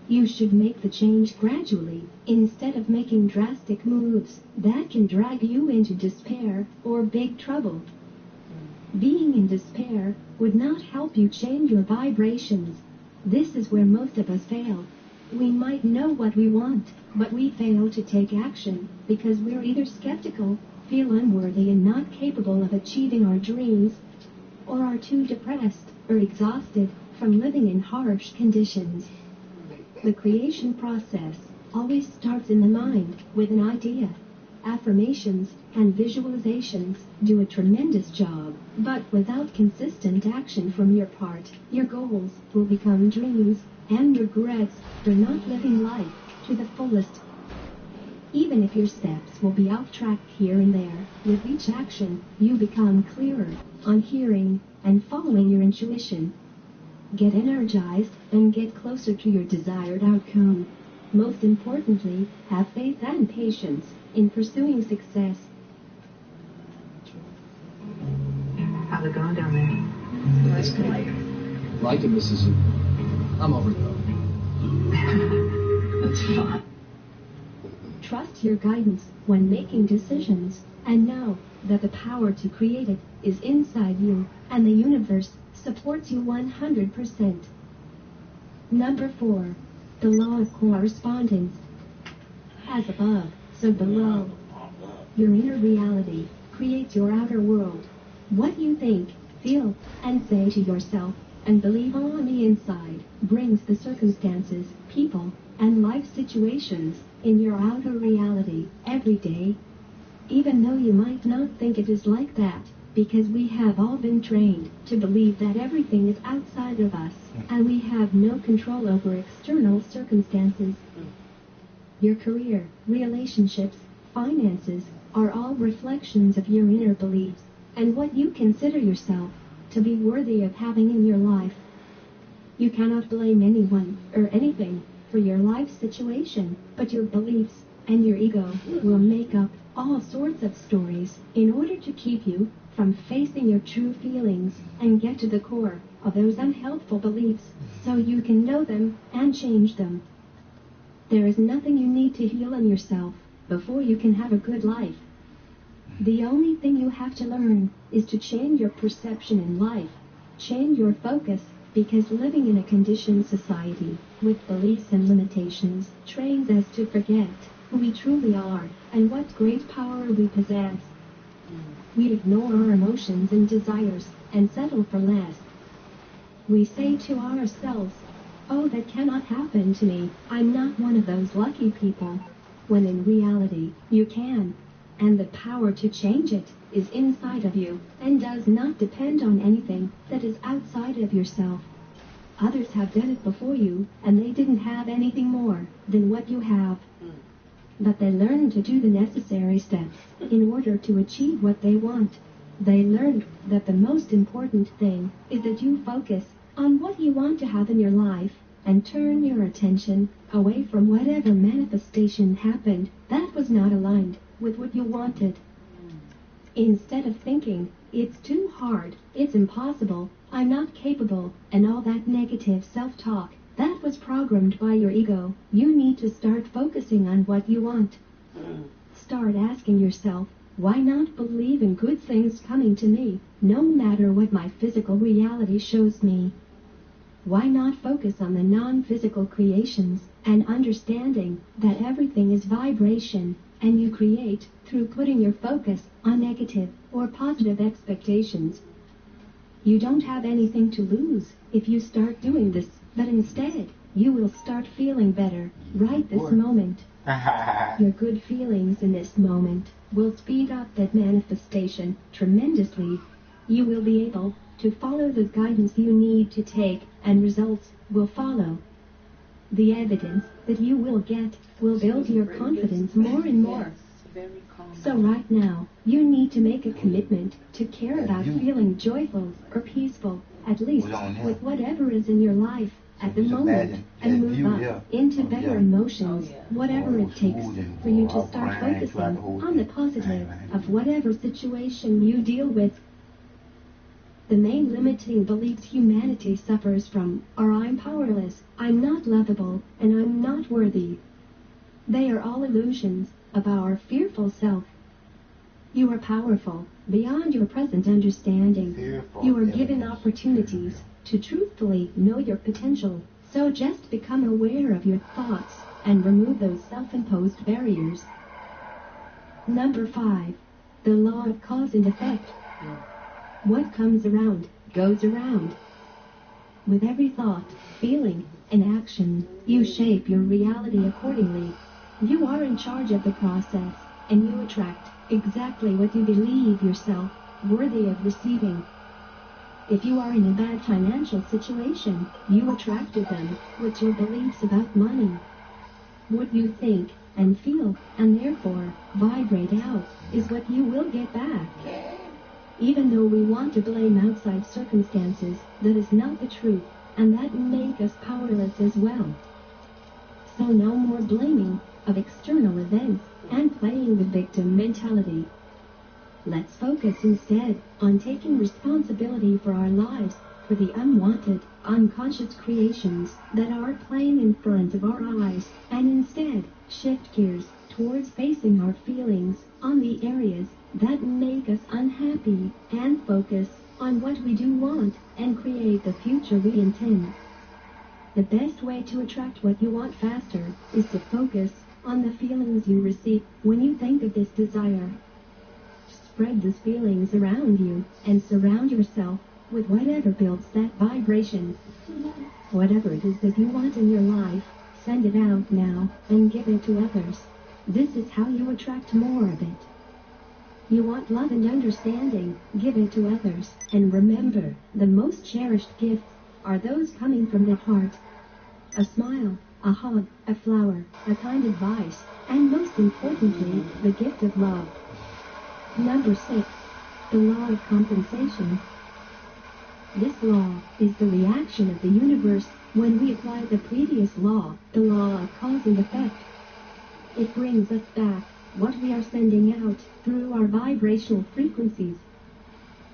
You should make the change gradually, instead of making drastic moves that can drag you into despair or big trouble. Being in despair would not help you change your vibrations. This is where most of us fail. We might know what we want, but we fail to take action because we're either skeptical, feel unworthy and not capable of achieving our dreams, or are too depressed or exhausted from living in harsh conditions. The creation process always starts in the mind with an idea. Affirmations and visualizations do a tremendous job, but without consistent action from your part, your goals will become dreams and regrets for not living life to the fullest. Even if your steps will be off track here and there, with each action you become clearer on hearing and following your intuition. Get energized and get closer to your desired outcome. Most importantly, have faith and patience in pursuing success. How's it going down there? That's great. Like it, Mrs. I'm over it though. That's fun. Trust your guidance when making decisions, and know that the power to create it is inside you, and the universe supports you 100%. Number 4. The law of correspondence. As above, so below. Your inner reality creates your outer world. What you think, feel, and say to yourself, and believe on the inside, brings the circumstances, people, and life situations in your outer reality every day. Even though you might not think it is like that, because we have all been trained to believe that everything is outside of us, and we have no control over external circumstances. Your career, relationships, finances are all reflections of your inner beliefs, and what you consider yourself to be worthy of having in your life. You cannot blame anyone or anything for your life situation, but your beliefs and your ego will make up all sorts of stories in order to keep you from facing your true feelings and get to the core of those unhelpful beliefs so you can know them and change them. There is nothing you need to heal in yourself before you can have a good life. The only thing you have to learn is to change your perception in life, change your focus, because living in a conditioned society with beliefs and limitations trains us to forget who we truly are and what great power we possess. We ignore our emotions and desires and settle for less. We say to ourselves, "Oh, that cannot happen to me. I'm not one of those lucky people," when in reality, you can. And the power to change it is inside of you and does not depend on anything that is outside of yourself. Others have done it before you, and they didn't have anything more than what you have. But they learned to do the necessary steps in order to achieve what they want. They learned that the most important thing is that you focus on what you want to have in your life and turn your attention away from whatever manifestation happened that was not aligned with what you wanted. Instead of thinking It's too hard, it's impossible, I'm not capable, and all that negative self-talk. That was programmed by your ego. You need to start focusing on what you want. Start asking yourself, why not believe in good things coming to me, no matter what my physical reality shows me? Why not focus on the non-physical creations, and understanding that everything is vibration, and you create through putting your focus on negative or positive expectations. You don't have anything to lose if you start doing this, but instead, you will start feeling better right this moment. Your good feelings in this moment will speed up that manifestation tremendously. You will be able to follow the guidance you need to take, and results will follow. The evidence that you will get will build your confidence more and more. So right now, you need to make a commitment to care about feeling joyful or peaceful, at least with whatever is in your life at the moment, and move up into better emotions, whatever it takes for you to start focusing on the positive of whatever situation you deal with. The main limiting beliefs humanity suffers from are I'm powerless, I'm not lovable, and I'm not worthy. They are all illusions of our fearful self. You are powerful beyond your present understanding. You are given opportunities to truthfully know your potential, so just become aware of your thoughts and remove those self-imposed barriers. Number 5. The law of cause and effect. What comes around, goes around. With every thought, feeling, and action, you shape your reality accordingly. You are in charge of the process, and you attract exactly what you believe yourself worthy of receiving. If you are in a bad financial situation, you attracted them with your beliefs about money. What you think and feel, and therefore vibrate out, is what you will get back. Even though we want to blame outside circumstances, that is not the truth, and that make us powerless as well. So no more blaming of external events and playing the victim mentality. Let's focus instead on taking responsibility for our lives, for the unwanted, unconscious creations that are playing in front of our eyes, and instead shift gears towards facing our feelings on the areas that make us unhappy, and focus on what we do want and create the future we intend. The best way to attract what you want faster is to focus on the feelings you receive when you think of this desire. Spread these feelings around you and surround yourself with whatever builds that vibration. Whatever it is that you want in your life, send it out now and give it to others. This is how you attract more of it. You want love and understanding, give it to others. And remember, the most cherished gifts are those coming from the heart. A smile, a hug, a flower, a kind advice, and most importantly, the gift of love. Number 6. The law of compensation. This law is the reaction of the universe when we apply the previous law, the law of cause and effect. It brings us back what we are sending out through our vibrational frequencies.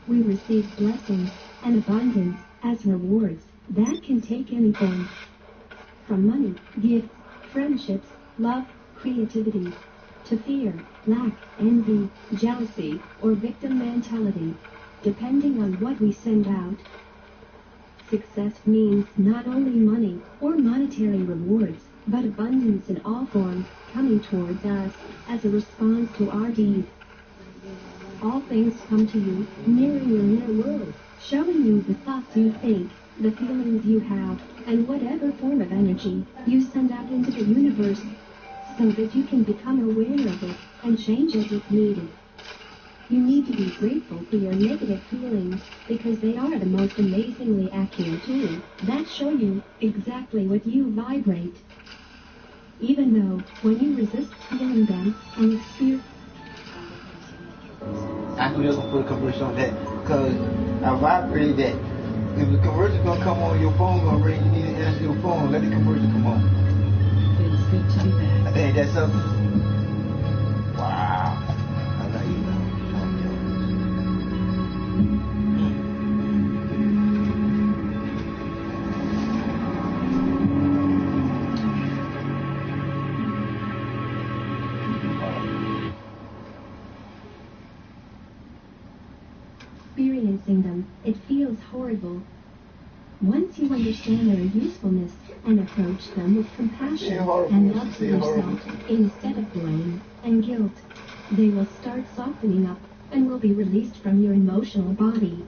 We receive blessings and abundance as rewards that can take anything from money, gifts, friendships, love, creativity, to fear, lack, envy, jealousy, or victim mentality, depending on what we send out. Success means not only money or monetary rewards, but abundance in all forms coming towards us as a response to our deeds. All things come to you, mirroring your inner world, showing you the thoughts you think, the feelings you have, and whatever form of energy you send out into the universe, so that you can become aware of it and change it if needed. You need to be grateful for your negative feelings, because they are the most amazingly accurate tool that show you exactly what you vibrate. Even though, when you resist feeling them and experience... I knew they were going to put a commercial on that, because I vibrated that. If the commercial going to come on, your phone going to ring, you need to answer your phone, let the commercial come on. Feels good to be back. Ain't that something? Wow. I like you. evil. Once you understand their usefulness and approach them with compassion and love for yourself instead of blame and guilt, they will start softening up and will be released from your emotional body.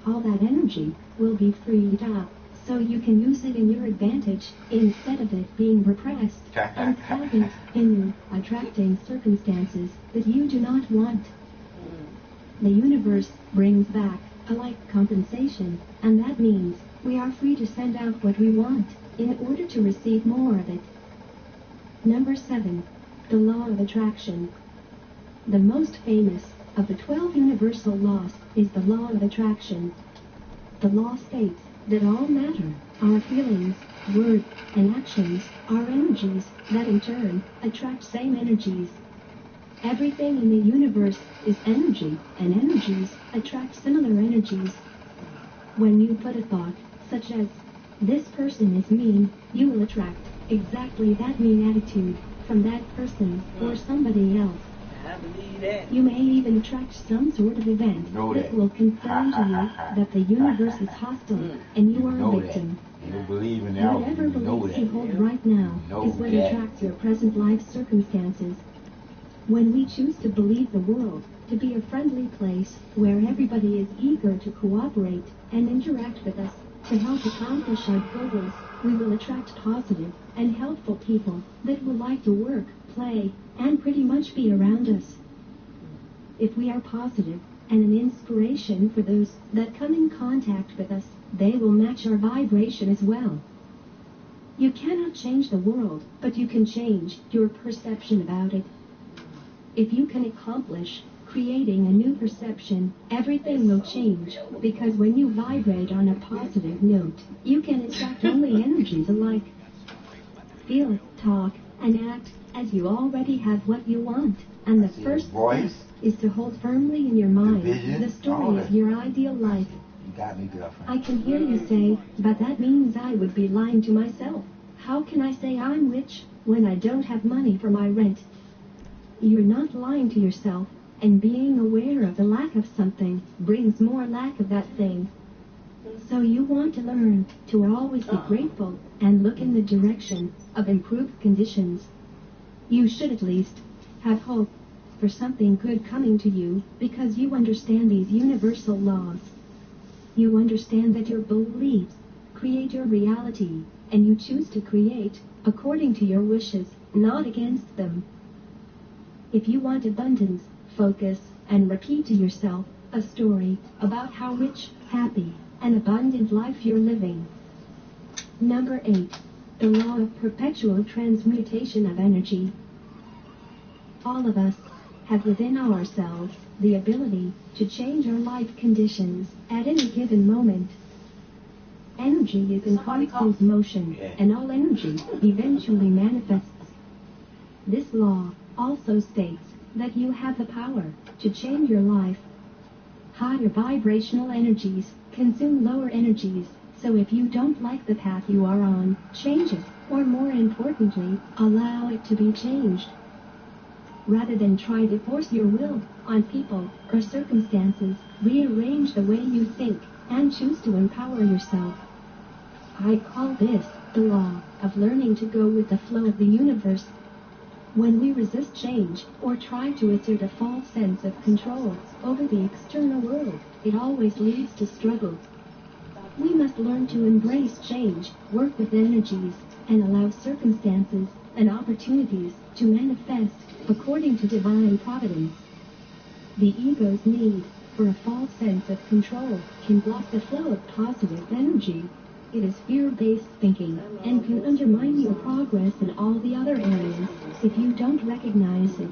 All that energy will be freed up, so you can use it in your advantage instead of it being repressed and stagnant in you, attracting circumstances that you do not want. The universe brings back a like compensation, and that means we are free to send out what we want in order to receive more of it. Number 7. The law of attraction. The most famous of the 12 universal laws is the law of attraction. The law states that all matter, our feelings, words, and actions, are energies that in turn attract same energies. Everything in the universe is energy, and energies attract similar energies. When you put a thought, such as, "This person is mean," you will attract exactly that mean attitude from that person or somebody else. I believe that. You may even attract some sort of event that will confirm to you that the universe is hostile and you are a victim. You believe in Whatever beliefs you hold right now is what attracts your present life circumstances. When we choose to believe the world to be a friendly place where everybody is eager to cooperate and interact with us to help accomplish our goals, we will attract positive and helpful people that will like to work, play, and pretty much be around us. If we are positive and an inspiration for those that come in contact with us, they will match our vibration as well. You cannot change the world, but you can change your perception about it. If you can accomplish creating a new perception, everything will change, because when you vibrate on a positive note, you can attract only energies alike. Feel, talk, and act as you already have what you want, and the first step is to hold firmly in your mind the story of your ideal life. I can hear you say, "But that means I would be lying to myself. How can I say I'm rich when I don't have money for my rent?" You're not lying to yourself, and being aware of the lack of something brings more lack of that thing. So you want to learn to always be grateful and look in the direction of improved conditions. You should at least have hope for something good coming to you because you understand these universal laws. You understand that your beliefs create your reality, and you choose to create according to your wishes, not against them. If you want abundance, focus and repeat to yourself a story about how rich, happy, and abundant life you're living. Number 8. The law of perpetual transmutation of energy. All of us have within ourselves the ability to change our life conditions at any given moment. Energy is in constant motion, and all energy eventually manifests. This law also states that you have the power to change your life. Higher vibrational energies consume lower energies, so if you don't like the path you are on, change it, or more importantly, allow it to be changed. Rather than try to force your will on people or circumstances, rearrange the way you think and choose to empower yourself. I call this the law of learning to go with the flow of the universe. When we resist change or try to assert a false sense of control over the external world, it always leads to struggle. We must learn to embrace change, work with energies, and allow circumstances and opportunities to manifest according to divine providence. The ego's need for a false sense of control can block the flow of positive energy. It is fear-based thinking and can undermine your progress in all the other areas if you don't recognize it.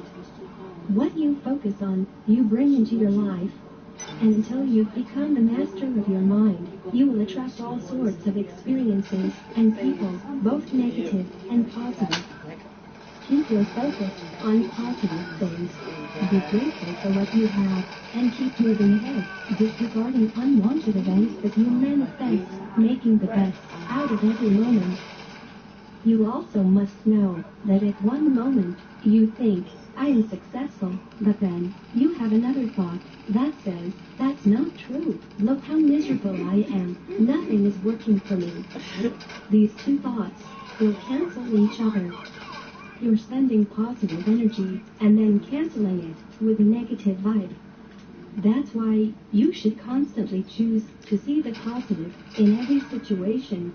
What you focus on, you bring into your life. And until you've become the master of your mind, you will attract all sorts of experiences and people, both negative and positive. Keep your focus on positive things. Be grateful for what you have, and keep moving ahead, disregarding unwanted events that you manifest, making the best out of every moment. You also must know that at one moment you think I am successful, but then, you have another thought that says, that's not true. Look how miserable I am. Nothing is working for me. These two thoughts will cancel each other. You're sending positive energy and then canceling it with a negative vibe. That's why you should constantly choose to see the positive in every situation.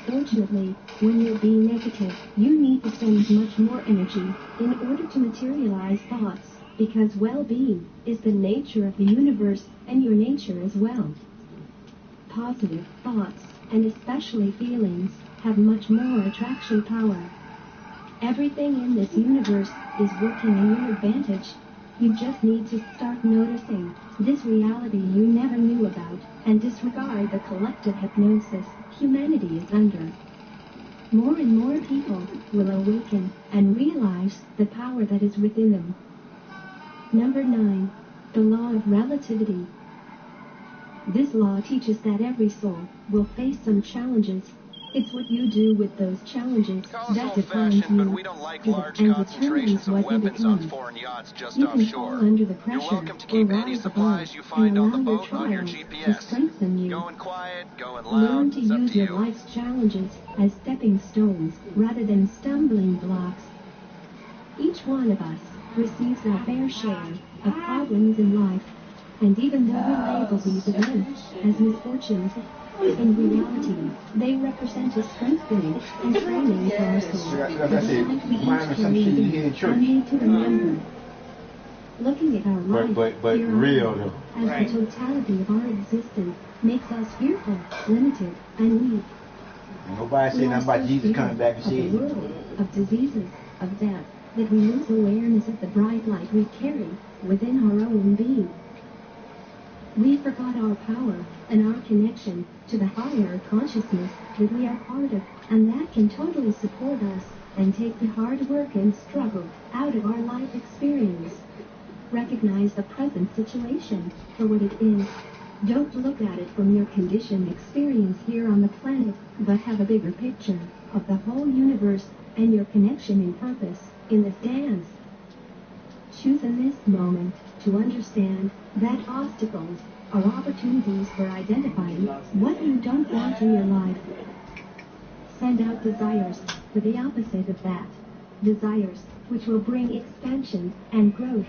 Fortunately, when you're being negative, you need to send much more energy in order to materialize thoughts, because well-being is the nature of the universe and your nature as well. Positive thoughts, and especially feelings, have much more attraction power. Everything in this universe is working in your advantage. You just need to start noticing this reality you never knew about and disregard the collective hypnosis humanity is under. More and more people will awaken and realize the power that is within them. Number 9. The law of relativity. This law teaches that every soul will face some challenges. It's what you do with those challenges that defines you, but we don't like large and concentrations determines of what you weapons on become. foreign yachts just You can offshore. fall under the pressure, You're welcome to keep or any rise supplies above, you find and on the allow boat on your trials to GPS. strengthen you. Going quiet, going Learn loud, to it's up use to your you. life's challenges as stepping stones rather than stumbling blocks. Each one of us receives our fair share of problems in life, and even though we label these events as misfortunes, in reality, they represent a strengthening and training for our soul. We need to remember, looking at our life but here real on though. as the totality of our existence makes us fearful, limited, and weak. Nobody say nothing about Jesus coming back and saving you. Of diseases, of death, that we lose awareness of the bright light we carry within our own being. We forgot our power and our connection to the higher consciousness that we are part of, and that can totally support us and take the hard work and struggle out of our life experience. Recognize the present situation for what it is. Don't look at it from your conditioned experience here on the planet, but have a bigger picture of the whole universe and your connection and purpose in this dance. Choose in this moment to understand that obstacles are opportunities for identifying what you don't want in your life. Send out desires for the opposite of that. Desires which will bring expansion and growth.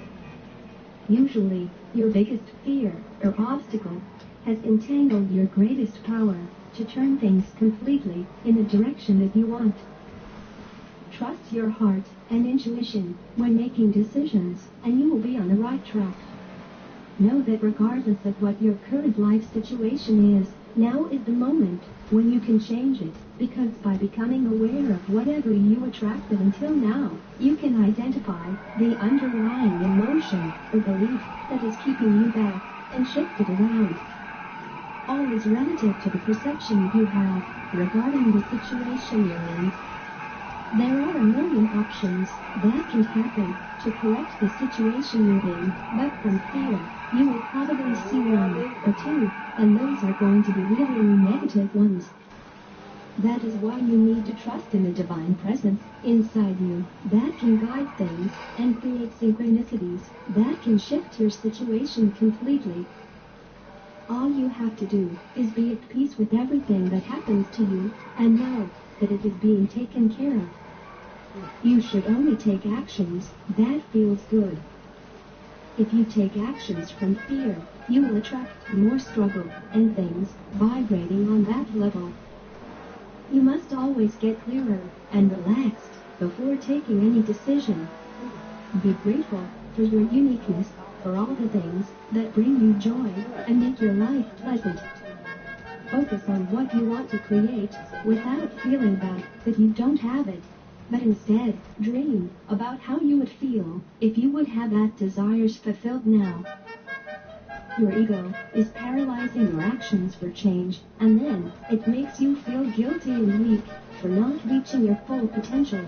Usually, your biggest fear or obstacle has entangled your greatest power to turn things completely in the direction that you want. Trust your heart and intuition when making decisions, and you will be on the right track. Know that regardless of what your current life situation is, now is the moment when you can change it, because by becoming aware of whatever you attracted until now, you can identify the underlying emotion or belief that is keeping you back and shift it around. All is relative to the perception you have regarding the situation you're in. There are a million options that can happen to correct the situation you're in, but from fear, you will probably see one or two, and those are going to be really negative ones. That is why you need to trust in the divine presence inside you that can guide things and create synchronicities that can shift your situation completely. All you have to do is be at peace with everything that happens to you and know that it is being taken care of. You should only take actions that feels good. If you take actions from fear, you will attract more struggle and things vibrating on that level. You must always get clearer and relaxed before taking any decision. Be grateful for your uniqueness, for all the things that bring you joy and make your life pleasant. Focus on what you want to create without feeling bad that you don't have it. But instead, dream about how you would feel if you would have that desires fulfilled now. Your ego is paralyzing your actions for change, and then it makes you feel guilty and weak for not reaching your full potential.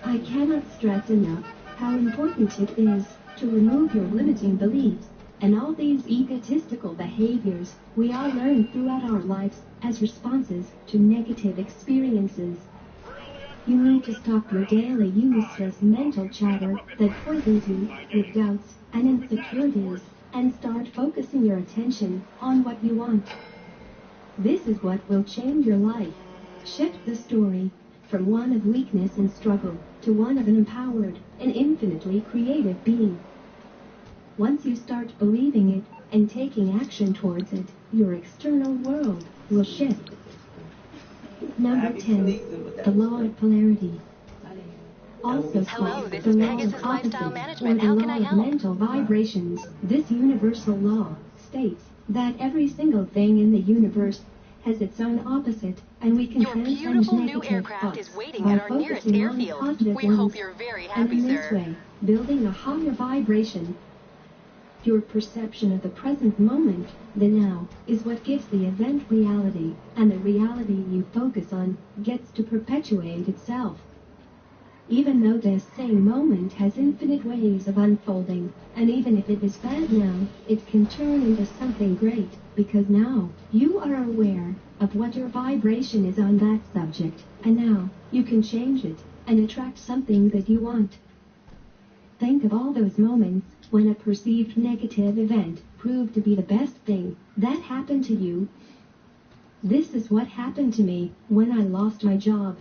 I cannot stress enough how important it is to remove your limiting beliefs and all these egotistical behaviors we all learn throughout our lives as responses to negative experiences. You need to stop your daily useless mental chatter that poisons you with doubts and insecurities and start focusing your attention on what you want. This is what will change your life. Shift the story from one of weakness and struggle to one of an empowered and infinitely creative being. Once you start believing it and taking action towards it, your external world will shift. Number 10, the law of polarity. Also called the law of opposites or the law of mental vibrations. This universal law states that every single thing in the universe has its own opposite, and we can transcend negative thoughts by focusing on positive ones, and in this way, building a higher vibration. Your perception of the present moment, the now, is what gives the event reality, and the reality you focus on gets to perpetuate itself. Even though this same moment has infinite ways of unfolding, and even if it is bad now, it can turn into something great, because now you are aware of what your vibration is on that subject, and now you can change it and attract something that you want. Think of all those moments when a perceived negative event proved to be the best thing that happened to you. This is what happened to me when I lost my job.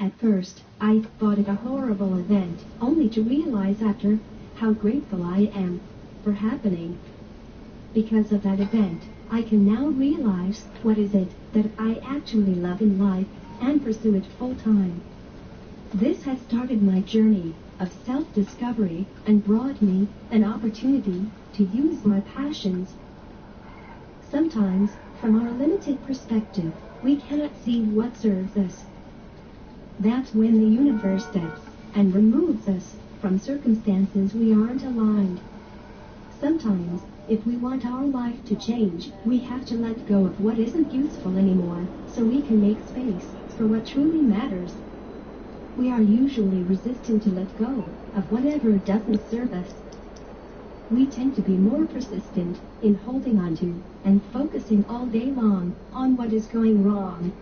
At first, I thought it a horrible event, only to realize after how grateful I am for happening. Because of that event, I can now realize what is it that I actually love in life and pursue it full time. This has started my journey of self-discovery and brought me an opportunity to use my passions. Sometimes, from our limited perspective, we cannot see what serves us. That's when the universe steps and removes us from circumstances we aren't aligned. Sometimes, if we want our life to change, we have to let go of what isn't useful anymore so we can make space for what truly matters. We are usually resistant to let go of whatever doesn't serve us. We tend to be more persistent in holding on to and focusing all day long on what is going wrong.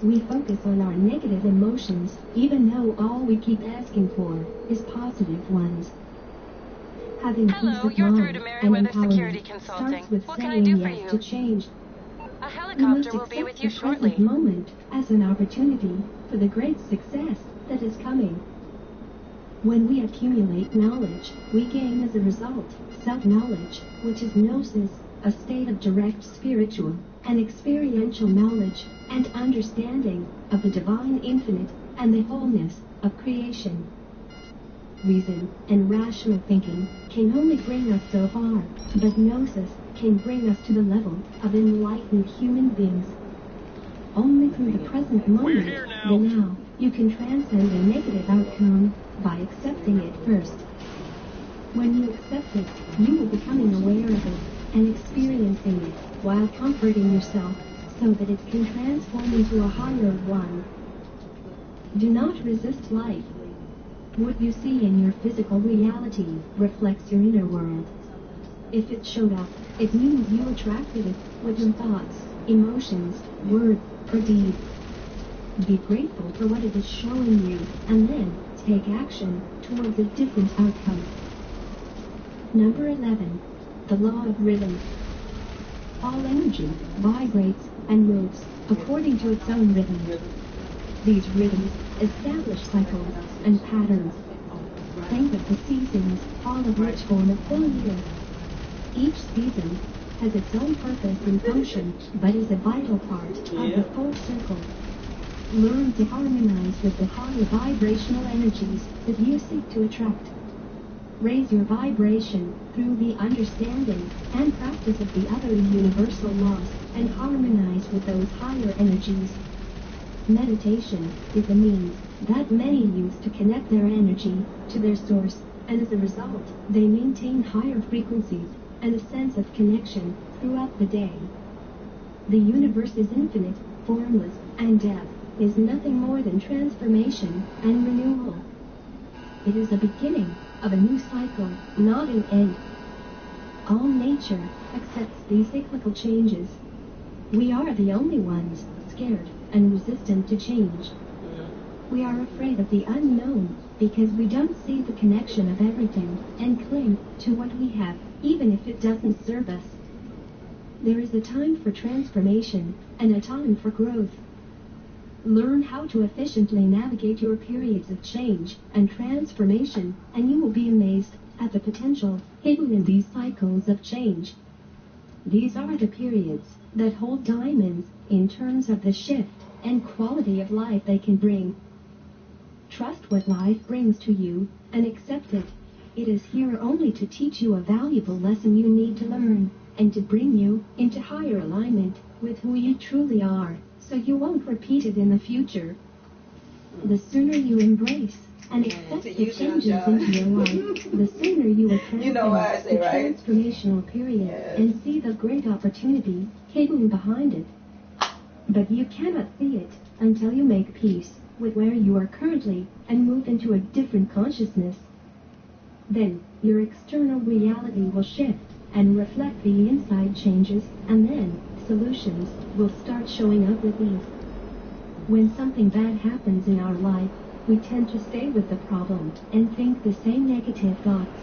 We focus on our negative emotions, even though all we keep asking for is positive ones. Having Hello, peace you're of through mind to and Meriwether Security empowerment Consulting. starts with What can I saying do for yes you? to change. A We helicopter must will be accept with you the shortly. present moment as an opportunity for the great success that is coming. When we accumulate knowledge, we gain as a result self-knowledge, which is gnosis, a state of direct spiritual and experiential knowledge and understanding of the divine infinite and the wholeness of creation. Reason and rational thinking can only bring us so far, but gnosis can bring us to the level of enlightened human beings. Only through the present moment, the now, you can transcend a negative outcome by accepting it first. When you accept it, you are becoming aware of it and experiencing it while comforting yourself so that it can transform into a higher one. Do not resist life. What you see in your physical reality reflects your inner world. If it showed up, it means you attracted it with your thoughts, emotions, words, or deeds. Be grateful for what it is showing you, and then take action towards a different outcome. Number 11. The law of rhythm. All energy vibrates and moves according to its own rhythm. These rhythms establish cycles and patterns. Think of the seasons, all of which form a full year. Each season has its own purpose and function, but is a vital part of the full circle. Learn to harmonize with the higher vibrational energies that you seek to attract. Raise your vibration through the understanding and practice of the other universal laws and harmonize with those higher energies. Meditation is a means that many use to connect their energy to their source, and as a result, they maintain higher frequencies and a sense of connection throughout the day. The universe is infinite, formless, and death is nothing more than transformation and renewal. It is a beginning of a new cycle, not an end. All nature accepts these cyclical changes. We are the only ones scared and resistant to change. We are afraid of the unknown because we don't see the connection of everything and cling to what we have, even if it doesn't serve us. There is a time for transformation and a time for growth. Learn how to efficiently navigate your periods of change and transformation, and you will be amazed at the potential hidden in these cycles of change. These are the periods that hold diamonds in terms of the shift and quality of life they can bring. Trust what life brings to you and accept it. It is here only to teach you a valuable lesson you need to learn and to bring you into higher alignment with who you truly are, so you won't repeat it in the future. The sooner you embrace and accept the changes into your life, the sooner you will transcend the transformational period and see the great opportunity hidden behind it. But you cannot see it until you make peace with where you are currently and move into a different consciousness. Then, your external reality will shift and reflect the inside changes, and then solutions will start showing up with ease. When something bad happens in our life, we tend to stay with the problem and think the same negative thoughts.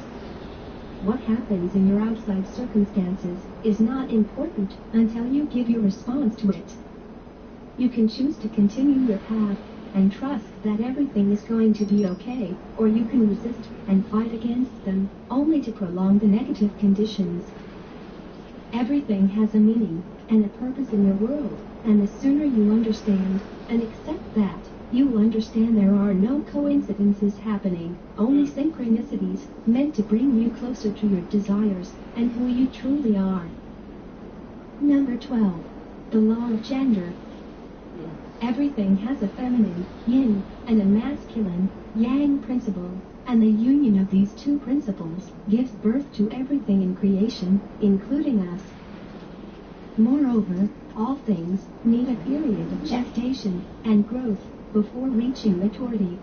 What happens in your outside circumstances is not important until you give your response to it. You can choose to continue your path and trust that everything is going to be okay, or you can resist and fight against them, only to prolong the negative conditions. Everything has a meaning and a purpose in your world, and the sooner you understand and accept that, you will understand there are no coincidences happening, only synchronicities meant to bring you closer to your desires and who you truly are. Number 12. The law of gender. Everything has a feminine, yin, and a masculine, yang principle, and the union of these two principles gives birth to everything in creation, including us. Moreover, all things need a period of gestation and growth before reaching maturity.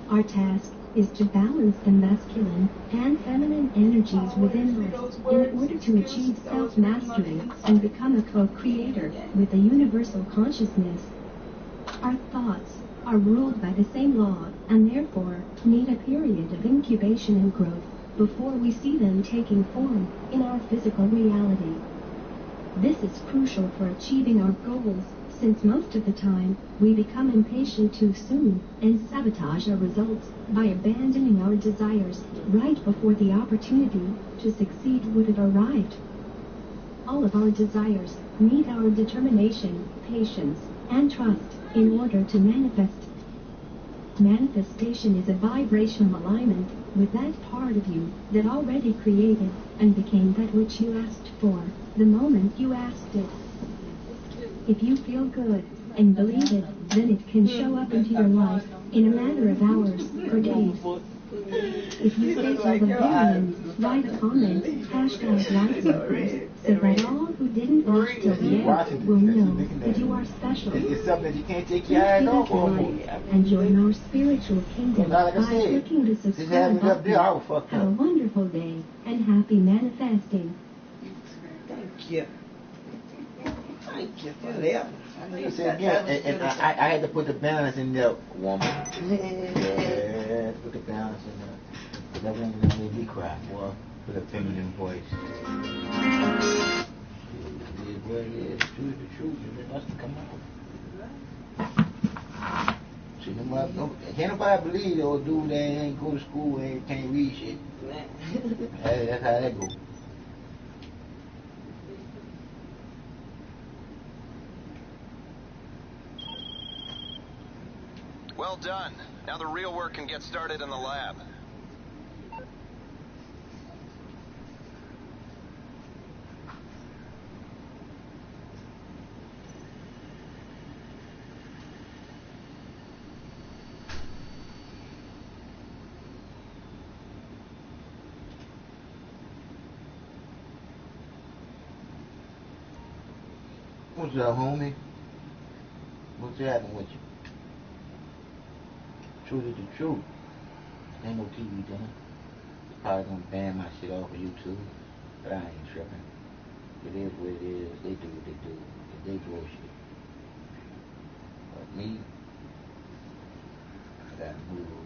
Our task is to balance the masculine and feminine energies within us in order to achieve self-mastery and become a co-creator with the universal consciousness. Our thoughts are ruled by the same law and therefore need a period of incubation and growth before we see them taking form in our physical reality. This is crucial for achieving our goals, since most of the time we become impatient too soon and sabotage our results by abandoning our desires right before the opportunity to succeed would have arrived. All of our desires need our determination, patience, and trust in order to manifest. Manifestation is a vibrational alignment with that part of you that already created and became that which you asked for the moment you asked it. If you feel good and believe it, then it can show up into your life in a matter of hours or days. If you stay till the very end, write a comment, #LifeSurprise, so that all who didn't watch till the end will know that you are special. It's something that you can't take your eyes off of. And join our spiritual kingdom by clicking the subscribe button. Have a wonderful day and happy manifesting. Thank you. Thank you for that. And I had to put the balance in there, woman. Yeah, put the balance in there. That won't make me cry, boy. With a feminine voice. It is what it is. Truth is the truth. It must come out. See, can't nobody believe old dude that ain't go to school and can't read shit. That's how that goes. Well done. Now the real work can get started in the lab. What's up, homie? What's happening with you? Truth is the truth. Ain't no TV dinner. Probably gonna ban my shit off of YouTube, but I ain't tripping. It is what it is. They do what they do. They bullshit. But me, that move